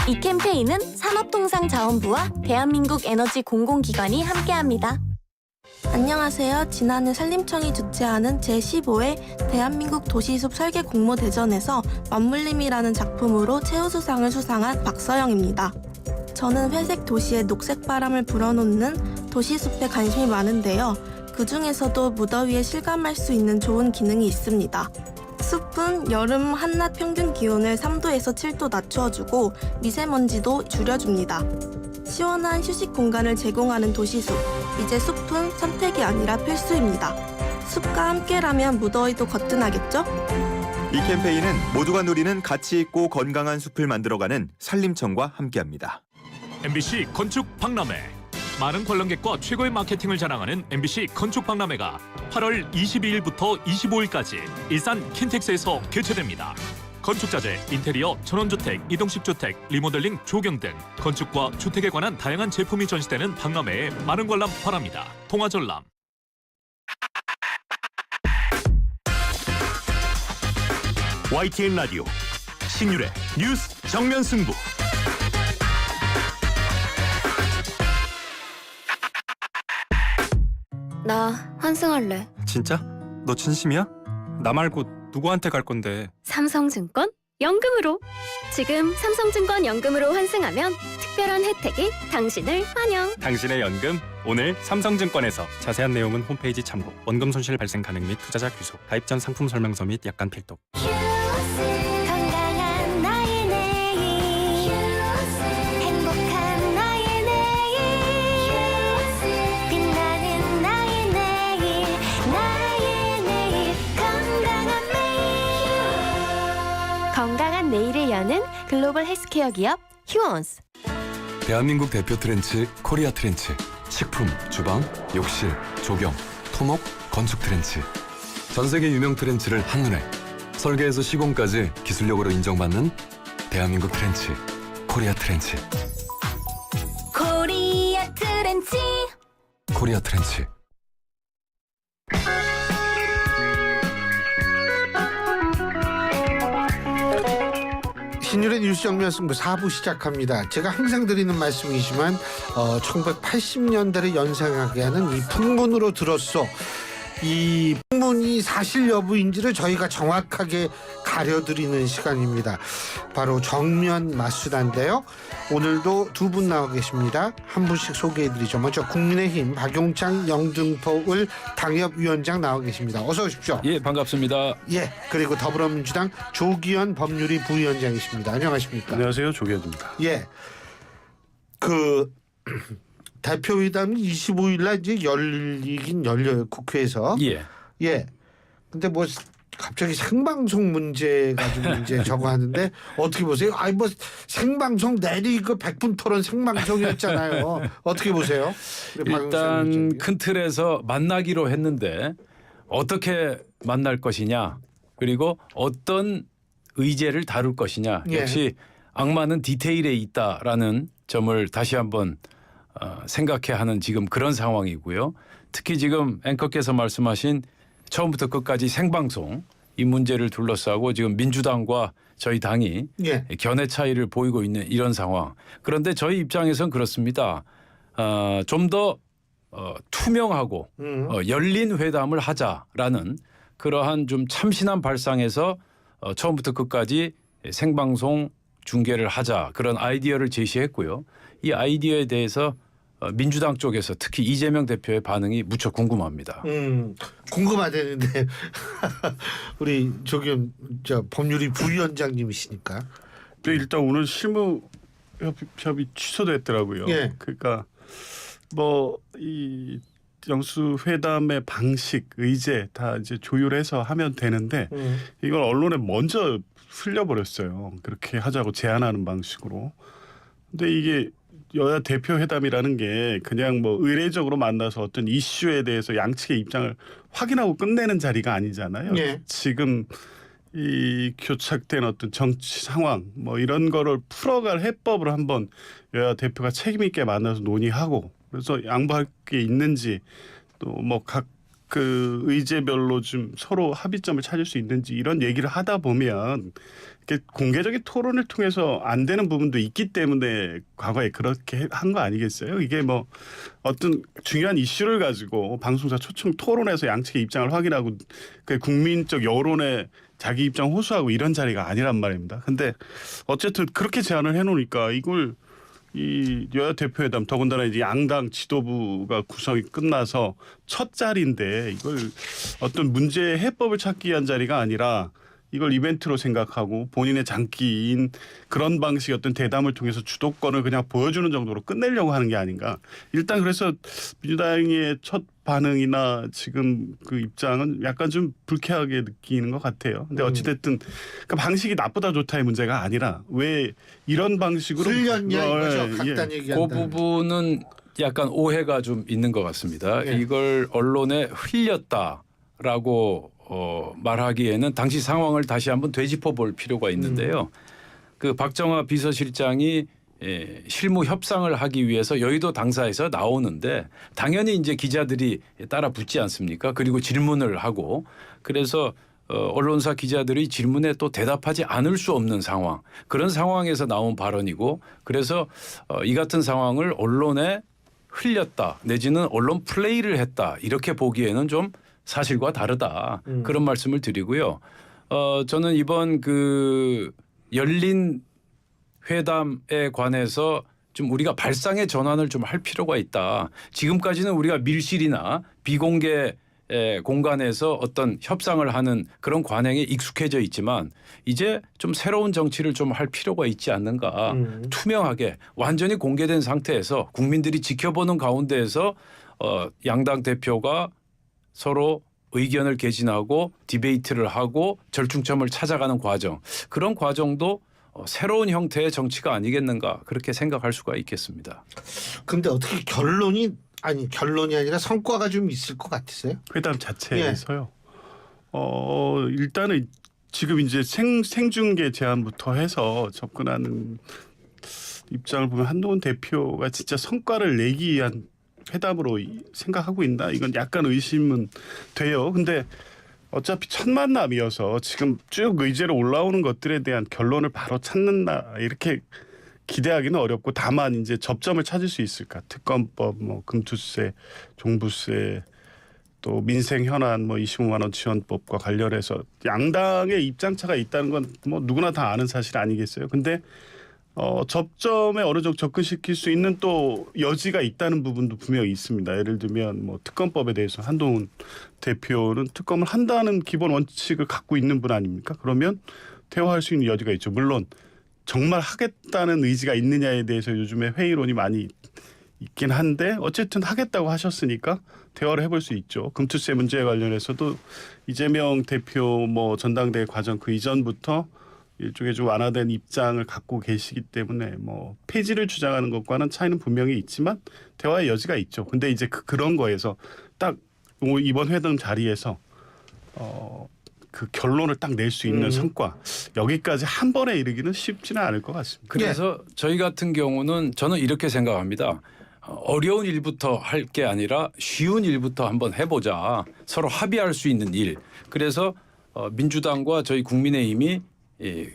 이 캠페인은 산업통상자원부와 대한민국 에너지 공공기관이 함께합니다. 안녕하세요. 지난해 산림청이 주최하는 제15회 대한민국 도시숲 설계 공모대전에서 맞물림이라는 작품으로 최우수상을 수상한 박서영입니다. 저는 회색 도시에 녹색 바람을 불어넣는 도시숲에 관심이 많은데요. 그 중에서도 무더위에 실감할 수 있는 좋은 기능이 있습니다. 숲은 여름 한낮 평균 기온을 3도에서 7도 낮춰주고 미세먼지도 줄여줍니다. 시원한 휴식 공간을 제공하는 도시숲. 이제 숲은 선택이 아니라 필수입니다. 숲과 함께라면 무더위도 거뜬하겠죠? 이 캠페인은 모두가 누리는 가치 있고 건강한 숲을 만들어가는 산림청과 함께합니다. MBC 건축 박람회. 많은 관람객과 최고의 마케팅을 자랑하는 MBC 건축 박람회가 8월 22일부터 25일까지 일산 킨텍스에서 개최됩니다. 건축자재, 인테리어, 전원주택, 이동식 주택, 리모델링, 조경 등 건축과 주택에 관한 다양한 제품이 전시되는 박람회에 많은 관람 바랍니다. 통화전람. YTN 라디오 신율의 뉴스 정면 승부. 나 환승할래. 진짜? 너 진심이야? 나 말고 누구한테 갈 건데? 삼성증권 연금으로. 지금 삼성증권 연금으로 환승하면 특별한 혜택이 당신을 환영. 당신의 연금 오늘 삼성증권에서. 자세한 내용은 홈페이지 참고. 원금 손실 발생 가능 및 투자자 귀속. 가입 전 상품 설명서 및 약관 필독. 건강한 나의 내일. 행복한 나의 내일. 빛나는 나의 내일. 나의 내일. 건강한 매일. 건강한 내일을 여는 글로벌 헬스케어 기업 휴원스. 대한민국 대표 트렌치 코리아 트렌치. 식품, 주방, 욕실, 조경, 토목, 건축 트렌치. 전 세계 유명 트렌치를 한눈에. 설계에서 시공까지 기술력으로 인정받는 대한민국 트렌치 코리아 트렌치. 코리아 트렌치. 코리아 트렌치. 신율의 뉴스 정면 승부 4부 시작합니다. 제가 항상 드리는 말씀이지만 1980년대를 연상하게 하는 이 풍문으로 들었어. 이 풍문이 사실 여부인지를 저희가 정확하게 가려드리는 시간입니다. 바로 정면 맞수단인데요. 오늘도 두 분 나와 계십니다. 한 분씩 소개해드리죠. 먼저 국민의힘 박용창 영등포을 당협위원장 나와 계십니다. 어서 오십시오. 예, 반갑습니다. 예, 그리고 더불어민주당 조기현 법률위 부위원장이십니다. 안녕하십니까? 안녕하세요, 조기현입니다. 예, 대표회담이 25일날 이제 열리긴 열려요, 국회에서. 예. 예. 근데 뭐 갑자기 생방송 문제 가지고 이제 저거 하는데 어떻게 보세요? 아이 뭐 생방송 내리 그 100분 토론 생방송이었잖아요. 어떻게 보세요? 일단 큰 틀에서 만나기로 했는데 어떻게 만날 것이냐, 그리고 어떤 의제를 다룰 것이냐, 예. 역시 악마는 디테일에 있다라는 점을 다시 한번 생각해야 하는 지금 그런 상황이고요. 특히 지금 앵커께서 말씀하신 처음부터 끝까지 생방송 이 문제를 둘러싸고 지금 민주당과 저희 당이 예. 견해 차이를 보이고 있는 이런 상황. 그런데 저희 입장에선 그렇습니다. 좀 더 투명하고 열린 회담을 하자라는 그러한 좀 참신한 발상에서 처음부터 끝까지 생방송 중계를 하자, 그런 아이디어를 제시했고요. 이 아이디어에 대해서 민주당 쪽에서 특히 이재명 대표의 반응이 무척 궁금합니다. 궁금하다는데 우리 조기현 법률위 부위원장님이시니까. 네, 일단 오늘 실무 협의 취소됐더라고요. 예. 그러니까 뭐 이 영수 회담의 방식, 의제 다 이제 조율해서 하면 되는데 이걸 언론에 먼저 흘려버렸어요. 그렇게 하자고 제안하는 방식으로. 근데 이게 여야 대표 회담이라는 게 그냥 뭐 의례적으로 만나서 어떤 이슈에 대해서 양측의 입장을 확인하고 끝내는 자리가 아니잖아요. 네. 지금 이 교착된 어떤 정치 상황 뭐 이런 거를 풀어갈 해법을 한번 여야 대표가 책임 있게 만나서 논의하고 그래서 양보할 게 있는지 또 뭐 각 그 의제별로 좀 서로 합의점을 찾을 수 있는지 이런 얘기를 하다 보면 이렇게 공개적인 토론을 통해서 안 되는 부분도 있기 때문에 과거에 그렇게 한 거 아니겠어요? 이게 뭐 어떤 중요한 이슈를 가지고 방송사 초청 토론해서 양측의 입장을 확인하고 그 국민적 여론에 자기 입장 호소하고 이런 자리가 아니란 말입니다. 근데 어쨌든 그렇게 제안을 해놓으니까 이걸 이 여야 대표회담 더군다나 이제 양당 지도부가 구성이 끝나서 첫 자리인데 이걸 어떤 문제의 해법을 찾기 위한 자리가 아니라 이걸 이벤트로 생각하고 본인의 장기인 그런 방식의 어떤 대담을 통해서 주도권을 그냥 보여주는 정도로 끝내려고 하는 게 아닌가. 일단 그래서 민주당의 첫 반응이나 지금 그 입장은 약간 좀 불쾌하게 느끼는 것 같아요. 근데 어찌됐든 그 방식이 나쁘다 좋다의 문제가 아니라 왜 이런 방식으로 흘렸냐 이거죠. 간단 그 얘기한다. 부분은 약간 오해가 좀 있는 것 같습니다. 예. 이걸 언론에 흘렸다라고 말하기에는 당시 상황을 다시 한번 되짚어 볼 필요가 있는데요. 그 박정화 비서실장이 실무 협상을 하기 위해서 여의도 당사에서 나오는데 당연히 이제 기자들이 따라 붙지 않습니까? 그리고 질문을 하고 그래서 언론사 기자들이 질문에 또 대답하지 않을 수 없는 상황 그런 상황에서 나온 발언이고 그래서 이 같은 상황을 언론에 흘렸다 내지는 언론 플레이를 했다 이렇게 보기에는 좀 사실과 다르다 그런 말씀을 드리고요. 저는 이번 그 열린 회담에 관해서 좀 우리가 발상의 전환을 좀 할 필요가 있다. 지금까지는 우리가 밀실이나 비공개 공간에서 어떤 협상을 하는 그런 관행에 익숙해져 있지만 이제 좀 새로운 정치를 좀 할 필요가 있지 않는가. 투명하게 완전히 공개된 상태에서 국민들이 지켜보는 가운데에서 양당 대표가 서로 의견을 개진하고 디베이트를 하고 절충점을 찾아가는 과정 그런 과정도 새로운 형태의 정치가 아니겠는가 그렇게 생각할 수가 있겠습니다. 근데 어떻게 결론이 아니라 성과가 좀 있을 것 같으세요? 회담 자체에서요. 일단은 지금 이제 생중계 제안부터 해서 접근하는 입장을 보면 한동훈 대표가 진짜 성과를 내기 위한 회담으로 생각하고 있나 이건 약간 의심은 돼요. 근데 어차피 첫 만남이어서 지금 쭉 의제로 올라오는 것들에 대한 결론을 바로 찾는다 이렇게 기대하기는 어렵고 다만 이제 접점을 찾을 수 있을까. 특검법, 뭐 금투세, 종부세, 또 민생 현안, 뭐 25만 원 지원법과 관련해서 양당의 입장차가 있다는 건 뭐 누구나 다 아는 사실 아니겠어요. 근데 접점에 어느 정도 접근시킬 수 있는 또 여지가 있다는 부분도 분명히 있습니다. 예를 들면 뭐 특검법에 대해서 한동훈 대표는 특검을 한다는 기본 원칙을 갖고 있는 분 아닙니까? 그러면 대화할 수 있는 여지가 있죠. 물론 정말 하겠다는 의지가 있느냐에 대해서 요즘에 회의론이 많이 있긴 한데 어쨌든 하겠다고 하셨으니까 대화를 해볼 수 있죠. 금투세 문제에 관련해서도 이재명 대표 뭐 전당대회 과정 그 이전부터 일종의 좀 완화된 입장을 갖고 계시기 때문에 뭐 폐지를 주장하는 것과는 차이는 분명히 있지만 대화의 여지가 있죠. 근데 이제 그런 거에서 딱 이번 회담 자리에서 그 결론을 딱 낼 수 있는 성과 여기까지 한 번에 이르기는 쉽지는 않을 것 같습니다. 그래서 저희 같은 경우는 저는 이렇게 생각합니다. 어려운 일부터 할 게 아니라 쉬운 일부터 한번 해보자. 서로 합의할 수 있는 일. 그래서 민주당과 저희 국민의힘이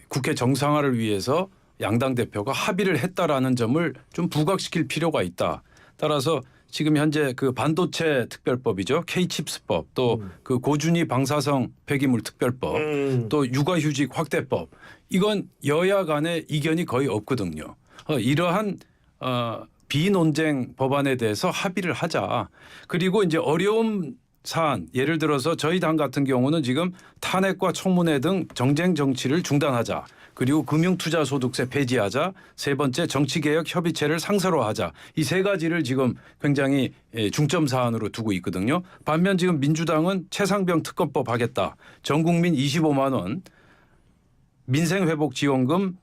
국회 정상화를 위해서 양당 대표가 합의를 했다라는 점을 좀 부각시킬 필요가 있다. 따라서 지금 현재 그 반도체 특별법이죠. K칩스법 또 그 고준위 방사성 폐기물 특별법 또 육아휴직 확대법 이건 여야 간의 이견이 거의 없거든요. 이러한 비논쟁 법안에 대해서 합의를 하자. 그리고 이제 어려운 사안 예를 들어서 저희 당 같은 경우는 지금 탄핵과 청문회 등 정쟁 정치를 중단하자. 그리고 금융투자소득세 폐지하자. 세 번째 정치개혁 협의체를 상설화하자. 이 세 가지를 지금 굉장히 중점 사안으로 두고 있거든요. 반면 지금 민주당은 최상병 특검법 하겠다. 전국민 25만 원 민생회복지원금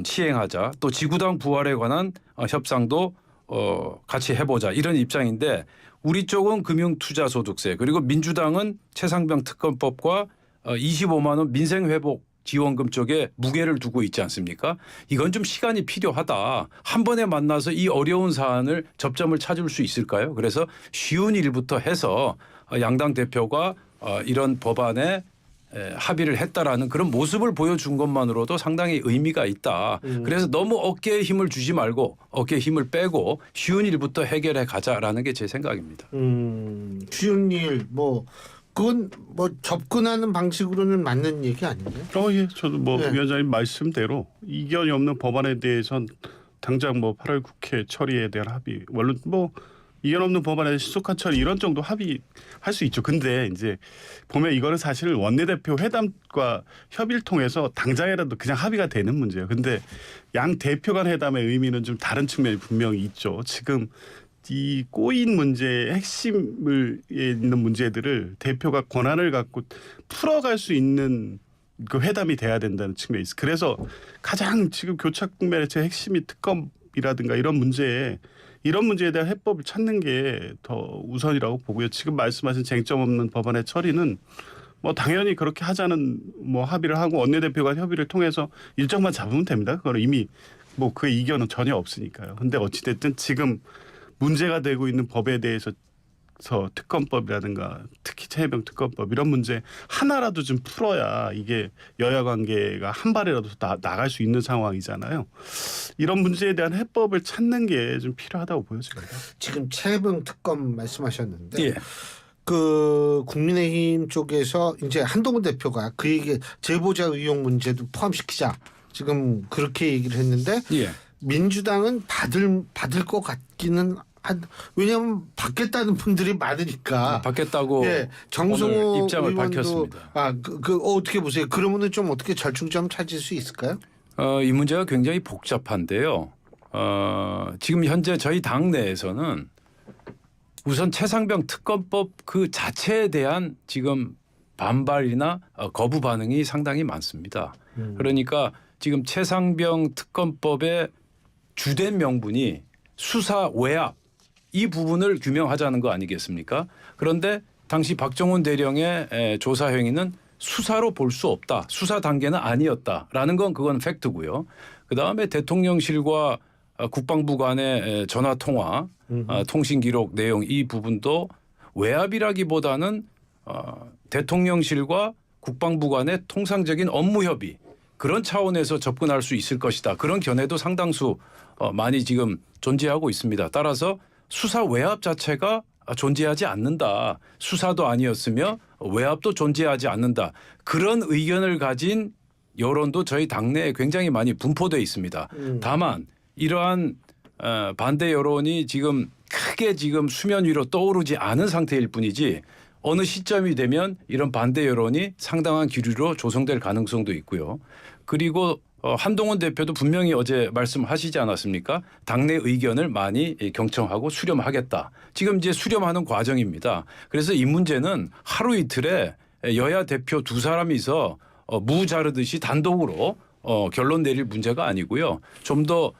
시행하자. 또 지구당 부활에 관한 협상도 같이 해보자 이런 입장인데 우리 쪽은 금융투자소득세 그리고 민주당은 최상병 특검법과 25만 원 민생회복 지원금 쪽에 무게를 두고 있지 않습니까? 이건 좀 시간이 필요하다. 한 번에 만나서 이 어려운 사안을 접점을 찾을 수 있을까요? 그래서 쉬운 일부터 해서 양당 대표가 이런 법안에 합의를 했다라는 그런 모습을 보여준 것만으로도 상당히 의미가 있다. 그래서 너무 어깨에 힘을 주지 말고 어깨에 힘을 빼고 쉬운 일부터 해결해 가자라는 게 제 생각입니다. 쉬운 일 그건 접근하는 방식으로는 맞는 얘기 아니에요? 예, 저도 위원장님 말씀대로 이견이 없는 법안에 대해선 당장 8월 국회 처리에 대한 합의, 물론 이견 없는 법안에 신속한 처리 이런 정도 합의할 수 있죠. 근데 이제 보면 이거는 사실 원내대표 회담과 협의를 통해서 당장이라도 그냥 합의가 되는 문제예요. 근데 양 대표 간 회담의 의미는 좀 다른 측면이 분명히 있죠. 지금 이 꼬인 문제의 핵심을 있는 문제들을 대표가 권한을 갖고 풀어갈 수 있는 그 회담이 돼야 된다는 측면이 있어요. 그래서 가장 지금 교착 국면의 제 핵심이 특검이라든가 이런 문제에 대한 해법을 찾는 게 더 우선이라고 보고요. 지금 말씀하신 쟁점 없는 법안의 처리는 당연히 그렇게 하자는 합의를 하고 원내대표가 협의를 통해서 일정만 잡으면 됩니다. 그거는 이미 그 이견은 전혀 없으니까요. 근데 어찌됐든 지금 문제가 되고 있는 법에 대해서 특검법이라든가 특히 최혜병 특검법 이런 문제 하나라도 좀 풀어야 이게 여야 관계가 한 발이라도 나갈 수 있는 상황이잖아요. 이런 문제에 대한 해법을 찾는 게 좀 필요하다고 보여집니다. 지금 최혜병 특검 말씀하셨는데 국민의힘 쪽에서 이제 한동훈 대표가 그 얘기 제보자 의혹 문제도 포함시키자 지금 그렇게 얘기를 했는데 민주당은 받을 것 같기는 왜냐하면 받겠다는 분들이 많으니까. 받겠다고 정성호 입장을 의원도 밝혔습니다. 어떻게 보세요? 그러면은 좀 어떻게 절충점 찾을 수 있을까요? 이 문제가 굉장히 복잡한데요. 지금 현재 저희 당 내에서는 우선 최상병 특검법 그 자체에 대한 지금 반발이나 거부 반응이 상당히 많습니다. 그러니까 지금 최상병 특검법의 주된 명분이 수사 외압 이 부분을 규명하자는 거 아니겠습니까? 그런데 당시 박정훈 대령의 조사 행위는 수사로 볼 수 없다. 수사 단계는 아니었다라는 건 그건 팩트고요. 그다음에 대통령실과 국방부 간의 전화 통화, 통신 기록 내용 이 부분도 외압이라기보다는 대통령실과 국방부 간의 통상적인 업무 협의 그런 차원에서 접근할 수 있을 것이다. 그런 견해도 상당수 많이 지금 존재하고 있습니다. 따라서 수사 외압 자체가 존재하지 않는다. 수사도 아니었으며 외압도 존재하지 않는다. 그런 의견을 가진 여론도 저희 당내에 굉장히 많이 분포되어 있습니다. 다만 이러한 반대 여론이 지금 크게 지금 수면 위로 떠오르지 않은 상태일 뿐이지 어느 시점이 되면 이런 반대 여론이 상당한 기류로 조성될 가능성도 있고요. 그리고 한동훈 대표도 분명히 어제 말씀하시지 않았습니까? 당내 의견을 많이 경청하고 수렴하겠다. 지금 이제 수렴하는 과정입니다. 그래서 이 문제는 하루 이틀에 여야 대표 두 사람이서 무 자르듯이 단독으로 결론 내릴 문제가 아니고요. 좀 더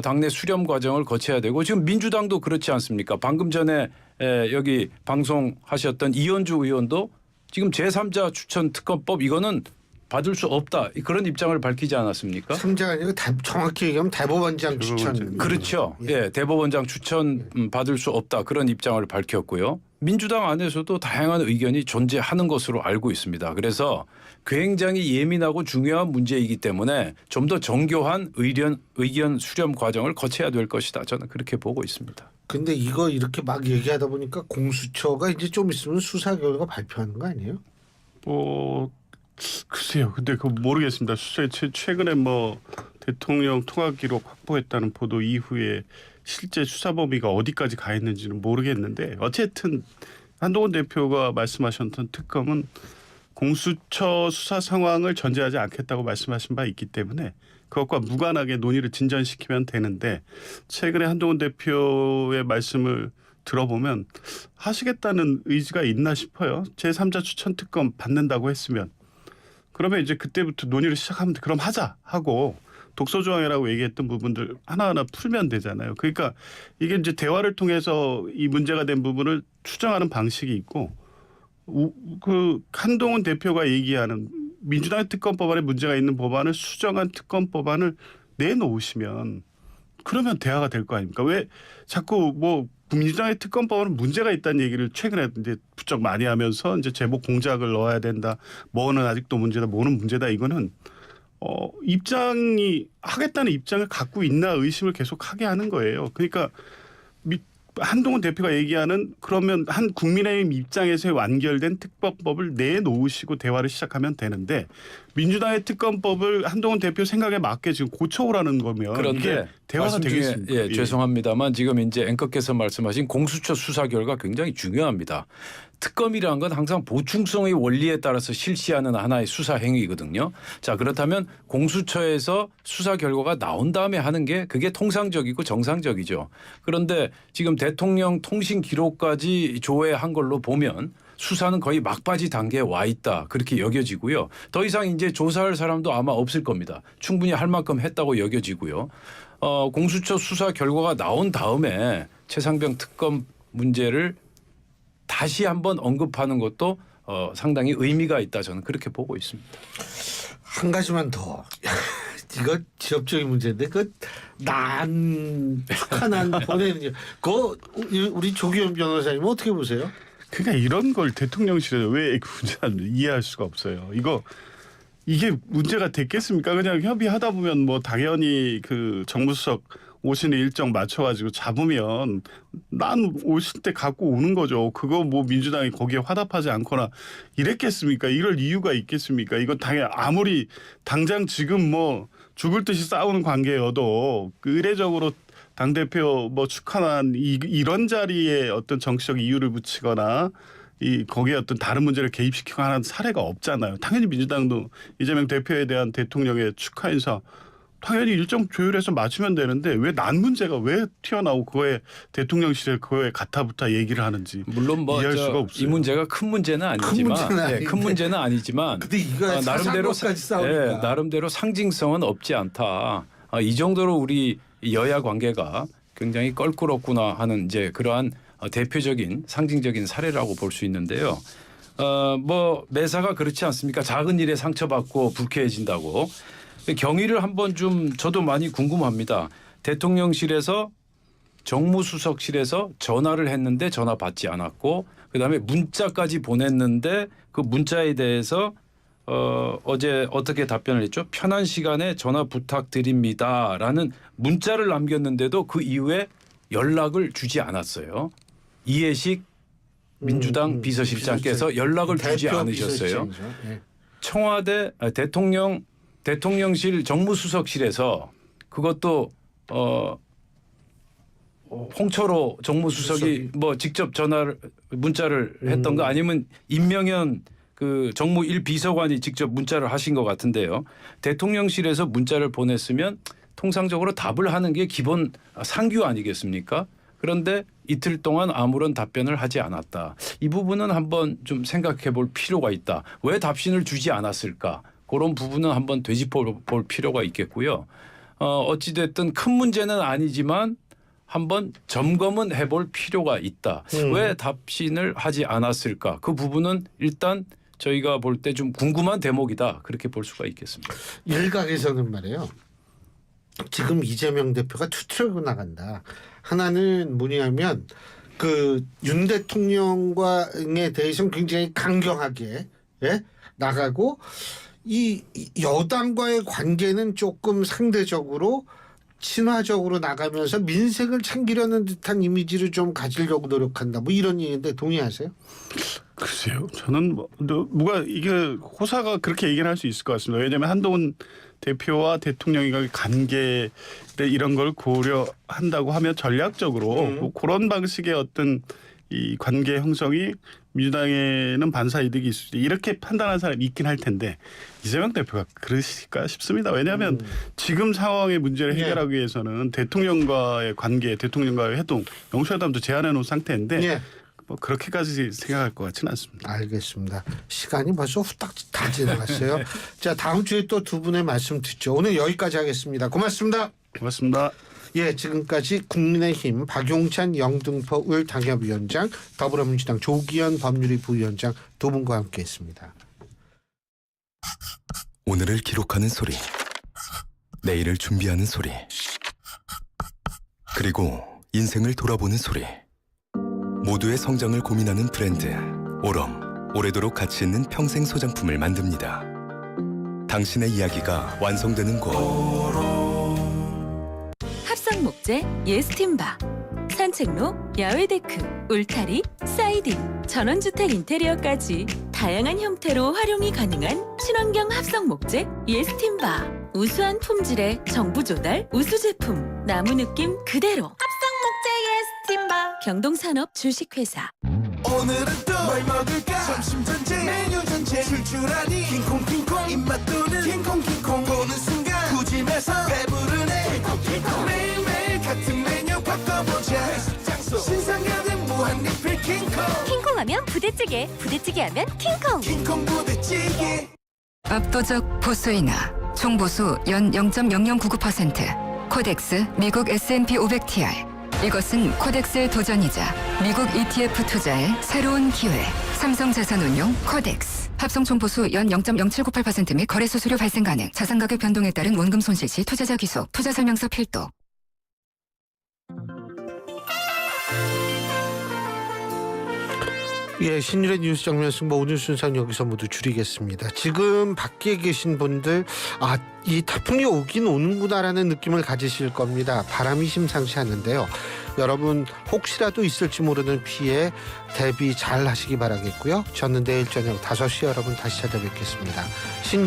당내 수렴 과정을 거쳐야 되고 지금 민주당도 그렇지 않습니까? 방금 전에 여기 방송하셨던 이현주 의원도 지금 제3자 추천 특검법 이거는 받을 수 없다. 그런 입장을 밝히지 않았습니까? 3자가 아니고 정확히 얘기하면 대법원장 추천. 그렇죠. 대법원장 추천 받을 수 없다. 그런 입장을 밝혔고요. 민주당 안에서도 다양한 의견이 존재하는 것으로 알고 있습니다. 그래서 굉장히 예민하고 중요한 문제이기 때문에 좀 더 정교한 의견 수렴 과정을 거쳐야 될 것이다. 저는 그렇게 보고 있습니다. 근데 이거 이렇게 막 얘기하다 보니까 공수처가 이제 좀 있으면 수사 결과 발표하는 거 아니에요? 글쎄요. 근데 그거 모르겠습니다. 최근에 대통령 통화 기록 확보했다는 보도 이후에 실제 수사 범위가 어디까지 가 있는지는 모르겠는데 어쨌든 한동훈 대표가 말씀하셨던 특검은 공수처 수사 상황을 전제하지 않겠다고 말씀하신 바 있기 때문에 그것과 무관하게 논의를 진전시키면 되는데 최근에 한동훈 대표의 말씀을 들어보면 하시겠다는 의지가 있나 싶어요. 제3자 추천 특검 받는다고 했으면 그러면 이제 그때부터 논의를 시작하면 그럼 하자 하고 독소조항이라고 얘기했던 부분들 하나하나 풀면 되잖아요. 그러니까 이게 이제 대화를 통해서 이 문제가 된 부분을 추정하는 방식이 있고 그 한동훈 대표가 얘기하는 민주당의 특검법안에 문제가 있는 법안을 수정한 특검법안을 내놓으시면 그러면 대화가 될 거 아닙니까? 왜 자꾸 뭐 민주당의 특검법은 문제가 있다는 얘기를 최근에 이제 부쩍 많이 하면서 이제 제목 공작을 넣어야 된다. 뭐는 아직도 문제다. 뭐는 문제다. 이거는 입장이 하겠다는 입장을 갖고 있나 의심을 계속 하게 하는 거예요. 그러니까 한동훈 대표가 얘기하는 그러면 한 국민의힘 입장에서 완결된 특검법을 내놓으시고 대화를 시작하면 되는데 민주당의 특검법을 한동훈 대표 생각에 맞게 지금 고쳐오라는 거면 그런데 이게 대화가 되겠습니까? 예, 죄송합니다만 지금 이제 앵커께서 말씀하신 공수처 수사 결과 굉장히 중요합니다. 특검이라는 건 항상 보충성의 원리에 따라서 실시하는 하나의 수사 행위거든요. 자, 그렇다면 공수처에서 수사 결과가 나온 다음에 하는 게 그게 통상적이고 정상적이죠. 그런데 지금 대통령 통신 기록까지 조회한 걸로 보면 수사는 거의 막바지 단계에 와 있다. 그렇게 여겨지고요. 더 이상 이제 조사할 사람도 아마 없을 겁니다. 충분히 할 만큼 했다고 여겨지고요. 공수처 수사 결과가 나온 다음에 최상병 특검 문제를 다시 한번 언급하는 것도 상당히 의미가 있다. 저는 그렇게 보고 있습니다. 한 가지만 더. 이거 지역적인 문제인데 축하난 보내는 거 우리 조기현 변호사님 어떻게 보세요? 그러니까 이런 걸 대통령실에서 왜 그 문제를 이해할 수가 없어요. 이게 문제가 됐겠습니까? 그냥 협의하다 보면 뭐 당연히 그 정무수석 오시는 일정 맞춰가지고 잡으면 난 오실 때 갖고 오는 거죠. 그거 뭐 민주당이 거기에 화답하지 않거나 이랬겠습니까? 이럴 이유가 있겠습니까? 이건 당연히 아무리 당장 지금 뭐 죽을 듯이 싸우는 관계여도 의례적으로 당대표 뭐 축하난 이런 자리에 어떤 정치적 이유를 붙이거나 거기에 어떤 다른 문제를 개입시키거나 하는 사례가 없잖아요. 당연히 민주당도 이재명 대표에 대한 대통령의 축하 인사 당연히 일정 조율해서 맞추면 되는데 왜 난 문제가 왜 튀어나오고 그거에 대통령실에 그거에 가타부타 얘기를 하는지 물론 뭐 이해할 수가 없어요. 이 문제가 큰 문제는 아니지만 큰 문제는 아니지만 근데 이거 나름대로 상징성은 없지 않다. 이 정도로 우리 여야 관계가 굉장히 껄끄럽구나 하는 이제 그러한 대표적인 상징적인 사례라고 볼 수 있는데요. 뭐 매사가 그렇지 않습니까? 작은 일에 상처받고 불쾌해진다고. 경위를 한번 좀 저도 많이 궁금합니다. 대통령실에서 정무수석실에서 전화를 했는데 전화 받지 않았고 그다음에 문자까지 보냈는데 그 문자에 대해서 어제 어떻게 답변을 했죠? 편한 시간에 전화 부탁드립니다라는 문자를 남겼는데도 그 이후에 연락을 주지 않았어요. 이해식 민주당 비서실장께서 연락을 주지 않으셨어요. 청와대 대통령실 정무수석실에서 그것도 홍철호 정무수석이 뭐 직접 문자를 했던 거 아니면 임명현 그 정무 1비서관이 직접 문자를 하신 것 같은데요. 대통령실에서 문자를 보냈으면 통상적으로 답을 하는 게 기본 상규 아니겠습니까? 그런데 이틀 동안 아무런 답변을 하지 않았다. 이 부분은 한번 좀 생각해 볼 필요가 있다. 왜 답신을 주지 않았을까? 그런 부분은 한번 되짚어 볼 필요가 있겠고요. 어찌됐든 큰 문제는 아니지만 한번 점검은 해볼 필요가 있다. 왜 답신을 하지 않았을까? 그 부분은 일단 저희가 볼 때 좀 궁금한 대목이다. 그렇게 볼 수가 있겠습니다. 일각에서는 말이에요. 지금 이재명 대표가 투트랙으로 나간다. 하나는 뭐냐면 그 윤 대통령과에 대해서는 굉장히 강경하게 나가고 이 여당과의 관계는 조금 상대적으로 친화적으로 나가면서 민생을 챙기려는 듯한 이미지를 좀 가지려고 노력한다. 뭐 이런 얘기인데 동의하세요? 글쎄요. 저는 누가 이게 호사가 그렇게 얘기를 할 수 있을 것 같습니다. 왜냐하면 한동훈 대표와 대통령의 관계 이런 걸 고려한다고 하면 전략적으로 뭐 그런 방식의 어떤 이 관계 형성이 민주당에는 반사 이득이 있을 수 이렇게 판단하는 사람이 있긴 할 텐데 이재명 대표가 그러실까 싶습니다. 왜냐하면 지금 상황의 문제를 해결하기 위해서는 대통령과의 관계, 대통령과의 회동, 영수회담도 제안해 놓은 상태인데 뭐 그렇게까지 생각할 것 같지는 않습니다. 알겠습니다. 시간이 벌써 후딱 다 지나갔어요. 자, 다음 주에 또 두 분의 말씀 듣죠. 오늘 여기까지 하겠습니다. 고맙습니다. 고맙습니다. 예, 지금까지 국민의힘 박용찬 영등포 당협위원장, 더불어민주당 조기현 법률위 부위원장 두 분과 함께했습니다. 오늘을 기록하는 소리, 내일을 준비하는 소리, 그리고 인생을 돌아보는 소리. 모두의 성장을 고민하는 브랜드 오럼, 오래도록 가치 있는 평생 소장품을 만듭니다. 당신의 이야기가 완성되는 곳. 합성 목재 예스팀바, 산책로, 야외 데크, 울타리, 사이딩, 전원주택 인테리어까지 다양한 형태로 활용이 가능한 친환경 합성 목재 예스팀바. 우수한 품질의 정부 조달 우수 제품, 나무 느낌 그대로. 합성 목재 예스팀바. 경동산업 주식회사. 오늘은 또 뭘 먹을까? 점심 전쟁, 메뉴 전쟁, 출출하니 킹콩킹콩 입맛 도는 킹콩킹콩 보는 순간 구집에서 배부르네. 킹콩킹콩 매일매일 같은 메뉴 바꿔보자. 회식 장소 신상 가득 무한 리필 킹콩. 킹콩하면 부대찌개, 부대찌개하면 킹콩. 킹콩 부대찌개. 압도적 보수인하, 총보수 연 0.0099%, 코덱스 미국 S&P 500TR. 이것은 코덱스의 도전이자 미국 ETF 투자의 새로운 기회. 삼성자산운용 코덱스. 합성 총보수 연 0.0798% 및 거래 수수료 발생 가능. 자산 가격 변동에 따른 원금 손실 시 투자자 귀속. 투자 설명서 필독. 예, 신일의 뉴스 정면 승부 오늘 순서는 여기서 모두 줄이겠습니다. 지금 밖에 계신 분들 이 태풍이 오긴 오는구나라는 느낌을 가지실 겁니다. 바람이 심상치 않은데요. 여러분 혹시라도 있을지 모르는 피해 대비 잘 하시기 바라겠고요. 저는 내일 저녁 5시 여러분 다시 찾아뵙겠습니다.